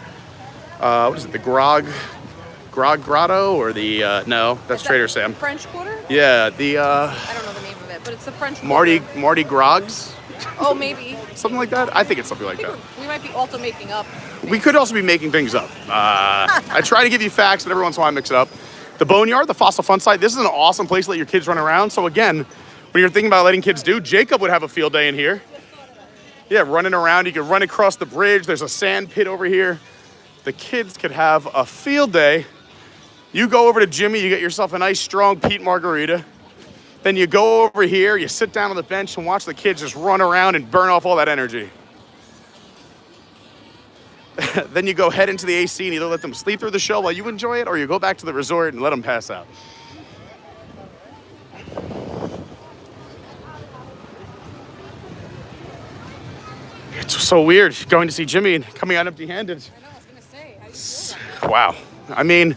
What is it, the Grog Grotto or the, no, that's Trader Sam. French Quarter? Yeah, the, I don't know the name of it, but it's the French Quarter. Mardi Grogs? Oh, maybe. Something like that? I think it's something like that. We might be also making up. We could also be making things up. I try to give you facts, but every once in a while I mix it up. The Boneyard, the Fossil Fun site, this is an awesome place to let your kids run around. So again, when you're thinking about letting kids do, Jacob would have a field day in here. Yeah, running around. You could run across the bridge. There's a sand pit over here. The kids could have a field day. You go over to Jimmy, you get yourself a nice strong Pete margarita. Then you go over here, you sit down on the bench and watch the kids just run around and burn off all that energy. Then you go head into the AC and either let them sleep through the show while you enjoy it, or you go back to the resort and let them pass out. It's so weird going to see Jimmy and coming out empty-handed. I know, I was going to say. How do you feel about Wow. I mean,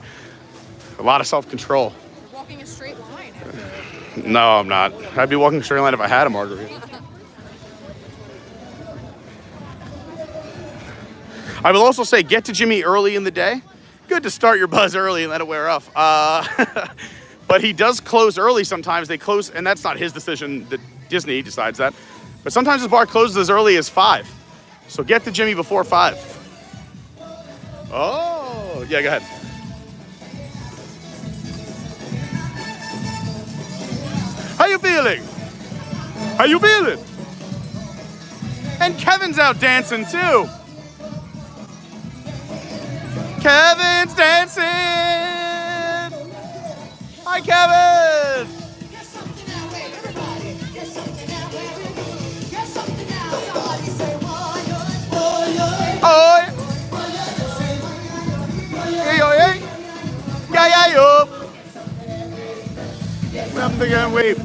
a lot of self-control. You're walking a straight line after. No, I'm not. I'd be walking a straight line if I had a margarita. I will also say, get to Jimmy early in the day. Good to start your buzz early and let it wear off. But he does close early sometimes. They close, and that's not his decision. Disney decides that. But sometimes his bar closes as early as 5. So get to Jimmy before 5. Oh, yeah, go ahead. How you feeling? How you feeling? And Kevin's out dancing too. Kevin's dancing. Hi, Kevin. Oh, yeah, yeah, yo. I'm thinking, wait.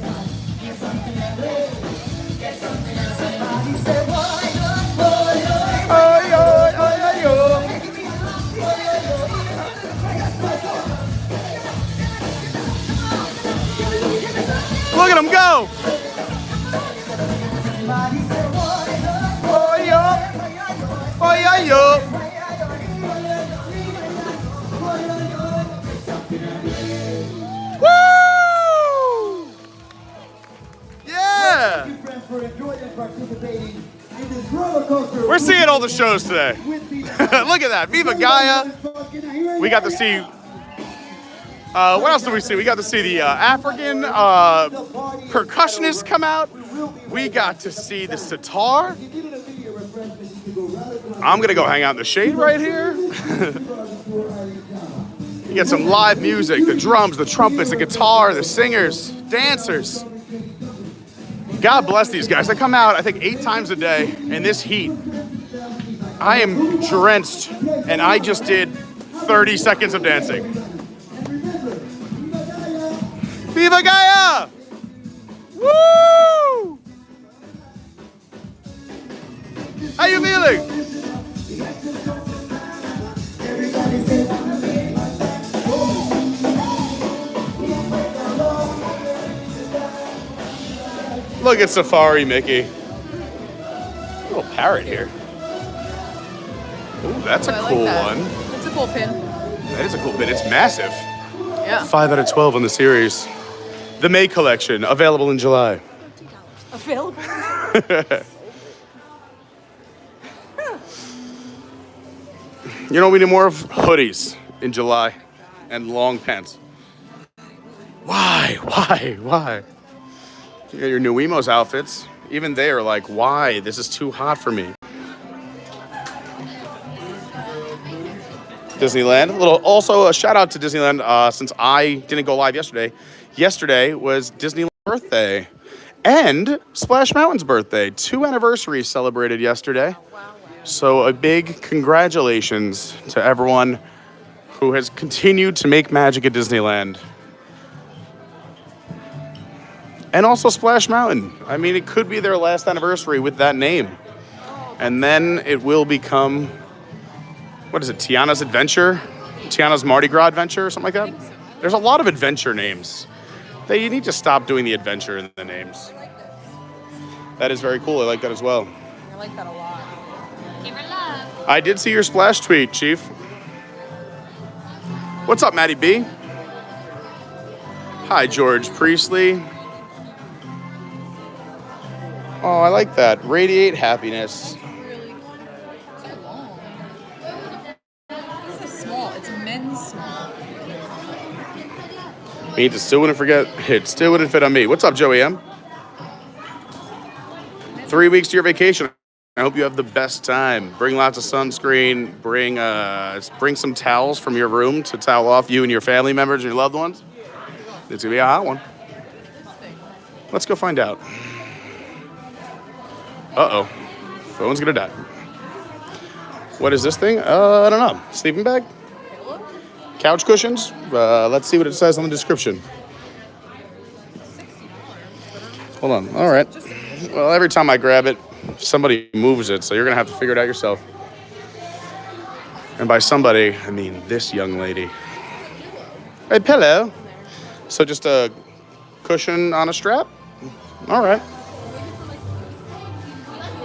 Look at him go! Oh, yo! Oh, yeah, yo! Woo! Yeah! We're seeing all the shows today. Look at that. Viva Gaia. We got to see... what else did we see? We got to see the African percussionists come out. We got to see the sitar. I'm going to go hang out in the shade right here. You get some live music, the drums, the trumpets, the guitar, the singers, dancers. God bless these guys. They come out, I think, 8 times a day in this heat. I am drenched, and I just did 30 seconds of dancing. Viva Gaia! Woo! How you feeling? Look at Safari Mickey. Little parrot here. Ooh, that's a cool one. It's a cool pin. That is a cool pin. It's massive. Yeah. 5 out of 12 on the series. The May collection, available in July. Available. You know, we need more of hoodies in July and long pants. Why? You got your new Emos outfits. Even they are like, why? This is too hot for me. Disneyland. Also a shout out to Disneyland since I didn't go live yesterday. Yesterday was Disneyland's birthday and Splash Mountain's birthday. 2 anniversaries celebrated yesterday. So a big congratulations to everyone who has continued to make magic at Disneyland. And also Splash Mountain. I mean, it could be their last anniversary with that name. And then it will become, what is it, Tiana's Adventure? Tiana's Mardi Gras Adventure or something like that? There's a lot of adventure names. You need to stop doing the adventure in the names. That is very cool. I like that as well. I like that a lot. Give her love. I did see your splash tweet, Chief. What's up, Maddie B? Hi, George Priestley. Oh, I like that. Radiate happiness. So long. This is small. It's men's small. Means it still wouldn't forget. It still wouldn't fit on me. What's up, Joey M? 3 weeks to your vacation. I hope you have the best time. Bring lots of sunscreen. Bring some towels from your room to towel off you and your family members and your loved ones. It's gonna be a hot one. Let's go find out. Uh-oh. Phone's gonna die. What is this thing? I don't know. Sleeping bag? Couch cushions? Let's see what it says on the description. Hold on. All right. Well, every time I grab it, somebody moves it, so you're gonna have to figure it out yourself. And by somebody, I mean this young lady. Hey, pillow. So just a cushion on a strap? All right.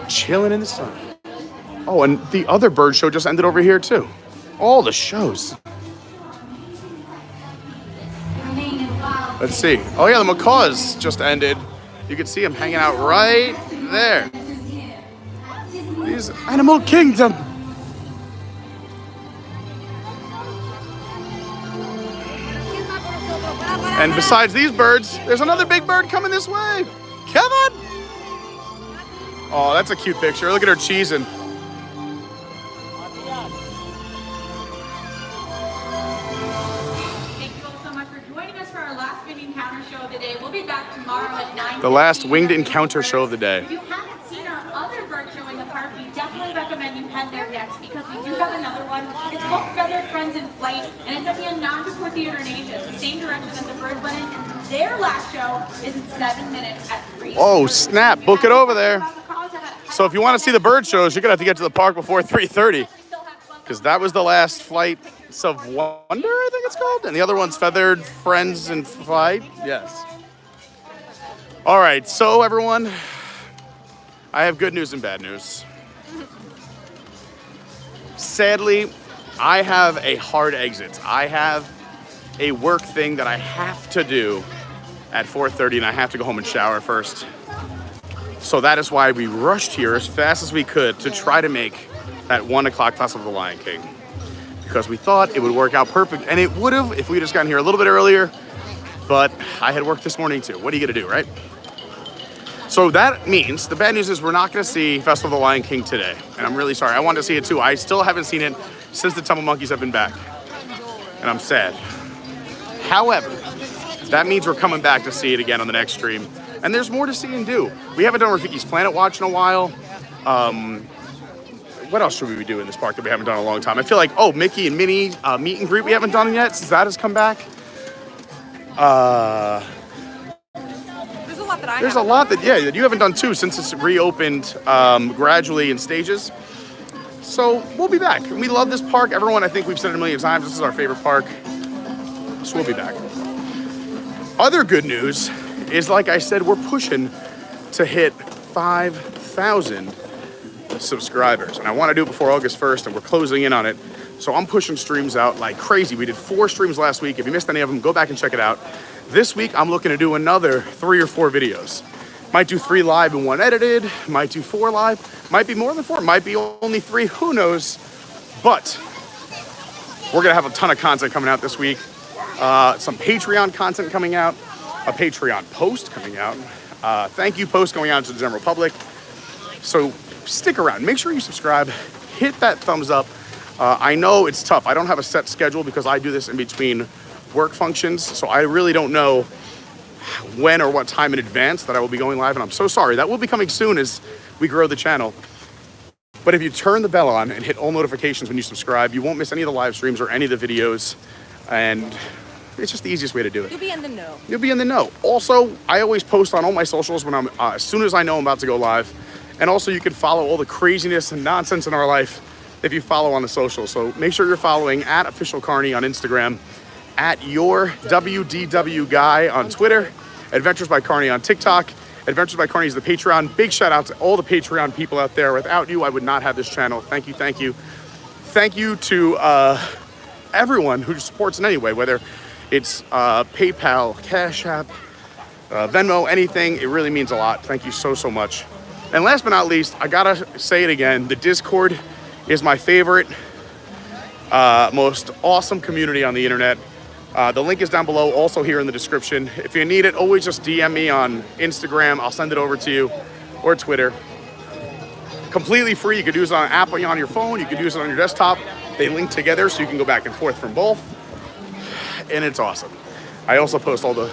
Chilling in the sun. Oh, and the other bird show just ended over here too. All the shows. Let's see. Oh yeah, the macaws just ended. You can see them hanging out right there. These Animal Kingdom. And besides these birds, there's another big bird coming this way. Come on. Oh, that's a cute picture. Look at her cheesing. Thank you all so much for joining us for our last winged encounter show of the day. We'll be back tomorrow at 9. The last winged encounter show of the day. If you haven't seen our other bird show in the park, we definitely recommend you head there next because we do have another one. It's called Feathered Friends in Flight, and it's at the Anandapur Theater in Asia. It's the same direction that the birds went in, and their last show is in 7 minutes at 3. Oh, snap. Book it over there. So if you want to see the bird shows, you're going to have to get to the park before 3:30. Because that was the last Flights of Wonder, I think it's called. And the other one's Feathered Friends in Flight. Yes. All right. So, everyone, I have good news and bad news. Sadly, I have a hard exit. I have a work thing that I have to do at 4:30, and I have to go home and shower first. So that is why we rushed here as fast as we could to try to make that 1 o'clock Festival of the Lion King. Because we thought it would work out perfect, and it would have if we had just gotten here a little bit earlier, but I had work this morning too. What are you gonna do, right? So that means, the bad news is we're not gonna see Festival of the Lion King today, and I'm really sorry. I wanted to see it too. I still haven't seen it since the Tumble Monkeys have been back, and I'm sad. However, that means we're coming back to see it again on the next stream. And there's more to see and do. We haven't done Rafiki's Planet Watch in a while. What else should we do in this park that we haven't done in a long time? I feel like, Mickey and Minnie meet and greet we haven't done yet since that has come back. There's a lot that There's a lot that you haven't done too since it's reopened gradually in stages. So we'll be back. We love this park. Everyone, I think we've said it a million times, this is our favorite park. So we'll be back. Other good news is, like I said, we're pushing to hit 5,000 subscribers. And I want to do it before August 1st, and we're closing in on it. So I'm pushing streams out like crazy. We did 4 streams last week. If you missed any of them, go back and check it out. This week, I'm looking to do another 3 or 4 videos. Might do 3 live and 1 edited. Might do 4 live. Might be more than 4. Might be only 3. Who knows? But we're going to have a ton of content coming out this week. Some Patreon content coming out. A Patreon post coming out. Thank you post going out to the general public. So stick around. Make sure you subscribe. Hit that thumbs up. I know it's tough. I don't have a set schedule because I do this in between work functions. So I really don't know when or what time in advance that I will be going live. And I'm so sorry. That will be coming soon as we grow the channel. But if you turn the bell on and hit all notifications when you subscribe, you won't miss any of the live streams or any of the videos. And it's just the easiest way to do it. You'll be in the know. You'll be in the know. Also, I always post on all my socials when I'm as soon as I know I'm about to go live. And also, you can follow all the craziness and nonsense in our life if you follow on the socials. So make sure you're following at Official Carney on Instagram, at Your WDW Guy on Twitter, Adventures by Carney on TikTok. Adventures by Carney is the Patreon. Big shout out to all the Patreon people out there. Without you, I would not have this channel. Thank you, thank you. Thank you to everyone who supports in any way, whether it's PayPal, CashApp, Venmo, anything. It really means a lot. Thank you so, so much. And last but not least, I gotta say it again, the Discord is my favorite, most awesome community on the internet. The link is down below, also here in the description. If you need it, always just DM me on Instagram. I'll send it over to you, or Twitter. Completely free. You can do it on an app on your phone. You can use it on your desktop. They link together so you can go back and forth from both. And it's awesome. I also post all the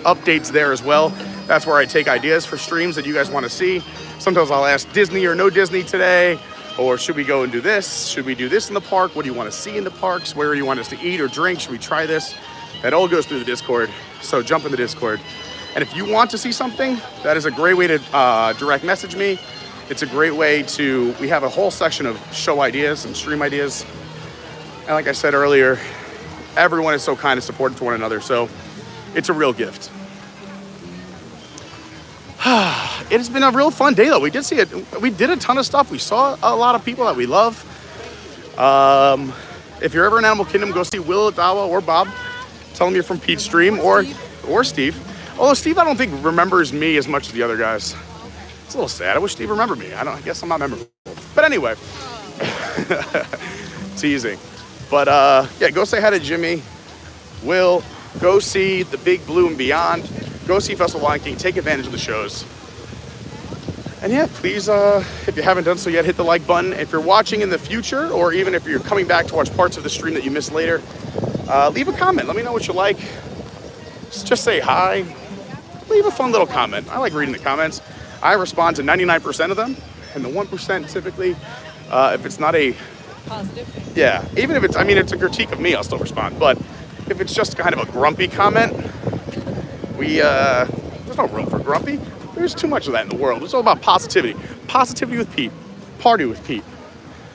updates there as well. That's where I take ideas for streams that you guys want to see. Sometimes I'll ask Disney or no Disney today, or should we go and do this? Should we do this in the park? What do you want to see in the parks? Where do you want us to eat or drink? Should we try this? That all goes through the Discord. So jump in the Discord. And if you want to see something, that is a great way to direct message me. It's a great way to, we have a whole section of show ideas and stream ideas. And like I said earlier, everyone is so kind and supportive to one another. So it's a real gift. It has been a real fun day though. We did see it. We did a ton of stuff. We saw a lot of people that we love. If you're ever in Animal Kingdom, go see Will, Dawa, or Bob. Tell them you're from Pete's Stream, or Steve. Although Steve, I don't think remembers me as much as the other guys. It's a little sad. I wish Steve remembered me. I guess I'm not memorable. But anyway, teasing. But yeah, go say hi to Jimmy, Will. Go see the Big Blue and Beyond. Go see Festival Lion King. Take advantage of the shows. And yeah, please, if you haven't done so yet, hit the like button. If you're watching in the future, or even if you're coming back to watch parts of the stream that you missed later, leave a comment. Let me know what you like. Just say hi. Leave a fun little comment. I like reading the comments. I respond to 99% of them, and the 1% typically, if it's not a positive. Yeah, even if it's, I mean, it's a critique of me, I'll still respond. But if it's just kind of a grumpy comment, there's no room for grumpy. There's too much of that in the world. It's all about positivity. Positivity with Pete. Party with Pete.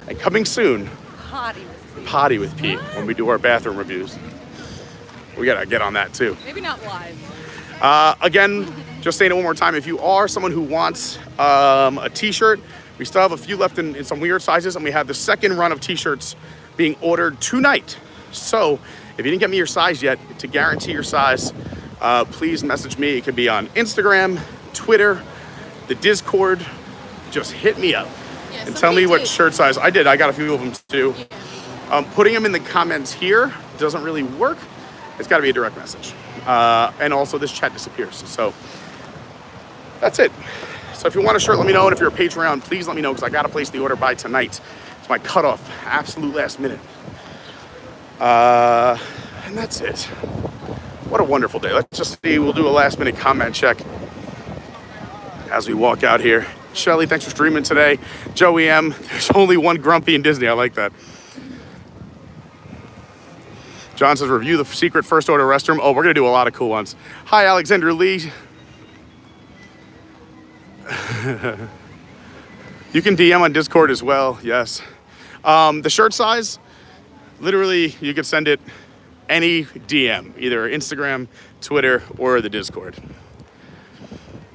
And coming soon, Potty with Pete when we do our bathroom reviews. We gotta get on that too. Maybe not live. Again, just saying it one more time, if you are someone who wants a t-shirt, we still have a few left in some weird sizes, and we have the second run of t-shirts being ordered tonight. So if you didn't get me your size yet, to guarantee your size, please message me. It could be on Instagram, Twitter, the Discord. Just hit me up and tell me what shirt size. I did. I got a few of them too. Putting them in the comments here doesn't really work. It's got to be a direct message. And also this chat disappears. So that's it. So if you want a shirt, let me know. And if you're a Patreon, please let me know, because I got to place the order by tonight. It's my cutoff, absolute last minute. And that's it. What a wonderful day. Let's just see. We'll do a last minute comment check as we walk out here. Shelly, thanks for streaming today. Joey M, there's only one grumpy in Disney. I like that. John says, review the secret first order restroom. Oh, we're going to do a lot of cool ones. Hi, Alexander Lee. You can DM on Discord as well, yes. The shirt size, literally, you could send it any DM, either Instagram, Twitter, or the Discord.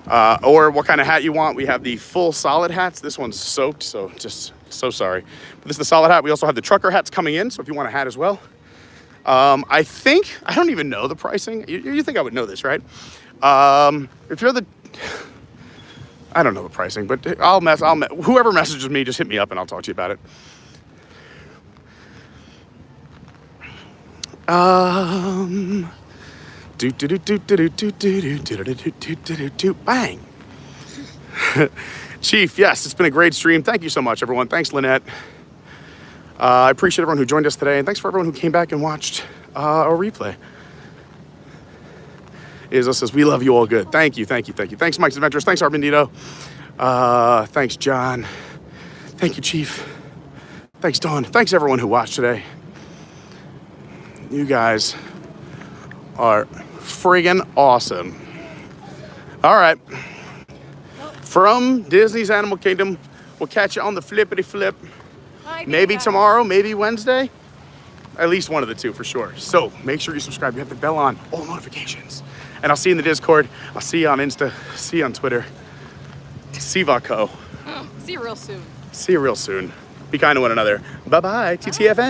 Or what kind of hat you want. We have the full solid hats. This one's soaked, so just so sorry. But this is the solid hat. We also have the trucker hats coming in, so if you want a hat as well. I don't even know the pricing. You think I would know this, right? If you're I don't know the pricing, but whoever messages me, just hit me up and I'll talk to you about it. Bang. Chief, yes, it's been a great stream. Thank you so much, everyone. Thanks, Lynette. I appreciate everyone who joined us today, and thanks for everyone who came back and watched our replay. Izzo says, we love you all good. Thank you, thank you, thank you. Thanks, Mike's Adventures. Thanks, Armbandido. Thanks, John. Thank you, Chief. Thanks, Dawn. Thanks, everyone who watched today. You guys are friggin' awesome. All right. From Disney's Animal Kingdom, we'll catch you on the flippity flip. Maybe tomorrow, maybe Wednesday. At least one of the two for sure. So make sure you subscribe. You have the bell on, all notifications. And I'll see you in the Discord. I'll see you on Insta. See you on Twitter. See Vaco. See you real soon. See you real soon. Be kind to one another. Bye-bye. TTFN.